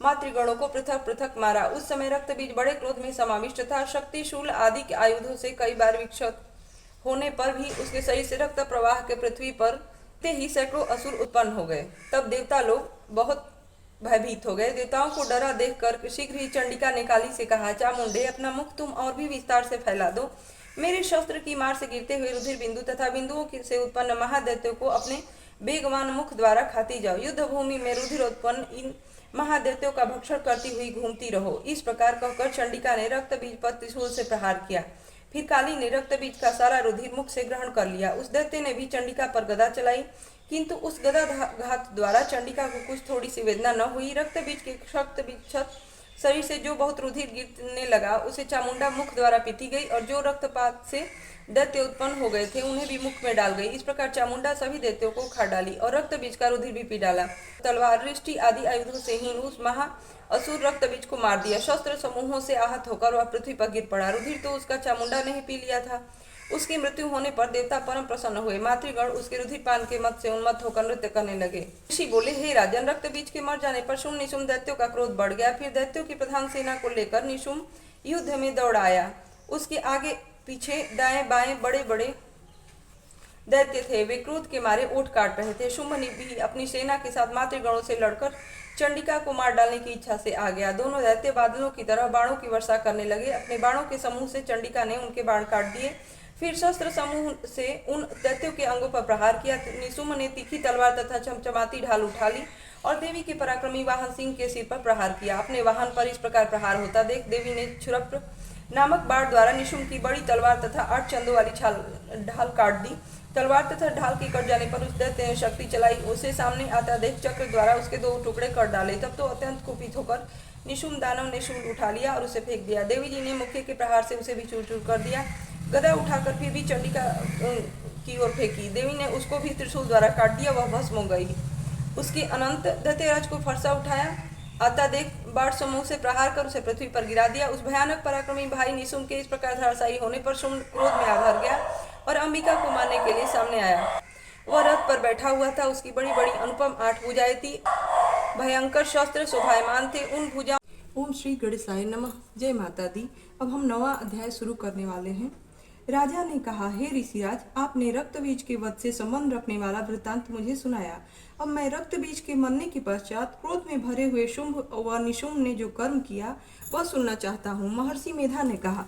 मातृगणों को पृथक पृथक मारा। उस समय रक्तबीज बड़े क्रोध में समाविष्ट था। शक्ति, शूल आदि के आयुधों से कई बार विक्षत होने पर भी उसके शरीर से रक्त प्रवाह के पृथ्वी पर ते ही सैकड़ों असुर उत्पन्न हो गए। तब देवता लोग बहुत भयभीत हो गए। देवताओं को डरा देखकर शीघ्र ही चंडिका ने काली से कहा, चामुंडे, अपना मुख तुम और भी विस्तार से फैला दो। मेरे शस्त्र की मार से गिरते हुए रुधिर बिंदु तथा बिंदुओं से उत्पन्न महादैत्यों को अपने वेगवान मुख द्वारा खाती जाओ। युद्ध भूमि में रुधिर उत्पन्न इन महादैत्यों का भक्षण करती हुई घूमती रहो। इस प्रकार कहकर चंडिका ने रक्त बीज पर त्रिशूल से प्रहार किया। फिर काली ने रक्त बीज का सारा रुधिर मुख से ग्रहण कर लिया। उस दैत्य ने भी चंडिका पर गदा चलाई, किंतु उस गदा घात द्वारा चंडिका को कुछ थोड़ी सी वेदना न हुई। रक्त बीज के शक्त बीजत शरीर से जो बहुत रुधिर गिरने लगा उसे चामुंडा मुख द्वारा पीती गई, और जो रक्तपात से दैत्य उत्पन्न हो गए थे उन्हें भी मुख में डाल गई। इस प्रकार चामुंडा सभी दैत्यों को खा डाली और रक्त बीज का रुधिर भी पी डाला। तलवार, रिष्टि आदि आयुधों से हीन उस महा असुर रक्त बीज को मार दिया। शस्त्र समूहों से आहत होकर वह पृथ्वी पर गिर पड़ा। रुधिर तो उसका चामुंडा ने ही पी लिया था। उसकी मृत्यु होने पर देवता परम प्रसन्न हुए। मातृगण उसके रुधिर पान के मत से उन्मत्त होकर नृत्य करने लगे। ऋषि बोले, हे राजन, रक्त बीज के मर जाने पर शुंभ निशुंभ दैत्यों का क्रोध बढ़ गया। फिर दैत्यों की प्रधान सेना को लेकर निशुंभ युद्ध में दौड़ आया। उसके आगे पीछे दाएं बाएं बड़े बड़े दैत्य थे। वे क्रोध के मारे ओठ काट रहे थे। शुंभ ने भी अपनी सेना के साथ मातृगणों से लड़कर चंडिका को मार डालने की इच्छा से आ गया। दोनों दैत्य बादलों की तरह बाणों की वर्षा करने लगे। अपने बाणों के समूह से चंडिका ने उनके बाण काट दिए। फिर शस्त्र समूह से उन दैत्यों के अंगों पर प्रहार किया। निशुंभ ने तीखी तलवार तथा चमचमाती ढाल उठा ली और देवी के पराक्रमी वाहन सिंह के सिर पर प्रहार किया। अपने वाहन पर इस प्रकार प्रहार होता देख देवी ने क्षुरप्र नामक बाण द्वारा निशुंभ की बड़ी तलवार तथा 8 चंदों वाली ढाल काट दी। तलवार तथा ढाल के कट जाने पर उस दैत्य ने शक्ति चलाई। उसे सामने आता देख चक्र द्वारा उसके 2 टुकड़े कर डाले। तब तो अत्यंत कुपित होकर निशुंभ दानव ने शूल उठा लिया और उसे फेंक दिया। देवी जी ने मुक्के के प्रहार से उसे भी चूर चूर कर दिया। गदा उठाकर फिर भी चंडिका की ओर फेंकी। देवी ने उसको भी त्रिशूल द्वारा काट दिया। वह भस्म हो गई। उसके अनंत दैत्यराज को फरसा उठाया आता देख बाढ़ समूह से प्रहार कर उसे पृथ्वी पर गिरा दिया। उस भयानक पराक्रमी भाई निशुंभ के इस प्रकार धराशायी होने पर शुंभ क्रोध में आग भर गया और अंबिका को मारने के लिए सामने आया। वह रथ पर बैठा हुआ था। उसकी बड़ी बड़ी अनुपम 8 भुजाएं थी। भयंकर शस्त्र शोभायमान थे। उन भुजाओं ओम श्री गणेशाय नमः। जय माता दी। अब हम 9वां अध्याय शुरू करने वाले हैं। राजा ने कहा, हे ऋषिराज, आपने रक्त बीज के वध से संबंध रखने वाला वृत्तांत मुझे सुनाया। अब मैं रक्त बीज के मरने के पश्चात क्रोध में भरे हुए शुंभ व निशुंभ ने जो कर्म किया वह सुनना चाहता हूँ। महर्षि मेधा ने कहा,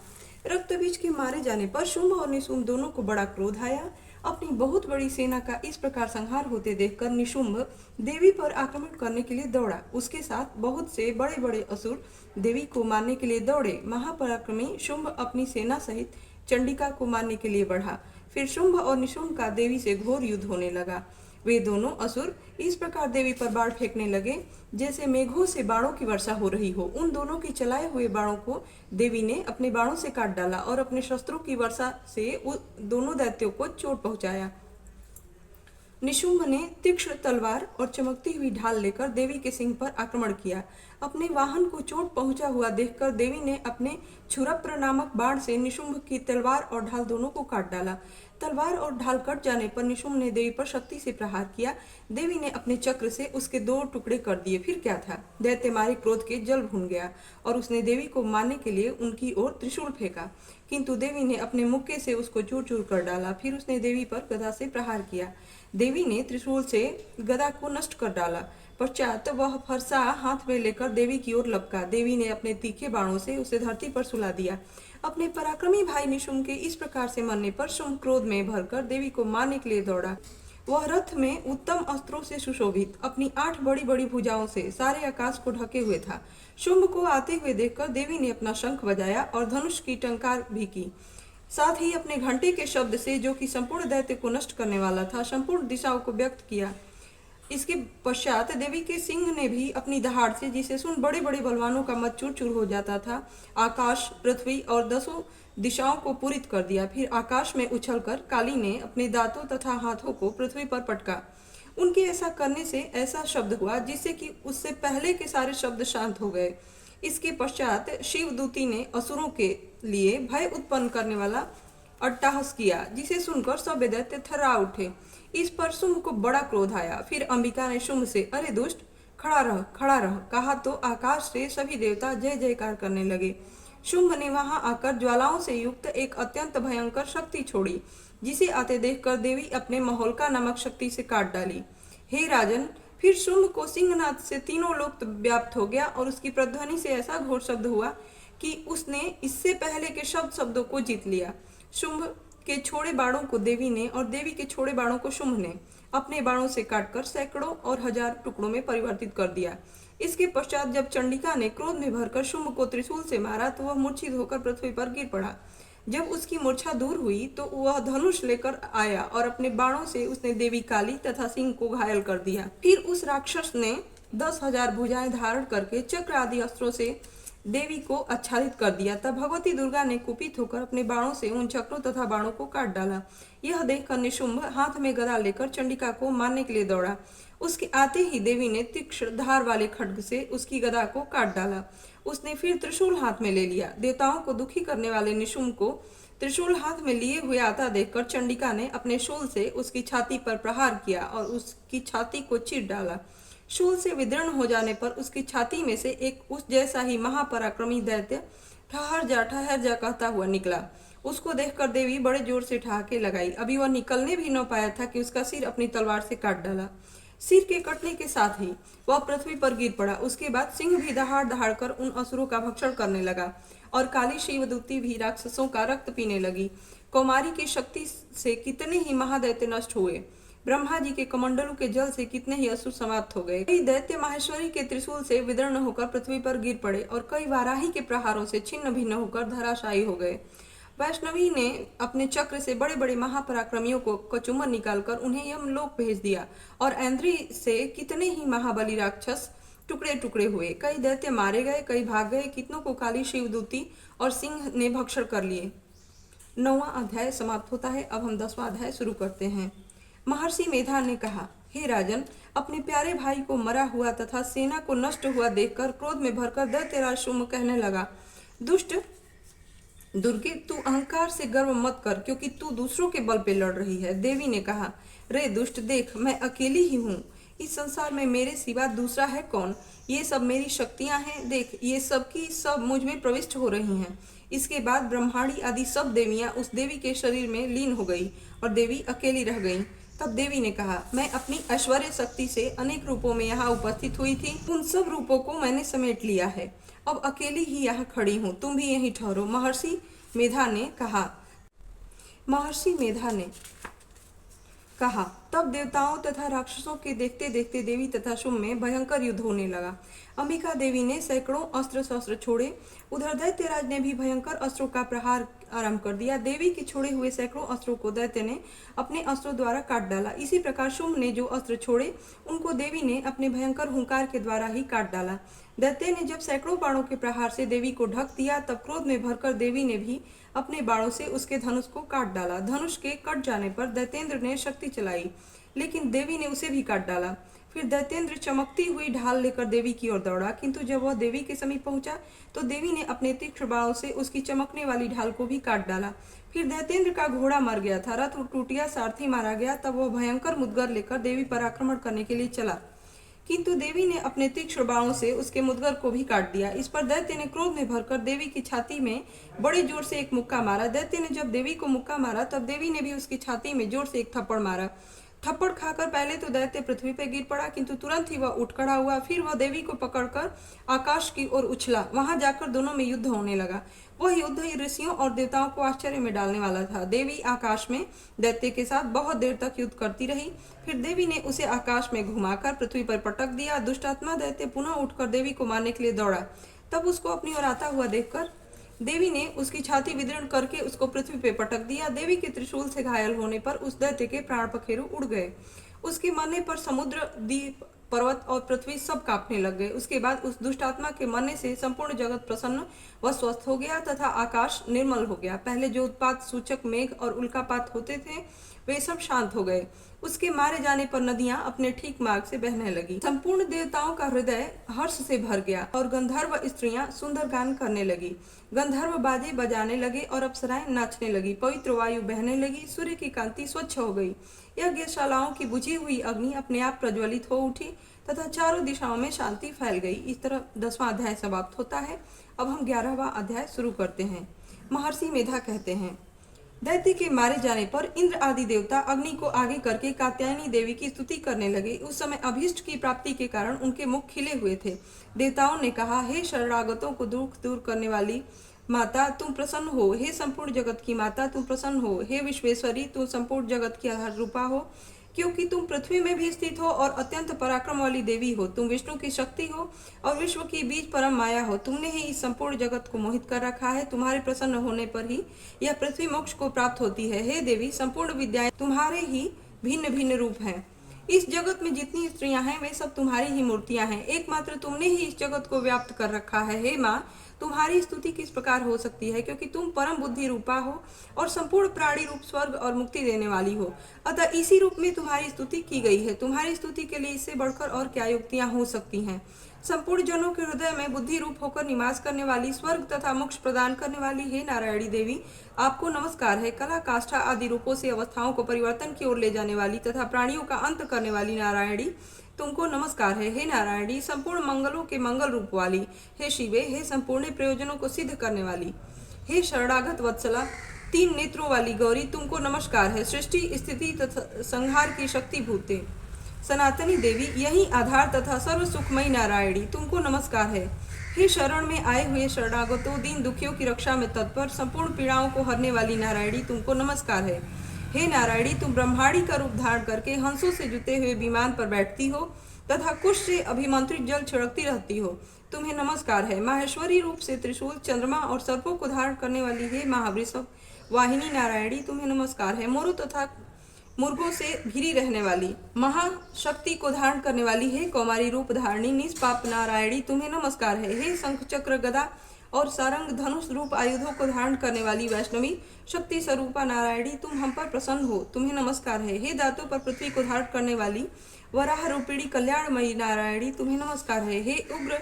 रक्त बीज के मारे जाने पर शुंभ और निशुंभ दोनों को बड़ा क्रोध आया। अपनी बहुत बड़ी सेना का इस प्रकार संहार होते देखकर निशुंभ देवी पर आक्रमण करने के लिए दौड़ा। उसके साथ बहुत से बड़े बड़े असुर देवी को मारने के लिए दौड़े। महापराक्रमी शुंभ अपनी सेना सहित चंडिका को मारने के लिए बढ़ा। फिर शुंभ और निशुंभ का देवी से घोर युद्ध होने लगा। वे दोनों असुर इस प्रकार देवी पर बाण फेंकने लगे जैसे मेघों से बाणों की वर्षा हो रही हो। उन दोनों के चलाए हुए बाणों को देवी ने अपने बाणों से काट डाला और अपने शस्त्रों की वर्षा से उन दोनों दैत्यों को चोट पहुंचाया। निशुंभ ने तीक्ष्ण तलवार और चमकती हुई ढाल लेकर देवी के सिंह पर आक्रमण किया। अपने वाहन को चोट पहुंचा हुआ देखकर देवी ने अपने क्षुरप्र नामक बाण से निशुंभ की तलवार और ढाल दोनों को काट डाला। तलवार और ढाल कट जाने पर निशुंभ ने देवी पर शक्ति से प्रहार किया। देवी ने अपने चक्र से उसके 2 टुकड़े कर दिए। फिर क्या था, दैत्य मारे क्रोध के जल भून गया और उसने देवी को मारने के लिए उनकी ओर त्रिशूल फेंका, किंतु देवी ने अपने मुक्के से उसको चूर चूर कर डाला। फिर उसने देवी पर गदा से प्रहार किया। देवी ने त्रिशूल से गदा को नष्ट कर डाला। पश्चात वह फरसा हाथ में लेकर देवी की ओर लपका। देवी ने अपने तीखे बाणों से उसे धरती पर सुला दिया। अपने पराक्रमी भाई निशुंभ के इस प्रकार से मरने पर शुंभ क्रोध में भरकर देवी को मारने के लिए दौड़ा। वह रथ में उत्तम अस्त्रों से सुशोभित अपनी 8 बड़ी बड़ी भुजाओं से सारे आकाश को ढके हुए था। शुंभ को आते हुए देखकर देवी ने अपना शंख बजाया और धनुष की टंकार भी की। साथ ही अपने घंटे के शब्द से, जो कि संपूर्ण दैत्य को नष्ट करने वाला था, संपूर्ण दिशाओं को व्यक्त किया। इसके पश्चात देवी के सिंह ने भी अपनी दहाड़ से, जिसे सुन बड़े बड़े बलवानों का मत चूर चूर हो जाता था, आकाश, पृथ्वी और 10 दिशाओं को पूरित कर दिया। फिर आकाश में उछलकर काली ने अपने दांतों तथा हाथों को पृथ्वी पर पटका। उनके ऐसा करने से ऐसा शब्द हुआ जिससे कि उससे पहले के सारे शब्द शांत हो गए। इसके पश्चात शिवदूती ने असुरों के लिए भय उत्पन्न करने वाला अट्टहास किया, जिसे सुनकर सब दैत्य थर्रा उठे। इस पर शुंभ को बड़ा क्रोध आया। फिर अंबिका ने शुंभ से, अरे दुष्ट, खड़ा रह कहा तो आकाश से सभी देवता जय जयकार करने लगे। शुंभ ने वहां आकर ज्वालाओं से युक्त एक अत्यंत भयंकर शक्ति छोड़ी, जिसे आते देखकर देवी अपने महोल्का नामक शक्ति से काट डाली। हे राजन, फिर शुंभ को सिंहनाद से तीनों लोक व्याप्त हो गया और उसकी प्रध्वनि से ऐसा घोर शब्द हुआ कि उसने इससे पहले के शब्दों को जीत लिया। शुंभ के छोड़े बाणों को देवी ने और देवी के छोड़े बाणों को शुंभ ने अपने बाणों से काटकर सैकड़ों और हजार टुकड़ों में परिवर्तित कर दिया। इसके पश्चात जब चंडिका ने क्रोध में भरकर शुंभ को त्रिशूल से मारा तो वह मूर्छित होकर पृथ्वी पर गिर पड़ा। जब उसकी मूर्छा दूर हुई तो वह धनुष लेकर आया और अपने बाणों से उसने देवी काली तथा सिंह को घायल कर दिया। फिर उस राक्षस ने 10,000 भुजाएं धारण करके चक्र आदि अस्त्रों से देवी को आच्छादित कर दिया। तब भगवती दुर्गा ने कुपित होकर अपने बाणों से उन चक्रों तथा बाणों को काट डाला। यह देखकर निशुंभ हाथ में गदा लेकर चंडिका को मारने के लिए दौड़ा। उसके आते ही देवी ने तीक्ष्ण धार वाले खड्ग से उसकी गदा को काट डाला। उसने फिर त्रिशूल हाथ में ले लिया। देवताओं को दुखी करने वाले निशुंभ को त्रिशूल हाथ में लिए हुए आता देखकर चंडिका ने अपने शूल से उसकी छाती पर प्रहार किया और उसकी छाती को चीर डाला। शूल से विदीर्ण हो जाने पर उसकी छाती में से एक उस जैसा ही महापराक्रमी दैत्य ठहर जा कहता हुआ निकला। उसको देखकर देवी बड़े जोर से ठहाके लगाई। अभी वह निकलने भी न पाया था कि उसका सिर अपनी तलवार से काट डाला। सिर के कटने के साथ ही वह पृथ्वी पर गिर पड़ा। उसके बाद सिंह भी दहाड़ दहाड़ कर उन असुरों का भक्षण करने लगा और काली शिवदूती भी राक्षसों का रक्त पीने लगी। कौमारी की शक्ति से कितने ही महादैत्य नष्ट हुए। ब्रह्मा जी के कमंडलों के जल से कितने ही असुर समाप्त हो गए। कई दैत्य माहेश्वरी के त्रिशूल से विदीर्ण होकर पृथ्वी पर गिर पड़े और कई वाराही के प्रहारों से छिन्न भिन्न होकर धराशायी हो गए। वैष्णवी ने अपने चक्र से बड़े बड़े महापराक्रमियों को कचुमर निकालकर उन्हें यमलोक भेज दिया और ऐन्द्री से कितने ही महाबली राक्षस टुकड़े टुकड़े हुए। कई दैत्य मारे गए, कई भाग गए, कितनों को काली शिवदूती और सिंह ने भक्षण कर लिए। 9वां अध्याय समाप्त होता है। अब हम 10वां अध्याय शुरू करते हैं। महर्षि मेधा ने कहा, हे राजन, अपने प्यारे भाई को मरा हुआ तथा सेना को नष्ट हुआ देखकर क्रोध में भरकर दैत्यराज शुंभ कहने लगा, दुष्ट दुर्गे, तू अहंकार से गर्व मत कर, क्योंकि तू दूसरों के बल पे लड़ रही है। देवी ने कहा, रे दुष्ट, देख, मैं अकेली ही हूँ। इस संसार में मेरे सिवा दूसरा है कौन? ये सब मेरी शक्तियां हैं। देख, ये सब की सब मुझ में प्रविष्ट हो रही हैं। इसके बाद ब्रह्माणी आदि सब देवियां उस देवी के शरीर में लीन हो गई और देवी अकेली रह गई। तब देवी ने कहा, मैं अपनी ऐश्वर्य शक्ति से अनेक रूपों में यहाँ उपस्थित हुई थी। उन सब रूपों को मैंने समेट लिया है। अब अकेली ही यहाँ खड़ी हूँ, तुम भी यहीं ठहरो। महर्षि मेधा ने कहा। तब देवताओं तथा राक्षसों के देखते देखते देवी तथा शुंभ में भयंकर युद्ध होने लगा। अंबिका देवी ने सैकड़ों अस्त्र शस्त्र छोड़े। उधर दैत्यराज ने भी भयंकर अस्त्रों का प्रहार आरंभ कर दिया। देवी के छोड़े हुए सैकड़ों अस्त्रों को दैत्य ने अपने अस्त्रों द्वारा काट डाला। इसी प्रकार शुंभ ने जो अस्त्र छोड़े उनको देवी ने अपने भयंकर हुंकार के द्वारा ही काट डाला। दैत्य ने जब सैकड़ों बाणों के प्रहार से देवी को ढक दिया, तब क्रोध में भरकर देवी ने भी अपने बाणों से उसके धनुष को काट डाला। धनुष के कट जाने पर दैत्येंद्र ने शक्ति चलाई, लेकिन देवी ने उसे भी काट डाला। फिर दैत्येंद्र चमकती हुई ढाल लेकर देवी की ओर दौड़ा, किंतु जब वह देवी के समीप पहुंचा तो देवी ने अपने तीक्ष्ण बाणों से उसकी चमकने वाली ढाल को भी काट डाला। फिर दैत्येंद्र का घोड़ा मर गया था, रथ टूट गया, सारथी मारा गया। तब वह भयंकर मुद्गर लेकर देवी पर आक्रमण करने के लिए चला, किंतु देवी ने अपने तीक्ष्ण बाणों से उसके मुद्गर को भी काट दिया। इस पर दैत्य ने क्रोध में भरकर देवी की छाती में बड़े जोर से एक मुक्का मारा। दैत्य ने जब देवी को मुक्का मारा, तब देवी ने भी उसकी छाती में जोर से एक थप्पड़ मारा। थप्पड़ खाकर पहले तो दैत्य पृथ्वी पर गिर पड़ा, किंतु तुरंत ही वह उठ खड़ा हुआ। फिर वह देवी को पकड़कर आकाश की ओर उछला। वहां जाकर दोनों में युद्ध होने लगा। वह युद्ध ऋषियों और देवताओं को आश्चर्य में डालने वाला था। देवी आकाश में दैत्य के साथ बहुत देर तक युद्ध करती रही। फिर देवी ने उसे आकाश में घुमाकर पृथ्वी पर पटक दिया। दुष्टात्मा दैत्य पुनः उठकर देवी को मारने के लिए दौड़ा। तब उसको अपनी ओर आता हुआ देखकर देवी ने उसकी छाती विदीर्ण करके उसको पृथ्वी पे पटक दिया। देवी के त्रिशूल से घायल होने पर उस दैत्य के प्राण पखेरु उड़ गए। उसके मरने पर समुद्र, द्वीप, पर्वत और पृथ्वी सब कांपने लग गए। उसके बाद उस दुष्टात्मा के मरने से संपूर्ण जगत प्रसन्न व स्वस्थ हो गया तथा आकाश निर्मल हो गया। पहले जो उत्पात सूचक मेघ और उल्कापात होते थे वे सब शांत हो गए। उसके मारे जाने पर नदियां अपने ठीक मार्ग से बहने लगी। संपूर्ण देवताओं का हृदय हर्ष से भर गया और गंधर्व स्त्रियां सुंदर गान करने लगी। गंधर्व बाजे बजाने लगे और अप्सराएं नाचने लगी। पवित्र वायु बहने लगी। सूर्य की कांति स्वच्छ हो गई। यज्ञशालाओं की बुझी हुई अग्नि अपने आप प्रज्वलित हो उठी तथा चारों दिशाओं में शांति फैल गई। इस तरह 10वां अध्याय समाप्त होता है। अब हम 11वां अध्याय शुरू करते हैं। महर्षि मेधा कहते हैं, दैत्य के मारे जाने पर इंद्र आदि देवता अग्नि को आगे करके कात्यायनी देवी की स्तुति करने लगे। उस समय अभीष्ट की प्राप्ति के कारण उनके मुख खिले हुए थे। देवताओं ने कहा, हे शरणागतों को दुख दूर करने वाली माता, तुम प्रसन्न हो। हे संपूर्ण जगत की माता, तुम प्रसन्न हो। हे विश्वेश्वरी, तुम संपूर्ण जगत की आधार रूपा हो। क्योंकि तुम पृथ्वी में भी स्थित हो और अत्यंत पराक्रम वाली देवी हो। तुम विष्णु की शक्ति हो और विश्व की बीज परम माया हो। तुमने ही इस संपूर्ण जगत को मोहित कर रखा है। तुम्हारे प्रसन्न होने पर ही यह पृथ्वी मोक्ष को प्राप्त होती है। हे देवी, संपूर्ण विद्याएं तुम्हारे ही भिन्न भिन्न रूप हैं। इस जगत में जितनी स्त्रियां हैं वे सब तुम्हारी ही मूर्तियां हैं। एकमात्र तुमने ही इस जगत को व्याप्त कर रखा है। हे माँ, तुम्हारी स्तुति किस प्रकार हो सकती है, क्योंकि तुम परम बुद्धि रूपा हो और संपूर्ण प्राणी रूप स्वर्ग और मुक्ति देने वाली हो। अतः इसी रूप में तुम्हारी स्तुति की गई है। तुम्हारी स्तुति के लिए इससे बढ़कर और क्या युक्तियां हो सकती हैं। संपूर्ण जनों के हृदय में बुद्धि रूप होकर निवास करने वाली, स्वर्ग तथा मोक्ष प्रदान करने वाली हे नारायणी देवी, आपको नमस्कार है। कला, काष्ठा आदि रूपों से अवस्थाओं को परिवर्तन की ओर ले जाने वाली तथा प्राणियों का अंत करने वाली नारायणी, तुमको नमस्कार है। हे नारायणी, संपूर्ण मंगलों के मंगल रूप वाली, हे शिवे, हे संपूर्ण प्रयोजनों को सिद्ध करने वाली, हे शरणागत वत्सला, 3 नेत्रों वाली गौरी, तुमको नमस्कार है। सृष्टि, स्थिति तथा संहार की शक्ति भूते सनातनी देवी, यही आधार तथा सर्व सुखमयी नारायणी, तुमको नमस्कार है। हे शरण में आए हुए शरणागतों, दीन दुखियों की रक्षा में तत्पर, संपूर्ण पीड़ाओं को हरने वाली नारायणी, तुमको नमस्कार है। हे नारायणी, तुम ब्रह्माणी का रूप धारण करके हंसों से जुते हुए विमान पर बैठती हो तथा कुश से अभिमंत्रित जल छिड़कती रहती हो, तुम्हें नमस्कार है। माहेश्वरी रूप से त्रिशूल, चंद्रमा और सर्पों को धारण करने वाली हे महावृषभ वाहिनी नारायणी, तुम्हें नमस्कार है। मोरों तथा मुर्गों से घिरी रहने वाली, महाशक्ति को धारण करने वाली हे कौमारी रूप धारणी निष्पाप नारायणी, तुम्हें नमस्कार है। हे शंख चक्र गदा और सारंग धनुष रूप आयुधों को धारण करने वाली वैष्णवी शक्ति स्वरूपा नारायणी, तुम हम पर प्रसन्न हो, तुम्हें नमस्कार है। हे दांतों पर पृथ्वी को धारण करने वाली वराह रूपिणी कल्याणमयी नारायणी, तुम्हें नमस्कार है। हे उग्र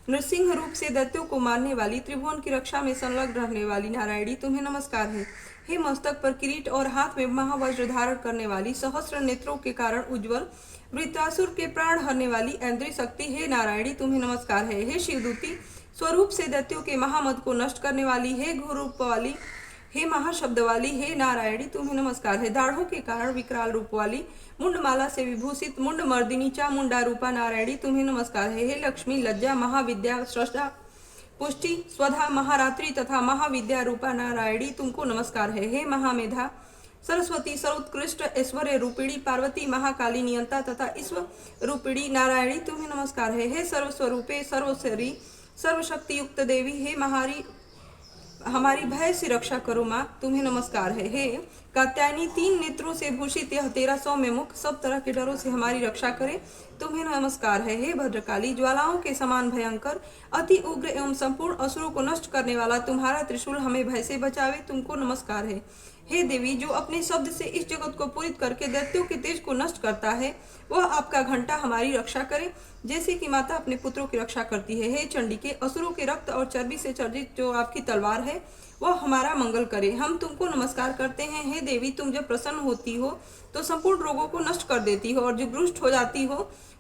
नृसिंह रूप से दैत्यों को मारने वाली, त्रिभुवन की रक्षा में संलग्न रहने वाली नारायणी, तुम्हें नमस्कार है। हे मस्तक पर किरीट और हाथ में महावज्र धारण करने वाली, सहस्र नेत्रों के कारण उज्ज्वल, वृत्रासुर के प्राण हरने वाली ऐन्द्रिय शक्ति, हे नारायणी, तुम्हें नमस्कार है। हे शिवदूती, स्वरूप से दैत्यों के महामद को नष्ट करने वाली, हे घोर रूप वाली, हे महाशब्द वाली, हे नारायणी, तुम्हें नमस्कार है। दाढ़ों के कारण विकराल रूप वाली, मुंडमाला से विभूषित मुंड मर्दिनी चामुंडा रूपा नारायणी, तुम्हें नमस्कार है। हे लक्ष्मी, लज्जा, महाविद्या, श्रद्धा, पुष्टि, स्वधा, महारात्रि तथा महाविद्या रूपा नारायणी, तुमको नमस्कार है। हे महामेधा, सरस्वती, सर्वोत्कृष्ट ऐश्वर्य रूपिणी पार्वती, महाकाली, नियंता तथा ईश्वर रूपिणी नारायणी, तुम्हें नमस्कार है। हे सर्वस्वरूपे, सर्वशरी, सर्वशक्ति युक्त देवी, हे हमारी भय से रक्षा करो माँ, तुम्हें नमस्कार है। हे कात्यायनी, 3 नेत्रों से भूषित यह 1300 में मुख सब तरह के डरों से हमारी रक्षा करे, तुम्हें नमस्कार है। हे भद्रकाली, ज्वालाओं के समान भयंकर, अति उग्र एवं संपूर्ण असुरों को नष्ट करने वाला तुम्हारा त्रिशूल हमें भय से बचावे, तुमको नमस्कार है। हे देवी, जो अपने शब्द से इस जगत को पूरित करके दैत्यों के तेज को नष्ट करता है, वह आपका घंटा हमारी रक्षा करे, जैसे कि माता अपने पुत्रों की रक्षा करती है। हे चंडिके, असुरों के रक्त और चर्बी से चर्चित जो आपकी तलवार है वह हमारा मंगल करे, हम तुमको नमस्कार करते हैं। हे देवी, तुम जब प्रसन्न होती हो तो संपूर्ण रोगों को नष्ट कर देती हो और जब रुष्ट हो जाती हो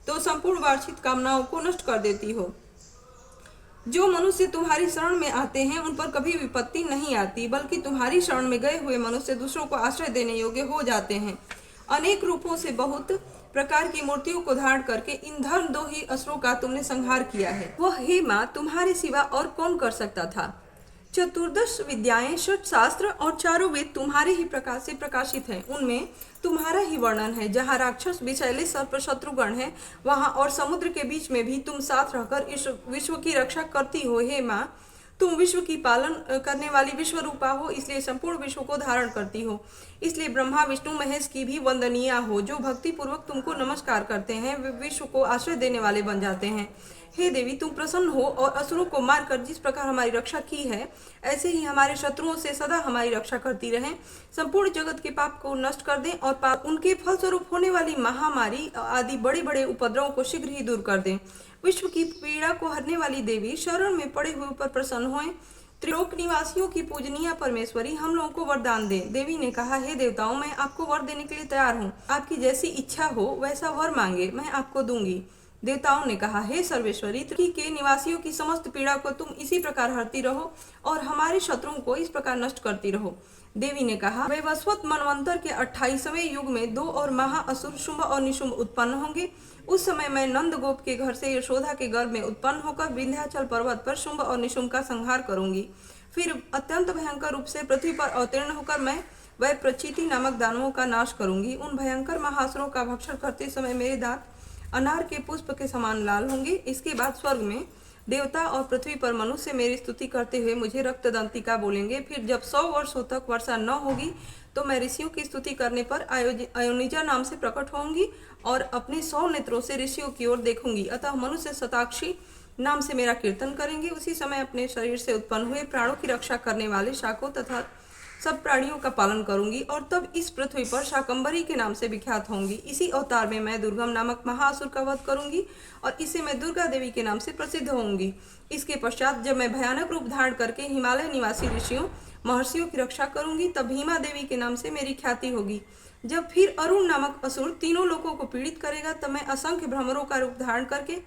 तो संपूर्ण वांछित कामनाओं को नष्ट कर देती हो। जो मनुष्य तुम्हारी शरण में आते हैं उन पर कभी विपत्ति नहीं आती, बल्कि तुम्हारी शरण में गए हुए मनुष्य दूसरों को आश्रय देने योग्य हो जाते हैं। अनेक रूपों से बहुत प्रकार की मूर्तियों को धारण करके इन धर्म 2 ही असुरों का तुमने संहार किया है। वह हे माँ, तुम्हारे सिवा और कौन कर सकता था। 14 विद्याएं, 6 शास्त्र और 4 वेद तुम्हारे ही प्रकाश से प्रकाशित हैं। उनमें तुम्हारा ही वर्णन है। जहाँ राक्षस विषैले सर्प शत्रुगण है, वहाँ और समुद्र के बीच में भी तुम साथ रहकर इस विश्व की रक्षा करती हो। हे माँ, तुम विश्व की पालन करने वाली विश्व रूपा हो, इसलिए संपूर्ण विश्व को धारण करती हो। इसलिए ब्रह्मा विष्णु महेश की भी वंदनीय हो। जो भक्ति पूर्वक तुमको नमस्कार करते हैं वे विश्व को आश्रय देने वाले बन जाते हैं। हे देवी, तुम प्रसन्न हो और असुरों को मारकर जिस प्रकार हमारी रक्षा की है, ऐसे ही हमारे शत्रुओं से सदा हमारी रक्षा करती रहें। संपूर्ण जगत के पाप को नष्ट कर दें और उनके फलस्वरूप होने वाली महामारी आदि बड़े बड़े उपद्रवों को शीघ्र ही दूर कर दें। विश्व की पीड़ा को हरने वाली देवी, शरण में पड़े हुए पर प्रसन्न होएं। त्रिलोक निवासियों की पूजनीय परमेश्वरी, हम लोगों को वरदान दें। देवी ने कहा, हे देवताओं, मैं आपको वर देने के लिए तैयार हूँ। आपकी जैसी इच्छा हो वैसा वर मांगे, मैं आपको दूंगी। देवताओं ने कहा, हे सर्वेश्वरी, पृथ्वी के निवासियों की समस्त पीड़ा को तुम इसी प्रकार हरती रहो और हमारे शत्रुओं को इस प्रकार नष्ट करती रहो। देवी ने कहा, वैवस्वत मनवंतर के 28वें युग में 2 और महाअसुर शुंभ और निशुंभ उत्पन्न होंगे। उस समय मैं नंद गोप के घर से यशोदा के गर्भ में उत्पन्न होकर विंध्याचल पर्वत पर शुंभ और निशुंभ का संहार करूंगी। फिर अत्यंत भयंकर रूप से पृथ्वी पर अवतीर्ण होकर मैं वह प्रचिति नामक दानवों का नाश करूंगी। उन भयंकर महासुरों का भक्षण करते समय मेरे दांत अनार के पुष्प के समान लाल होंगे। इसके बाद स्वर्ग में देवता और पृथ्वी पर मनुष्य मेरी स्तुति करते हुए मुझे रक्तदंतिका बोलेंगे। फिर जब 100 वर्षों तक वर्षा न होगी तो मैं ऋषियों की स्तुति करने पर अयोनिजा नाम से प्रकट होंगी और अपने 100 नेत्रों से ऋषियों की ओर देखूंगी। अतः मनुष्य शताक्षी नाम से मेरा कीर्तन करेंगे। उसी समय अपने शरीर से उत्पन्न हुए प्राणों की रक्षा करने वाले शाकों तथा सब प्राणियों का पालन करूंगी और तब इस पृथ्वी पर शाकंभरी के नाम से विख्यात होंगी। इसी अवतार में मैं दुर्गम नामक महाअसुर का वध करूंगी और इसे मैं दुर्गा देवी के नाम से प्रसिद्ध होंगी। इसके पश्चात जब मैं भयानक रूप धारण करके हिमालय निवासी ऋषियों महर्षियों की रक्षा करूंगी तब भीमा देवी के नाम से मेरी ख्याति होगी। जब फिर अरुण नामक असुर तीनों लोगों को पीड़ित करेगा तब मैं असंख्य भ्रमरों का रूप धारण करके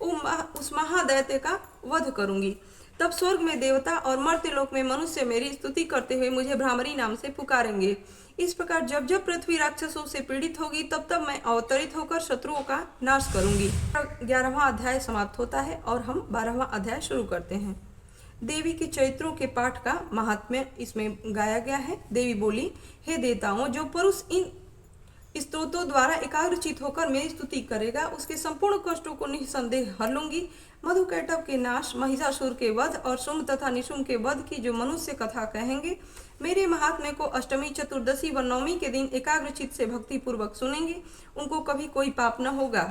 उस महादैत्य का वध करूंगी। तब स्वर्ग में देवता और मर्त्य लोक में मनुष्य मेरी स्तुति करते हुए मुझे भ्रामरी नाम से पुकारेंगे। इस प्रकार जब जब पृथ्वी राक्षसों से पीड़ित होगी तब तब मैं अवतरित होकर शत्रुओं का नाश करूंगी। 11वां अध्याय समाप्त होता है और हम 12वां अध्याय शुरू करते हैं। देवी के चरित्रों के पाठ का महात्म्य इसमें गाया गया है। देवी बोली, हे देवताओं, जो पुरुष इन स्तोत्रों द्वारा एकाग्रचित होकर मेरी स्तुति करेगा उसके संपूर्ण कष्टों को निसंदेह हर लूंगी। मधुकैटभ के नाश, महिषासुर के वध और शुंभ तथा निशुंभ के वध की जो मनुष्य कथा कहेंगे मेरे महात्म्य को अष्टमी, चतुर्दशी व नवमी के दिन एकाग्रचित से भक्ति पूर्वक सुनेंगे उनको कभी कोई पाप न होगा।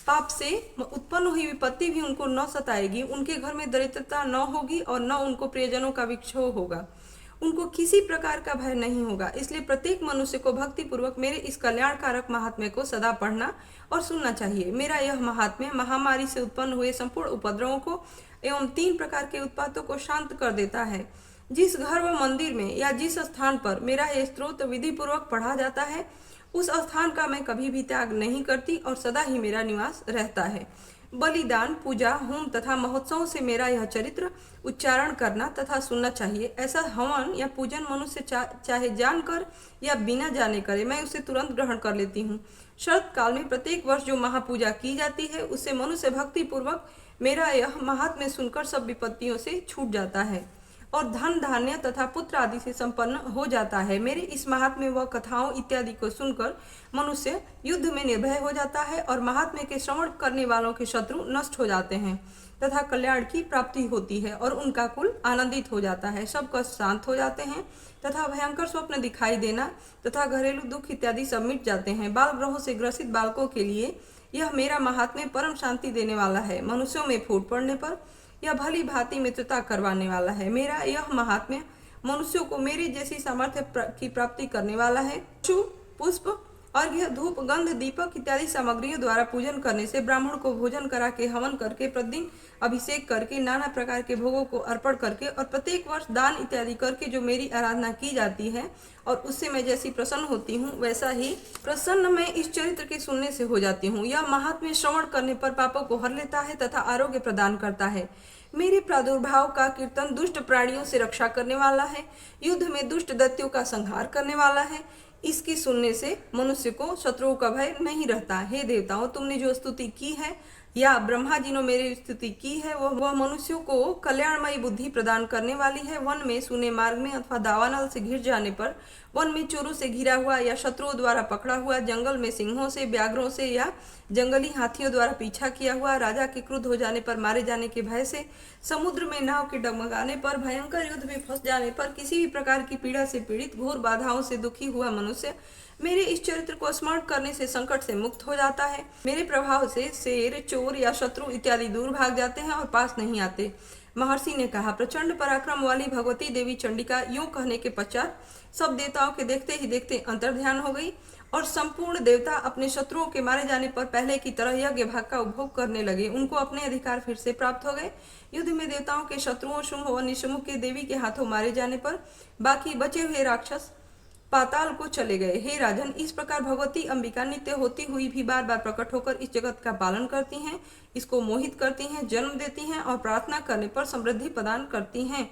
पाप से उत्पन्न हुई विपत्ति भी उनको न सताएगी। उनके घर में दरिद्रता न होगी और न उनको प्रियजनों का विक्षोभ होगा। उनको किसी प्रकार का भय नहीं होगा। इसलिए प्रत्येक मनुष्य को भक्ति पूर्वक मेरे इस कल्याणकारक महात्म्य को सदा पढ़ना और सुनना चाहिए। मेरा यह महात्म्य महामारी से उत्पन्न हुए संपूर्ण उपद्रवों को एवं 3 प्रकार के उत्पातों को शांत कर देता है। जिस घर व मंदिर में या जिस स्थान पर मेरा यह स्त्रोत विधि पूर्वक पढ़ा जाता है उस स्थान का मैं कभी भी त्याग नहीं करती और सदा ही मेरा निवास रहता है। बलिदान, पूजा, होम तथा महोत्सव से मेरा यह चरित्र उच्चारण करना तथा सुनना चाहिए। ऐसा हवन या पूजन मनुष्य चाहे जानकर या बिना जाने करे, मैं उसे तुरंत ग्रहण कर लेती हूँ। शरत काल में प्रत्येक वर्ष जो महापूजा की जाती है उससे मनुष्य भक्ति पूर्वक मेरा यह महात्म्य सुनकर सब विपत्तियों से छूट जाता है और धन, धान्य तथा पुत्र आदि से संपन्न हो जाता है। मेरे इस महात्म्य व कथाओं इत्यादि को सुनकर मनुष्य युद्ध में निर्भय हो जाता है और महात्म्य के श्रवण करने वालों के शत्रु नष्ट हो जाते हैं तथा कल्याण की प्राप्ति होती है और उनका कुल आनंदित हो जाता है। सब कष्ट शांत हो जाते हैं तथा भयंकर स्वप्न दिखाई देना तथा घरेलू दुख इत्यादि सब मिट जाते हैं। बाल ग्रहों से ग्रसित बालकों के लिए यह मेरा महात्म्य परम शांति देने वाला है। मनुष्यों में फूट पड़ने पर यह भली भांति मित्रता करवाने वाला है। मेरा यह महात्म्य मनुष्यों को मेरी जैसी सामर्थ्य की प्राप्ति करने वाला है। पुष्प, अर्घ्य, धूप, गंध, दीपक इत्यादि सामग्रियों द्वारा पूजन करने से, ब्राह्मण को भोजन करा के, हवन करके, प्रतिदिन अभिषेक करके, नाना प्रकार के भोगों को अर्पण करके और प्रत्येक वर्ष दान इत्यादि करके जो मेरी आराधना की जाती है और उससे मैं जैसी प्रसन्न होती हूँ वैसा ही प्रसन्न मैं इस चरित्र के सुनने से हो जाती हूँ। यह महात्म्य श्रवण करने पर पापों को हर लेता है तथा आरोग्य प्रदान करता है। मेरे प्रादुर्भाव का कीर्तन दुष्ट प्राणियों से रक्षा करने वाला है, युद्ध में दुष्ट दैत्यों का संहार करने वाला है। इसकी सुनने से मनुष्य को शत्रुओं का भय नहीं रहता। हे देवताओं, तुमने जो स्तुति की है या ब्रह्मा जी ने मेरी स्तुति की है वह मनुष्यों को कल्याणमयी बुद्धि प्रदान करने वाली है। वन में, सूने मार्ग में अथवा दावानल से घिर जाने पर, वन में चोरों से घिरा हुआ या शत्रुओं द्वारा पकड़ा हुआ, जंगल में सिंहों से, व्याघ्रों से या जंगली हाथियों द्वारा पीछा किया हुआ, राजा के क्रुद्ध हो जाने पर, मारे जाने के भय से, समुद्र में नाव के डगमगाने पर, भयंकर युद्ध में फंस जाने पर, किसी भी प्रकार की पीड़ा से पीड़ित, घोर बाधाओं से दुखी हुआ मनुष्य मेरे इस चरित्र को स्मरण करने से संकट से मुक्त हो जाता है। मेरे प्रभाव से शेर, चोर या शत्रु इत्यादि दूर भाग जाते हैं और पास नहीं आते। महर्षि ने कहा, प्रचंड पराक्रम वाली भगवती देवी चंडिका यूं कहने के पश्चात सब देवताओं के देखते ही देखते अंतर्ध्यान हो गई और संपूर्ण देवता अपने शत्रुओं के मारे जाने पर पहले की तरह यज्ञ भाग का उपभोग करने लगे। उनको अपने अधिकार फिर से प्राप्त हो गए। युद्ध में देवताओं के शत्रुओं शुंभ व निशुंभ के देवी के हाथों मारे जाने पर बाकी बचे हुए राक्षस पाताल को चले गए। हे राजन, इस प्रकार भगवती अंबिका नित्य होती हुई भी बार बार प्रकट होकर इस जगत का पालन करती हैं, इसको मोहित करती हैं, जन्म देती हैं और प्रार्थना करने पर समृद्धि प्रदान करती हैं।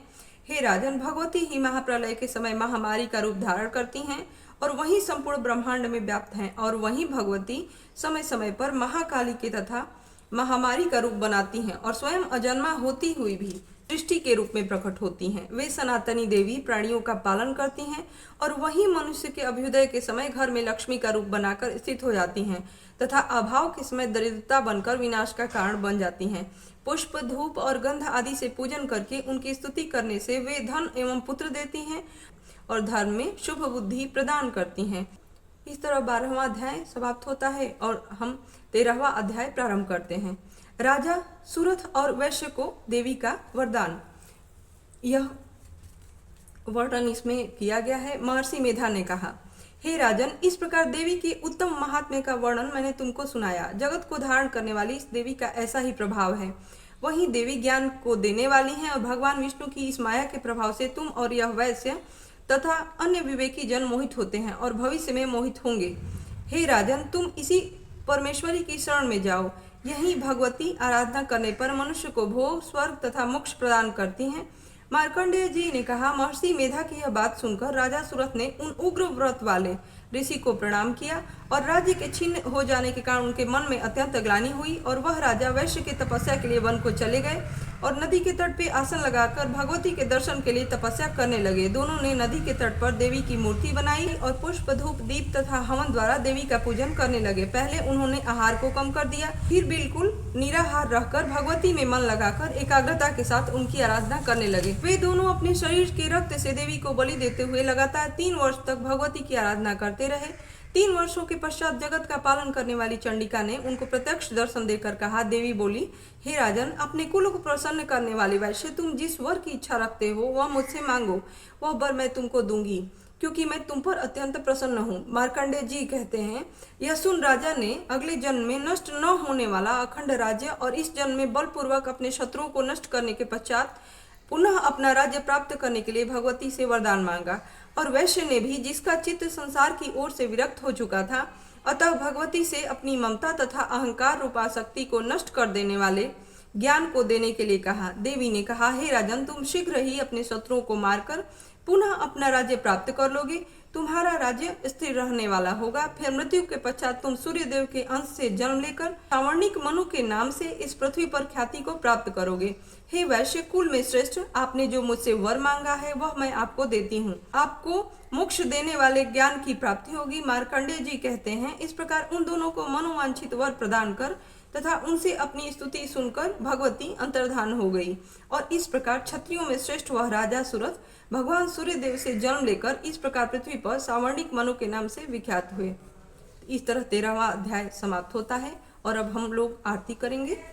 हे राजन, भगवती ही महाप्रलय के समय महामारी का रूप धारण करती हैं और वही संपूर्ण ब्रह्मांड में व्याप्त हैं और वही भगवती समय समय पर महाकाली के तथा महामारी का रूप बनाती हैं और स्वयं अजन्मा होती हुई भी सृष्टि के रूप में प्रकट होती हैं। वे सनातनी देवी प्राणियों का पालन करती हैं और वही मनुष्य के अभ्युदय के समय घर में लक्ष्मी का रूप बनाकर स्थित हो जाती हैं तथा अभाव के समय दरिद्रता बनकर विनाश का कारण बन जाती हैं। पुष्प, धूप और गंध आदि से पूजन करके उनकी स्तुति करने से वे धन एवं पुत्र देती हैं और धर्म में शुभ बुद्धि प्रदान करती हैं। इस तरह 12वां अध्याय समाप्त होता है और हम 13वां अध्याय प्रारंभ करते हैं। राजा सुरथ और वैश्य को देवी का वरदान, यह वर्णन इसमें किया गया है। महर्षि मेधा ने कहा, हे राजन, इस प्रकार देवी के उत्तम महात्म्य का वर्णन मैंने तुमको सुनाया। जगत को धारण करने वाली इस देवी का ऐसा ही प्रभाव है। वहीं देवी ज्ञान को देने वाली हैं और भगवान विष्णु की इस माया के प्रभाव से तुम और यह वैश्य तथा अन्य विवेकी जन मोहित होते हैं और भविष्य में मोहित होंगे। हे राजन, तुम इसी परमेश्वरी की शरण में जाओ। यही भगवती आराधना करने पर मनुष्य को भोग, स्वर्ग तथा मोक्ष प्रदान करती हैं। मार्कंडेय जी ने कहा, महर्षि मेधा की यह बात सुनकर राजा सुरथ ने उन उग्र व्रत वाले ऋषि को प्रणाम किया और राज्य के छीन हो जाने के कारण उनके मन में अत्यंत ग्लानि हुई और वह राजा वैश्य की तपस्या के लिए वन को चले गए और नदी के तट पे आसन लगाकर भगवती के दर्शन के लिए तपस्या करने लगे। दोनों ने नदी के तट पर देवी की मूर्ति बनाई और पुष्प, धूप, दीप तथा हवन द्वारा देवी का पूजन करने लगे। पहले उन्होंने आहार को कम कर दिया, फिर बिल्कुल निराहार रहकर भगवती में मन लगाकर एकाग्रता के साथ उनकी आराधना करने लगे। वे दोनों अपने शरीर के रक्त से देवी को बलि देते हुए लगातार 3 वर्ष तक भगवती की आराधना करते रहे। 3 वर्षों के पश्चात जगत का पालन करने वाली चंडिका ने उनको प्रत्यक्ष दर्शन देकर कहा, देवी बोली, हे राजन, अपने कुल को प्रसन्न करने वाले वैश्य, तुम जिस वर की इच्छा रखते हो वह मुझसे मांगो, वह वर मैं तुमको दूंगी, क्योंकि मैं तुम पर अत्यंत प्रसन्न हूँ। मार्कंडेय जी कहते हैं, यह सुन राजा ने अगले जन्म में नष्ट न होने वाला अखंड राज्य और इस जन्म में बलपूर्वक अपने शत्रुओं को नष्ट करने के पश्चात पुनः अपना राज्य प्राप्त करने के लिए भगवती से वरदान मांगा। और वैश्य ने भी, जिसका चित्त संसार की ओर से विरक्त हो चुका था, अतः भगवती से अपनी ममता तथा अहंकार रूपा शक्ति को नष्ट कर देने वाले ज्ञान को देने के लिए कहा। देवी ने कहा, हे राजन, तुम शीघ्र ही अपने शत्रुओं को मारकर पुनः अपना राज्य प्राप्त कर लोगे। तुम्हारा राज्य स्थिर रहने वाला होगा। फिर मृत्यु के पश्चात तुम सूर्यदेव के अंश से जन्म लेकर सावर्णिक मनु के नाम से इस पृथ्वी पर ख्याति को प्राप्त करोगे। हे वैश्य कुल में श्रेष्ठ, आपने जो मुझसे वर मांगा है वह मैं आपको देती हूँ। आपको मोक्ष देने वाले ज्ञान की प्राप्ति होगी। मार्कंडेय जी कहते हैं, इस प्रकार उन दोनों को मनोवांछित वर प्रदान कर तथा उनसे अपनी स्तुति सुनकर भगवती अंतर्धान हो गई। और इस प्रकार क्षत्रियों में श्रेष्ठ वह राजा सुरथ भगवान सूर्यदेव से जन्म लेकर इस प्रकार पृथ्वी पर सावर्णिक मनु के नाम से विख्यात हुए। इस तरह 13वां अध्याय समाप्त होता है और अब हम लोग आरती करेंगे।